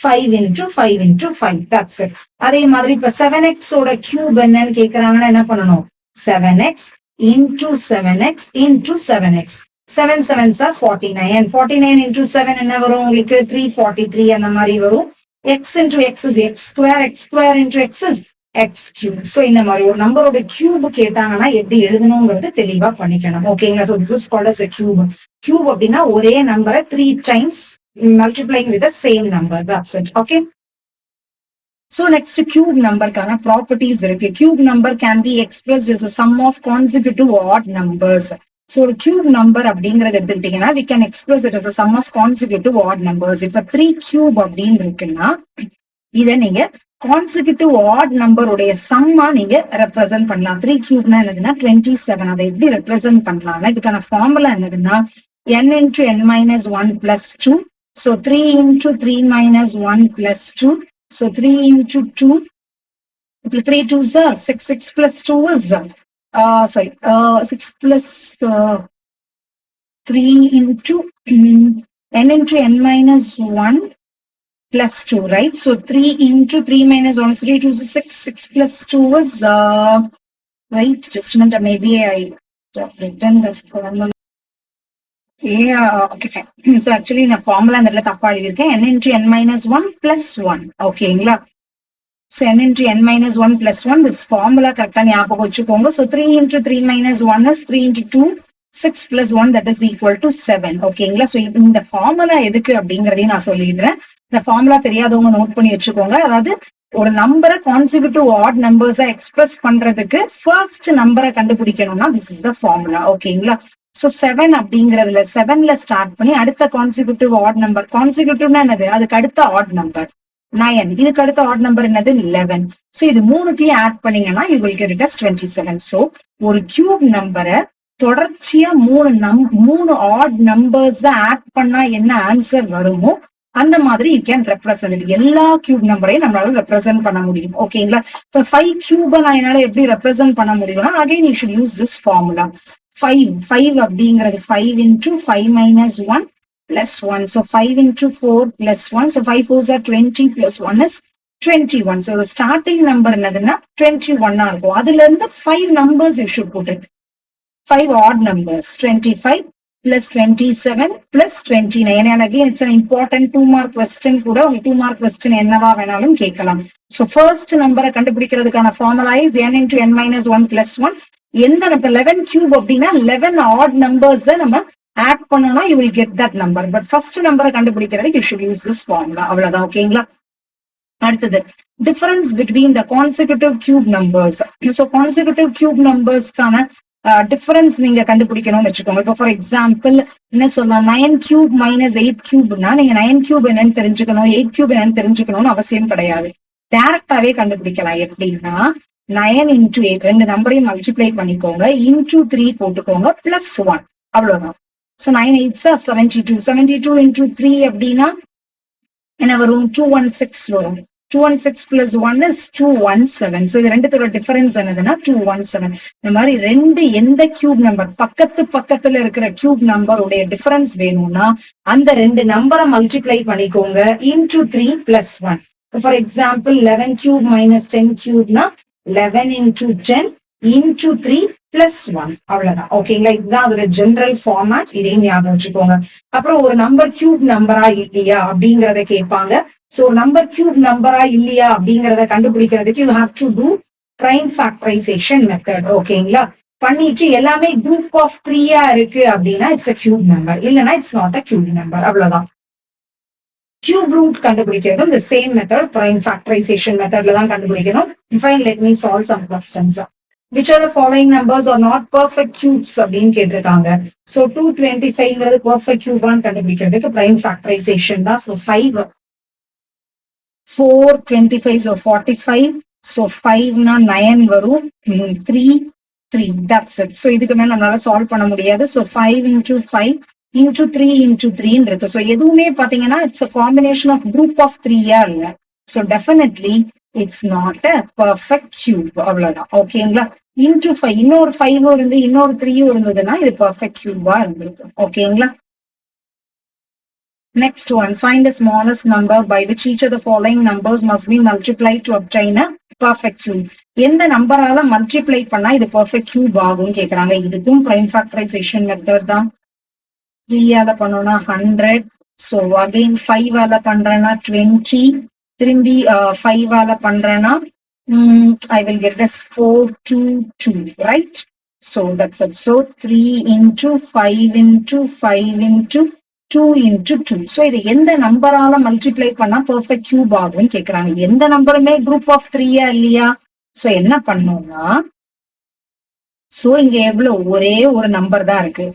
5 into 5 into 5. That's it. அதே மாதிரி இப்ப 7x ஓட கியூப் என்னன்னு கேக்குறாங்கன்னா என்ன பண்ணணும்? 7x into 7x into 7x. 7 7s are 49. 49 into 7 என்ன வரும் உங்களுக்கு? 343 அந்த மாதிரி வரும். x into x is x square, x square into x is x cube. So இந்த மாதிரி ஒரு நம்பரோட கியூப் கேட்டாங்கன்னா எப்படி எழுதணுங்கிறது தெளிவா பண்ணிக்கணும். ஓகேங்களா? So this is called as a cube. Cube அப்படின்னா ஒரே நம்பரை 3 times multiplying with the same number. That's it. Okay. So next, cube number kana properties irukku. Cube number can be expressed as a sum of consecutive odd numbers. So cube number அப்படிங்கறது எடுத்துக்கிட்டீங்கன்னா we can express it as a sum of consecutive odd numbers. இப்ப 3 cube அப்படின்னு இருக்குன்னா இத நீங்க consecutive odd number உடைய சம்மா நீங்க represent பண்ணலாம். 3 cubeனா என்னதுன்னா 27. அதை எப்படி ரெப்ரசென்ட் பண்ணலாம்னா இதுக்கான ஃபார்முலா என்னதுன்னா n into n minus 1 plus 2. So 3 into 3 minus 1 plus 2. So 3 into 2. 3 2s are 6. 6 plus 2 is 6 plus 3 into n into n minus 1 plus 2, right? So 3 into 3 minus 1 is 3 2 is 6. 6 plus 2 is right, just a minute, maybe I have written the formula. Okay, fine. So actually இந்த formula இந்த இடத்துல தப்பா எழுதியிருக்கேன். n into n minus 1 plus 1. ஓகேங்களா? So n into n minus 1 plus 1, this formula கரெக்டா ஞாபகம் வச்சுக்கோங்க. So 3 into 3 minus 1 is 3 into 2, 6 plus 1, that is equal to 7. ஓகேங்களா? So இந்த ஃபார்முலா எதுக்கு அப்படிங்கறதையும் நான் சொல்லிடுறேன். இந்த ஃபார்முலா தெரியாதவங்க நோட் பண்ணி வச்சுக்கோங்க. அதாவது ஒரு நம்பரை கான்சிக்யூட்டிவ் ஆட் நம்பர்ஸா எக்ஸ்பிரஸ் பண்றதுக்கு ஃபர்ஸ்ட் நம்பரை கண்டுபிடிக்கணும்னா திஸ் இஸ் த ஃபார்முலா. ஓகேங்களா? சோ 7 அப்படிங்கறதுல 7ல ஸ்டார்ட் பண்ணி அடுத்த கான்சிக்யூட்டிவ் ஆட் நம்பர், கான்சிக்யூட்டிவ்னா என்னது? அதுக்கு அடுத்த ஆட் நம்பர் 9, இதுக்கு அடுத்த ஆட் நம்பர் என்னது? 11. சோ இது மூணுத்தையும் ஆட் பண்ணீங்கன்னா you will get it as 27. So ஒரு கியூப் நம்பரை தொடர்ச்சியா மூணு ஆட் நம்பர்ஸ் ஆட் பண்ணா என்ன ஆன்சர் வருமோ அந்த மாதிரி யூ கேன் ரெப்ரசென்ட். எல்லா கியூப் நம்பரையும் நம்மளால ரெப்ரசென்ட் பண்ண முடியும். ஓகேங்களா? இப்ப 5 கியூப நான் என்னால எப்படி ரெப்ரசென்ட் பண்ண முடியும்னா again you should use this formula. 5 அப்படிங்கிறது 5 into 5 minus 1 plus 1. So 5 into 4 plus 1. So 5 4s are 20 plus 1 is 21. So the starting number என்னதுன்னா 21 இருக்கும். அதுல இருந்து 5 numbers you should put it. 5 odd numbers. 25 plus 27 plus 29. And again it's an important 2 mark question கூட. 2 mark question என்னவா வேணாலும் கேட்கலாம். So first number கண்டுபிடிக்கிறதுக்கான formula is n into n minus 1 plus 1. எந்த 11 cube அப்படின்னா 11 odd numbers நம்ம add பண்ணோம்னா you will get that number. But first நம்பரை கண்டுபிடிக்கிறதுக்கு you should use this formula. அவ்வளவுதான். ஓகேங்களா? அடுத்தது difference between the consecutive cube numbers. So consecutive cube numbersக்கான டிஃபரன்ஸ் நீங்க கண்டுபிடிக்கணும்னு வச்சுக்கோங்க. இப்போ ஃபார் எக்ஸாம்பிள் என்ன சொல்லலாம், 9 cube minus 8 cubeனா நீங்க 9 cube என்னன்னு தெரிஞ்சுக்கணும், 8 cube என்னன்னு தெரிஞ்சுக்கணும்னு அவசியம் கிடையாது. டைரக்டாவே கண்டுபிடிக்கலாம். எப்படின்னா 9 into 8 ரெண்டு நம்பரையும் மல்டிப்ளை பண்ணிக்கோங்க, into 3 போட்டுக்கோங்க, plus 1 அவ்வளவுதான். So 9 8s are 72. 72 into 3 அப்படின்னா என்ன வரும்? 216 வரும். 216 plus 1 is 217. So இது ரெண்டுத்தோட டிஃபரன்ஸ் என்னதுன்னா 217. இந்த மாதிரி ரெண்டு எந்த கியூப் நம்பர் பக்கத்துல இருக்கிற கியூப் நம்பருடைய டிஃபரன்ஸ் வேணும்னா அந்த ரெண்டு நம்பரை மல்டிப்ளை பண்ணிக்கோங்க into 3 plus 1. For example 11 cube minus 10 cubeனா 11 into 10 into 3 plus 1 அவ்வளவுதான். ஓகேங்களா? இதுதான் அதோட ஜெனரல் ஃபார்மேட். இதையும் ஞாபகம் வச்சுக்கோங்க. அப்புறம் ஒரு நம்பர் கியூப் நம்பரா இல்லையா அப்படிங்கறத கேட்பாங்க. சோ நம்பர் கியூப் நம்பரா இல்லையா அப்படிங்கறத கண்டுபிடிக்கிறதுக்கு you have to do prime factorisation method. ஓகேங்களா? பண்ணிட்டு எல்லாமே குரூப் ஆஃப் 3 இருக்கு அப்படின்னா இட்ஸ் அ கியூப் நம்பர், இல்லைன்னா it's not a cube number. அவ்வளவுதான். கியூப் ரூட் கண்டுபிடிக்கிறது இந்த சேம் மெத்தட், பிரைம் ஃபேக்டரைசேஷன் மெத்தட்ல தான் கண்டுபிடிக்கணும். Fine, let me solve some questions. which are the following numbers are not perfect cubes அப்படின்னு கேட்டிருக்காங்க. so 225ங்கிறது perfect cube ஆன்னு கண்டுபிடிக்கிறதுக்கு பிரைம் ஃபேக்டரைசேஷன் தான். so 5 4 25 so 45, so 5 னா 9 வரும், 3 3, that's it. so இதுக்கு மேல நம்மளால சால்வ் பண்ண முடியாது. so 5 into 5 into 3 into 3 இருக்கு. so எதுவுமே பாத்தீங்கன்னா it's a combination of group of 3 இல்ல. so definitely it's not a perfect cube. அவ்வளவுதான். ஓகேங்களா? into 5 இன்னொரு 5 இருந்து இன்னொரு 3 இருந்ததுன்னா இது perfect cube இருந்திருக்கு. ஓகேங்களா? Next one, find the smallest number by which each of the following numbers must be multiplied to obtain a perfect cube. எந்த நம்பரால மல்டிப்ளை பண்ணா இது perfect cube ஆகும் கேக்குறாங்க. இதுக்கும் prime factorization method தான். 3 ஆல பண்ணோம்னா 100, so again 5 ஆல பண்றேன்னா 20, திரும்பி 5 ஆல பண்றேன்னா I will get this 422, right? so that's it. so 3 into 5 into 5 into 2 into 2. so இது எந்த நம்பரால மல்டிப்ளை பண்ணா பெர்ஃபெக்ட் கியூப் ஆகும்னு கேக்குறாங்க. எந்த நம்பருமே குரூப் ஆஃப் 3 இல்லையா? சோ என்ன பண்ணோம்னா, சோ இங்க எவ்வளவு ஒரே ஒரு நம்பர் தான் இருக்கு,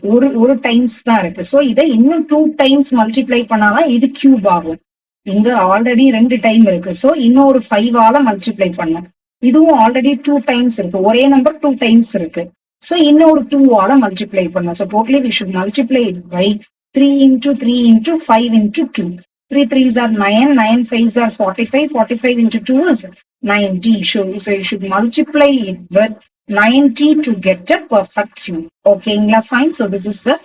ஒரு டைம்ஸ் தான் இருக்கு. சோ இதை இன்னும் 2 டைம்ஸ் மல்டிப்ளை பண்ணாதான் இது கியூப் ஆகும். இங்க ஆல்ரெடி 2 டைம் இருக்கு. சோ இன்னும் ஒரு 5 ஆல மல்டிப்ளை பண்ணும். இதுவும் ஆல்ரெடி 2 டைம்ஸ் இருக்கு, ஒரே நம்பர் 2 டைம்ஸ் இருக்கு. சோ இன்னும் ஒரு 2 ஆல மல்டிப்ளை பண்ணும். So totally we should multiply it by 3 into 3 into 5 into 2. 3 3s are 9, 9 5s are 45, 45 into 2 is 90. So you should multiply it with 90 to get a perfect cube. ஓகேங்களா? Fine. so this is the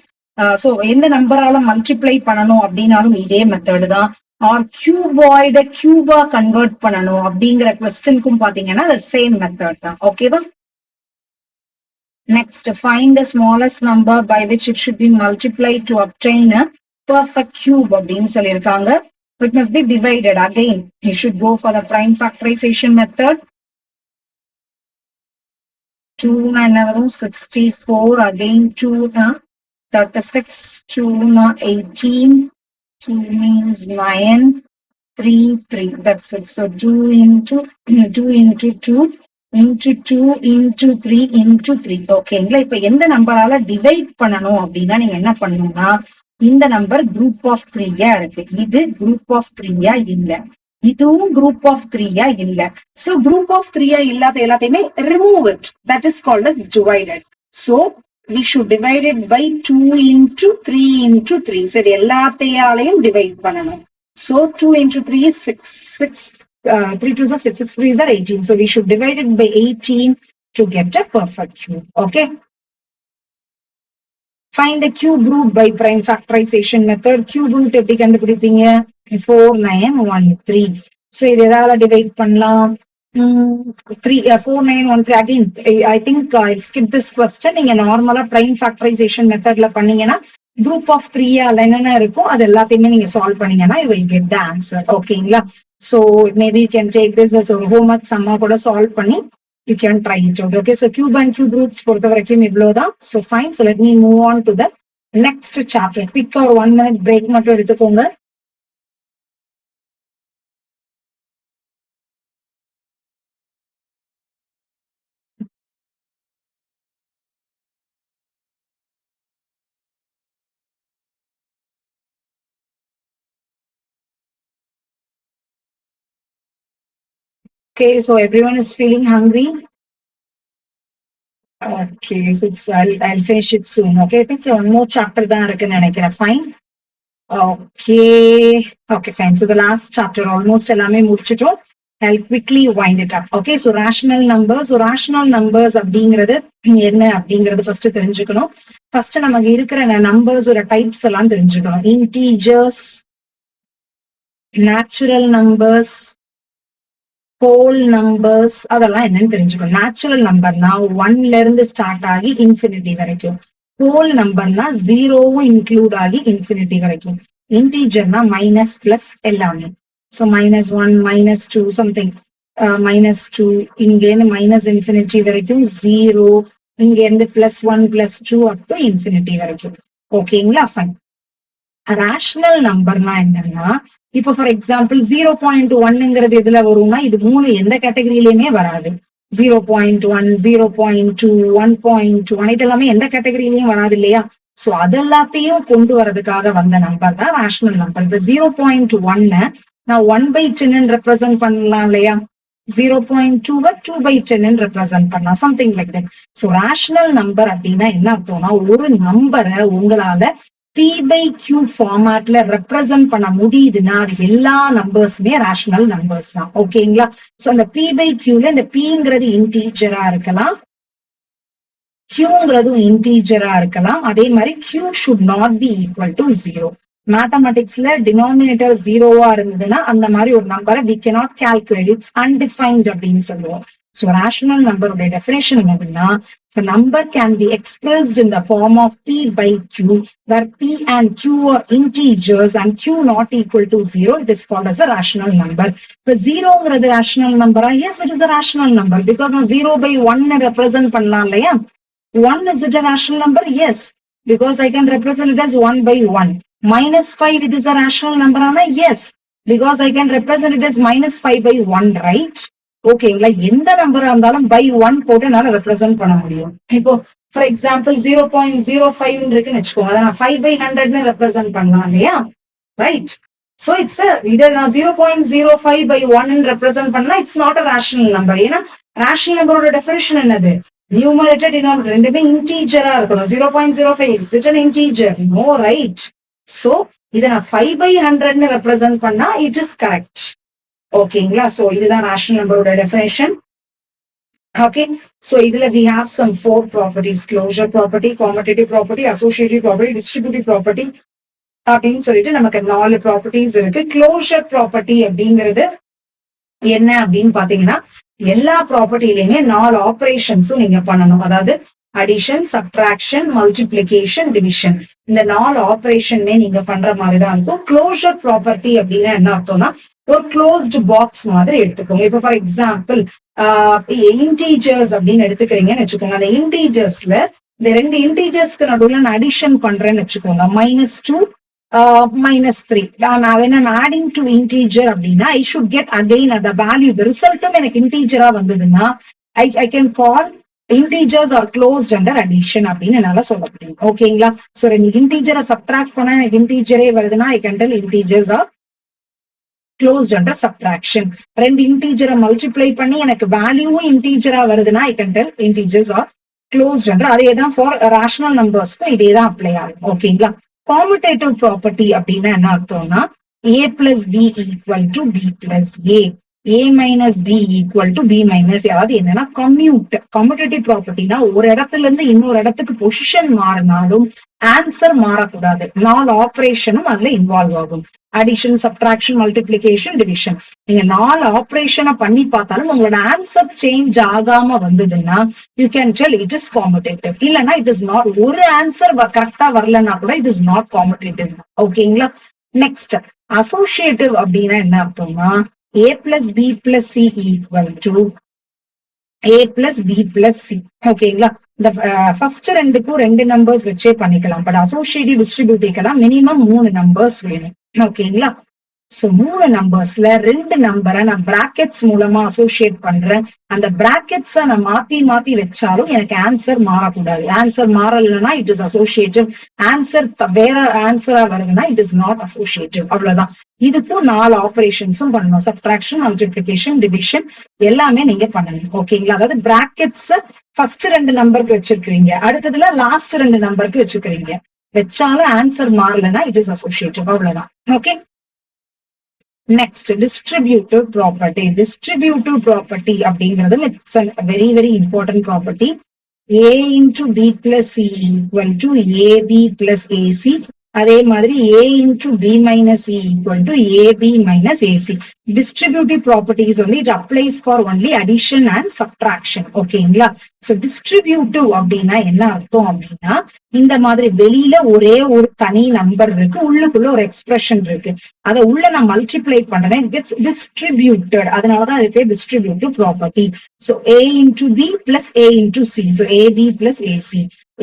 so எந்த நம்பரால multiply பண்ணணும் அப்படின்னாலும் இதே method தான். R கியூபாய்ட Cuba convert பண்ணணும் அப்படிங்கிற கொஸ்டினுக்கும் பாத்தீங்கன்னா same method தான். ஓகேவா? Next, find the smallest number by which it should be multiplied to obtain a perfect cube அப்படின்னு சொல்லியிருக்காங்க. It must be divided. Again, you should go for the prime factorization method. 2 என்ன வரும்? 64, again 2 36, 2 18, 2 means 9, 3 3, that's it. so 2 into 2 into 2 into 2 into 3 into 3. ஓகேங்களா? இப்ப எந்த நம்பரால divide பண்ணணும் அப்படின்னா நீங்க என்ன பண்ணணும்னா, இந்த நம்பர் குரூப் ஆஃப் 3 இருக்கு, இது குரூப் ஆஃப் 3 இல்ல, இதுவும் குரூப் ஆஃப் 3 இல்ல. சோ குரூப் ஆஃப் 3 இல்லாத எல்லாத்தையுமே remove it. that is called as divided. so we should divide it by 2 into 3 into 3. so இது எல்லாத்தையாலையும் டிவைட் பண்ணணும். so 2 into 3 is 6, 6 3 2s are 6, 6 3s are 18. so we should divide it by 18 to get a perfect cube. okay, find the cube root by prime factorization method. cube root எப்படி கண்டுபிடிப்பீங்க? 4 9 1 3. so இது எதால divide பண்ணலாம்? 3 4 9 1 3. again I think I'll skip this question. நீங்க நார்மலா prime factorization methodல பண்ணீங்கன்னா group of 3 என்னென்ன இருக்கும் அது எல்லாத்தையுமே நீங்க சால்வ் பண்ணீங்கன்னா you will get the answer. ஓகேங்களா? so maybe you can take this as a homework summa கூட சால்வ் பண்ணி you can try it out. okay, so cube and cube roots பொறுத்த வரைக்கும் இவ்வளவுதான். so fine, so let me move on to the next chapter. quick or 1 minute break மட்டும் எடுத்துக்கோங்க. okay, so everyone is feeling hungry. okay, so I'll finish it soon. okay, I think one more chapter தான் இருக்குன்னு நினைக்கிறேன். fine. okay fine, so the last chapter almost எல்லாமே முடிச்சிட்டோம். I'll quickly wind it up. okay, so rational numbers. so rational numbers அப்படிங்கிறது என்ன அப்படிங்கிறது first தெரிஞ்சுக்கணும். First நமக்கு இருக்கிற நம்பர்ஸ் ஒரு டைப்ஸ் எல்லாம் தெரிஞ்சுக்கணும். integers, natural numbers, whole numbers அதெல்லாம் என்னன்னு தெரிஞ்சுக்கணும். நேச்சுரல் நம்பர்னா 1ல இருந்து ஸ்டார்ட் ஆகி இன்ஃபினிட்டி வரைக்கும். ஹோல் நம்பர்னா 0வும் இன்க்ளூட் ஆகி இன்ஃபினிட்டி வரைக்கும். இன்டீஜர்னா மைனஸ் பிளஸ் எல்லாமே. ஸோ -1 -2 சம்திங் -2 இங்க இருந்து மைனஸ் இன்ஃபினிட்டி வரைக்கும் 0, இங்க இருந்து +1 +2 அப் டு இன்ஃபினிட்டி வரைக்கும். ஓகேங்களா? ஃபைன். ரேஷனல் நம்பர்னா என்னன்னா, இப்போ ஃபார் எக்ஸாம்பிள் 0.1ங்கிறது எதுல வரும்னா, இது 3 எந்த கேட்டகரியிலயுமே வராது. 0.1 0.2 1.1 இதெல்லாமே எந்த கேட்டகரியிலயும் வராது இல்லையா? சோ அதெல்லாத்தையும் கொண்டு வரதுக்காக வந்த நம்பர் தான் ரேஷனல் நம்பர். இப்ப 0.1 நான் 1/10 ரெப்ரசென்ட் பண்ணலாம் இல்லையா? 0.2 2/10 ரெப்ரசென்ட் பண்ணலாம், something like that. So rational number அப்படின்னா என்ன அர்த்தம்னா, ஒரு நம்பரை உங்களால P/Q ஃபார்மேட்ல ரெப்ரசென்ட் பண்ண முடியுதுன்னா அது எல்லா நம்பர்ஸுமே ரேஷனல் நம்பர்ஸ் தான். ஓகேங்களா? சோ அந்த P/Qல இந்த Pங்கிறது இன்டீஜரா இருக்கலாம், Qங்கிறதும் இன்டீஜரா இருக்கலாம். அதே மாதிரி Q should not be equal to 0. மேத்தமெட்டிக்ஸ்ல denominator 0வா இருந்ததுன்னா அந்த மாதிரி ஒரு நம்பரை we cannot calculate, it's undefined அப்படின்னு சொல்லுவோம். So rational number definition என்னதுன்னா, the number can be expressed in the form of P/Q, where P and Q are integers and Q not equal to 0. It is called as a rational number. இப்போ 0ங்கிறது rational number. Yes, it is a rational number because நான் 0/1 represent பண்ணலாம் இல்லையா? 1 is it a rational number? Yes, because I can represent it as 1/1. -5 it is a rational number. Yes, because I can represent it as -5/1, right? ஓகேங்களா? எந்த நம்பரா இருந்தாலும் by 1 போட்டு என்னால represent பண்ண முடியும். இப்போ ஃபார் எக்ஸாம்பிள் 0.05 இருக்குன்னு வச்சுக்கோங்க, அதை நான் 5/100 ரெப்ரசென்ட் பண்ணலாம் இல்லையா? ரைட். சோ இட்ஸ் இதை நான் 0.05/1 ரெப்ரசென்ட் பண்ணா it's not a rational number. ஏன்னா ரேஷனல் நம்பரோட டெஃபினிஷன் என்னது? நியூமரேட்டர் டினாமினேட்டர் ரெண்டுமே இன்டீஜரா இருக்கணும். 0.05 is it an integer? No, right? So இதை நான் 5/100 ரெப்ரசென்ட் பண்ணா இட் இஸ் கரெக்ட். ஓகேங்களா? சோ இதுதான் ரேஷனல் நம்பரோட டெஃபினிஷன். ஓகே, சோ இதுல we have some 4 properties: closure property, commutative property, associative property, distributive property அப்படின்னு சொல்லிட்டு நமக்கு 4 ப்ராப்பர்ட்டிஸ் இருக்கு. க்ளோஷர் ப்ராப்பர்ட்டி அப்படிங்கிறது என்ன அப்படின்னு பாத்தீங்கன்னா, எல்லா ப்ராப்பர்ட்டிலையுமே 4 ஆபரேஷன்ஸும் நீங்க பண்ணணும். அதாவது அடிஷன், சப்ட்ராக்ஷன், மல்டிப்ளிகேஷன், டிவிஷன், இந்த 4 ஆபரேஷனுமே நீங்க பண்ற மாதிரிதான் இருக்கும். க்ளோஷர் ப்ராப்பர்ட்டி அப்படின்னா என்ன அர்த்தம்னா, ஒரு க்ளோஸ்டு பாக்ஸ் மாதிரி எடுத்துக்கோங்க. இப்போ ஃபார் எக்ஸாம்பிள் இன்டீஜர்ஸ் அப்படின்னு எடுத்துக்கிறீங்கன்னு வச்சுக்கோங்க. அந்த இன்டீஜர்ஸ்ல இந்த 2 இன்டீஜர்ஸ்க்கு நடுவில் நான் அடிஷன் பண்றேன்னு வச்சுக்கோங்க. -2 -3. when I'm adding to integer அப்படின்னா I should get again the value. the ரிசல்ட்டும் எனக்கு இன்டீஜரா வந்ததுன்னா I can call integers are closed under addition அப்படின்னு என்னால சொல்ல முடியும். ஓகேங்களா? சோ 2 இன்டீஜரை சப்ட்ராக்ட் பண்ணா எனக்கு இன்டீஜரே வருதுன்னா I can tell integers are closed under subtraction. 2 இன்டீஜரை multiply பண்ணி எனக்கு வேல்யூவும் இன்டீஜரா வருதுன்னா I can tell integers are closed under. அதேதான் ஃபார் ரேஷனல் நம்பர்ஸ்க்கும் இதேதான் அப்ளை ஆகும். ஓகேங்களா? காமுடேட்டிவ் ப்ராப்பர்ட்டி அப்படின்னா என்ன அர்த்தம்னா, a plus b equal to b plus a, a minus b equal to b minus a. அதாவது என்னன்னா கம்யூட்டேட்டிவ் ப்ராப்பர்ட்டினா ஒரு இடத்துல இருந்து இன்னொரு இடத்துக்கு பொசிஷன் மாறினாலும் ஆன்சர் மாறக்கூடாது. 4 ஆபரேஷனும் அதுல இன்வால்வ் ஆகும். Addition, subtraction, multiplication, division. நீங்க 4 ஆபரேஷனை பண்ணி பார்த்தாலும் உங்களோட ஆன்சர் சேஞ்ச் ஆகாம வந்ததுன்னா you can tell it is commutative. இல்லைன்னா இட் இஸ் நாட். ஒரு ஆன்சர் கரெக்டா வரலன்னா கூட இட் இஸ் நாட் காமுடேட்டிவ். ஓகேங்களா? நெக்ஸ்ட் அசோசியேட்டிவ் அப்படின்னா என்ன அர்த்தம்னா, a plus b plus c equal to a plus b plus c. ஓகேங்களா? இந்த ஃபர்ஸ்ட் 2க்கும் 2 நம்பர்ஸ் வச்சே பண்ணிக்கலாம். பட் அசோசியேட்டிவ் டிஸ்ட்ரிபியூட்டிவ்க்கெல்லாம் மினிமம் 3 நம்பர்ஸ் வேணும். ஓகேங்களா? சோ 3 நம்பர்ஸ்ல 2 நம்பரை நான் பிராக்கெட்ஸ் மூலமா அசோசியேட் பண்றேன். அந்த பிராக்கெட்ஸ நான் மாத்தி வச்சாலும் எனக்கு ஆன்சர் மாறக்கூடாது. ஆன்சர் மாறலன்னா இட் இஸ் அசோசியேட்டிவ். ஆன்சர் வேற ஆன்சரா வருதுன்னா இட் இஸ் நாட் அசோசியேட்டிவ். அவ்வளவுதான். இதுக்கும் 4 ஆபரேஷன்ஸும் பண்ணணும். சப்ட்ராக்ஷன், மல்டிப்ளிகேஷன், டிவிஷன் எல்லாமே நீங்க பண்ணணும். ஓகேங்களா? அதாவது பிராக்கெட்ஸ் ஃபர்ஸ்ட் 2 நம்பருக்கு வச்சிருக்கீங்க, அடுத்ததுல லாஸ்ட் 2 நம்பருக்கு வச்சுக்கிறீங்க. வச்சாலும் ஆன்சர் மாறலன்னா இட் இஸ் அசோசியேட்டிவ். அவ்வளவுதான். Okay, next distributive property. Distributive property அப்படிங்கிறது it's very very important property. a into b plus c equal to ab plus ac. அதே மாதிரி A into B minus C equal to AB minus AC. Distributive properties only, it applies for only addition and subtraction. ஓகேங்களா? So distributive அப்படின்னா என்ன அர்த்தம் அப்படின்னா, இந்த மாதிரி வெளியில ஒரே ஒரு தனி நம்பர் இருக்கு, உள்ளுக்குள்ள ஒரு எக்ஸ்பிரஷன் இருக்கு, அதை உள்ள நான் மல்டிப்ளை பண்றேன், it gets distributed. அதனாலதான் அது பேர் distributive property. So A into B plus A into C. So AB plus AC.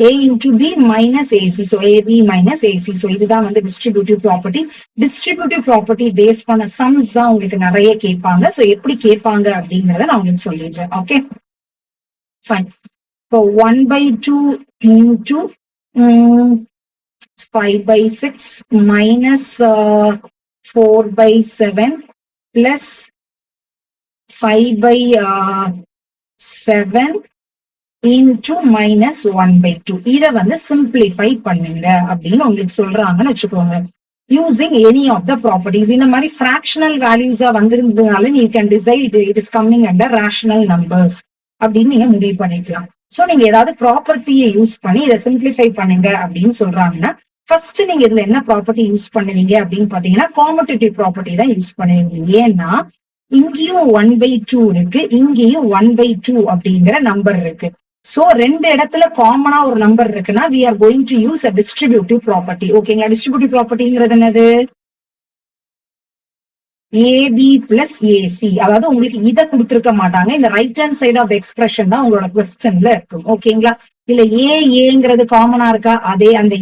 A into B minus AC. So AB minus AC. So இதுதான் வந்து distributive property. Distributive property based பண்ண sums தான் உங்களுக்கு நிறைய கேட்பாங்க. So எப்படி கேட்பாங்க அப்படிங்கறத நான் உங்களுக்கு சொல்லிடுறேன். Okay, fine. இப்போ 1/2 into 5/6 minus 4/7 plus 5/7 into minus 1/2. இத வந்து simplify பண்ணுங்க அப்படின்னு உங்களுக்கு சொல்றாங்கன்னு வச்சுக்கோங்க. Using any of the properties. இந்த மாதிரி fractional values வந்திருந்ததுனால you can decide it is coming under rational numbers அப்படின்னு நீங்க முடிவு பண்ணிக்கலாம். சோ நீங்க ஏதாவது ப்ராப்பர்ட்டியை யூஸ் பண்ணி இதை சிம்பிளிஃபை பண்ணுங்க அப்படின்னு சொல்றாங்கன்னா, ஃபர்ஸ்ட் நீங்க இதுல என்ன ப்ராப்பர்ட்டி யூஸ் பண்ணுவீங்க அப்படின்னு பாத்தீங்கன்னா, காம்படிட்டிவ் ப்ராப்பர்ட்டி தான் யூஸ் பண்ணுவீங்க. ஏன்னா இங்கேயும் 1/2 இருக்கு, இங்கேயும் 1/2 அப்படிங்கிற நம்பர் இருக்கு. சோ ரெண்டு இடத்துல காமனா ஒரு நம்பர் இருக்குன்னா we are going to use a distributive property. ஓகேங்களா? டிஸ்ட்ரிபியூட்டிவ் ப்ராப்பர்ட்டிங்கிறது என்னது? AB plus AC. அதாவது உங்களுக்கு இதை கொடுத்திருக்க மாட்டாங்க, இந்த right hand side of expression தான் உங்களோட கொஸ்டின்ல இருக்கும். ஓகேங்களா? இல்ல ஏங்கிறது காமனா இருக்கா? அதே அந்த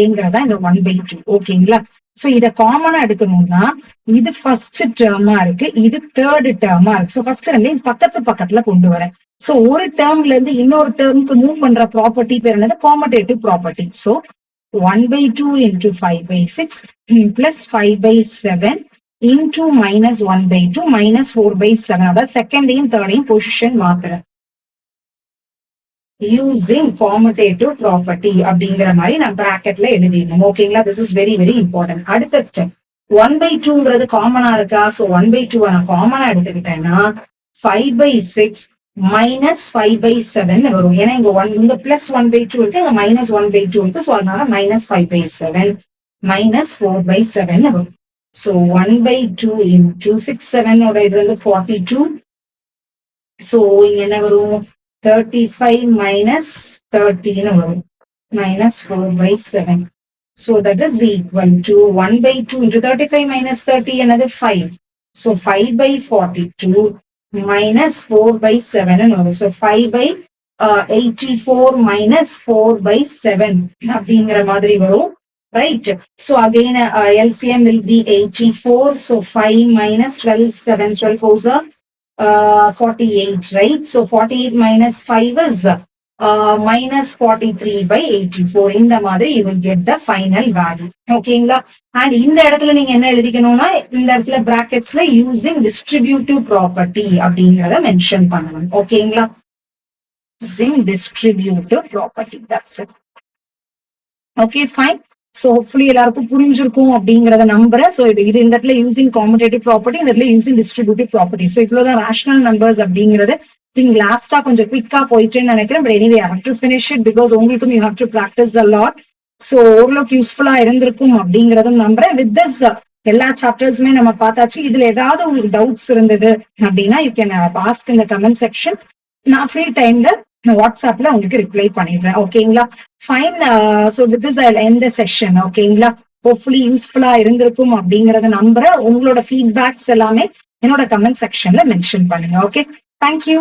ஏங்கிறதா இந்த 1/2. ஓகேங்களா? சோ இத காமனா எடுக்கணும்னா இது ஃபர்ஸ்ட் டேர்மா இருக்கு, இது தேர்ட் டேர்மா இருக்கு. சோ ஃபர்ஸ்ட் ரெண்டையும் பக்கத்து பக்கத்துல கொண்டு வரேன். சோ ஒரு டேர்ம்ல இருந்து இன்னொரு டேர்முக்கு மூவ் பண்ற ப்ராப்பர்ட்டி பேர் என்னது? Competitive property. So 1/2 into 5/6 plus 5/7 into minus 1/2 minus 4/7. அதாவது செகண்டையும் தேர்டையும் பொசிஷன் மாத்துறேன். using commutative property அப்படிங்கிற மாதிரி நான் பிராக்கெட்ல எழுதிடணும். ஓகேங்களா? This is very very important. அடுத்த ஸ்டெப் 1/2ங்கிறது காமனா இருக்கா? சோ 1/2 நான் காமனா எடுத்துக்கிட்டேன்னா 5/6 minus 5/7 வரும். ஏன்னா இங்க பிளஸ் 1/2 இருக்கு, இங்க மைனஸ் 1/2 இருக்கு. சோ அதனால minus 5/7 minus 4/7 வரும். சோ 1/2 into 6 7 ஓட இது வந்து 42. சோ இங்க என்ன வரும்? 35 minus 13 வரும், minus 4/7. So that is equal to 1/2 into 35 minus 30 another 5. So 5/42 minus 4/7 வரும். So 5/84 minus 4/7 அப்படிங்கிற மாதிரி வரும். Right. So again LCM will be 84. So 5 minus 12 7 12 4s are 48, right? So 48 minus 5 is minus 43/84. இந்த மாதிரி you will get the final value. ஓகேங்களா? And இந்த இடத்துல நீங்க என்ன எழுதிக்கணும்னா, இந்த இடத்துல பிராக்கெட்ஸ்ல using distributive property அப்படிங்கறத மென்ஷன் பண்ணணும். ஓகேங்களா? using distributive property. That's it. Okay, fine. So hopefully எல்லாருக்கும் புரிஞ்சிருக்கும் அப்படிங்கறத நம்புறேன். சோ இது இந்த இடத்துல யூசிங் காம்படேட்டிவ் ப்ராப்பர்ட்டி, இந்த இடத்துல யூசிங் டிஸ்ட்ரிபியூட்டிவ் ப்ராப்பர்ட்டி. சோ இவ்வளவுதான் ரேஷனல் நம்பர்ஸ் அப்படிங்கிறது. திங் லாஸ்டா கொஞ்சம் குவிக்கா போயிட்டேன்னு நினைக்கிறேன். But anyway I have to finish it because உங்களுக்கும் you have to practice a lot. So ஓரளவுக்கு யூஸ்ஃபுல்லா இருந்திருக்கும் அப்படிங்கறதும் நம்புறேன். வித் திஸ் எல்லா சாப்டர்ஸுமே நம்ம பார்த்தாச்சு. இதுல ஏதாவது உங்களுக்கு டவுட்ஸ் இருந்தது அப்படின்னா you can ask in the comment section. நான் ஃப்ரீ டைம்ல வாட்ஸ்அப்ல உங்களுக்கு ரிப்ளை பண்ணிடுறேன். ஓகேங்களா? Fine. So with this I will end the session. ஓகேங்களா? ஹோப்ஃபுல்லி யூஸ்ஃபுல்லா இருந்திருக்கும் அப்படிங்கறத நம்புறேன். உங்களோட ஃபீட்பேக்ஸ் எல்லாமே என்னோட கமெண்ட் செக்ஷன்ல மென்ஷன் பண்ணுங்க. Okay, thank you.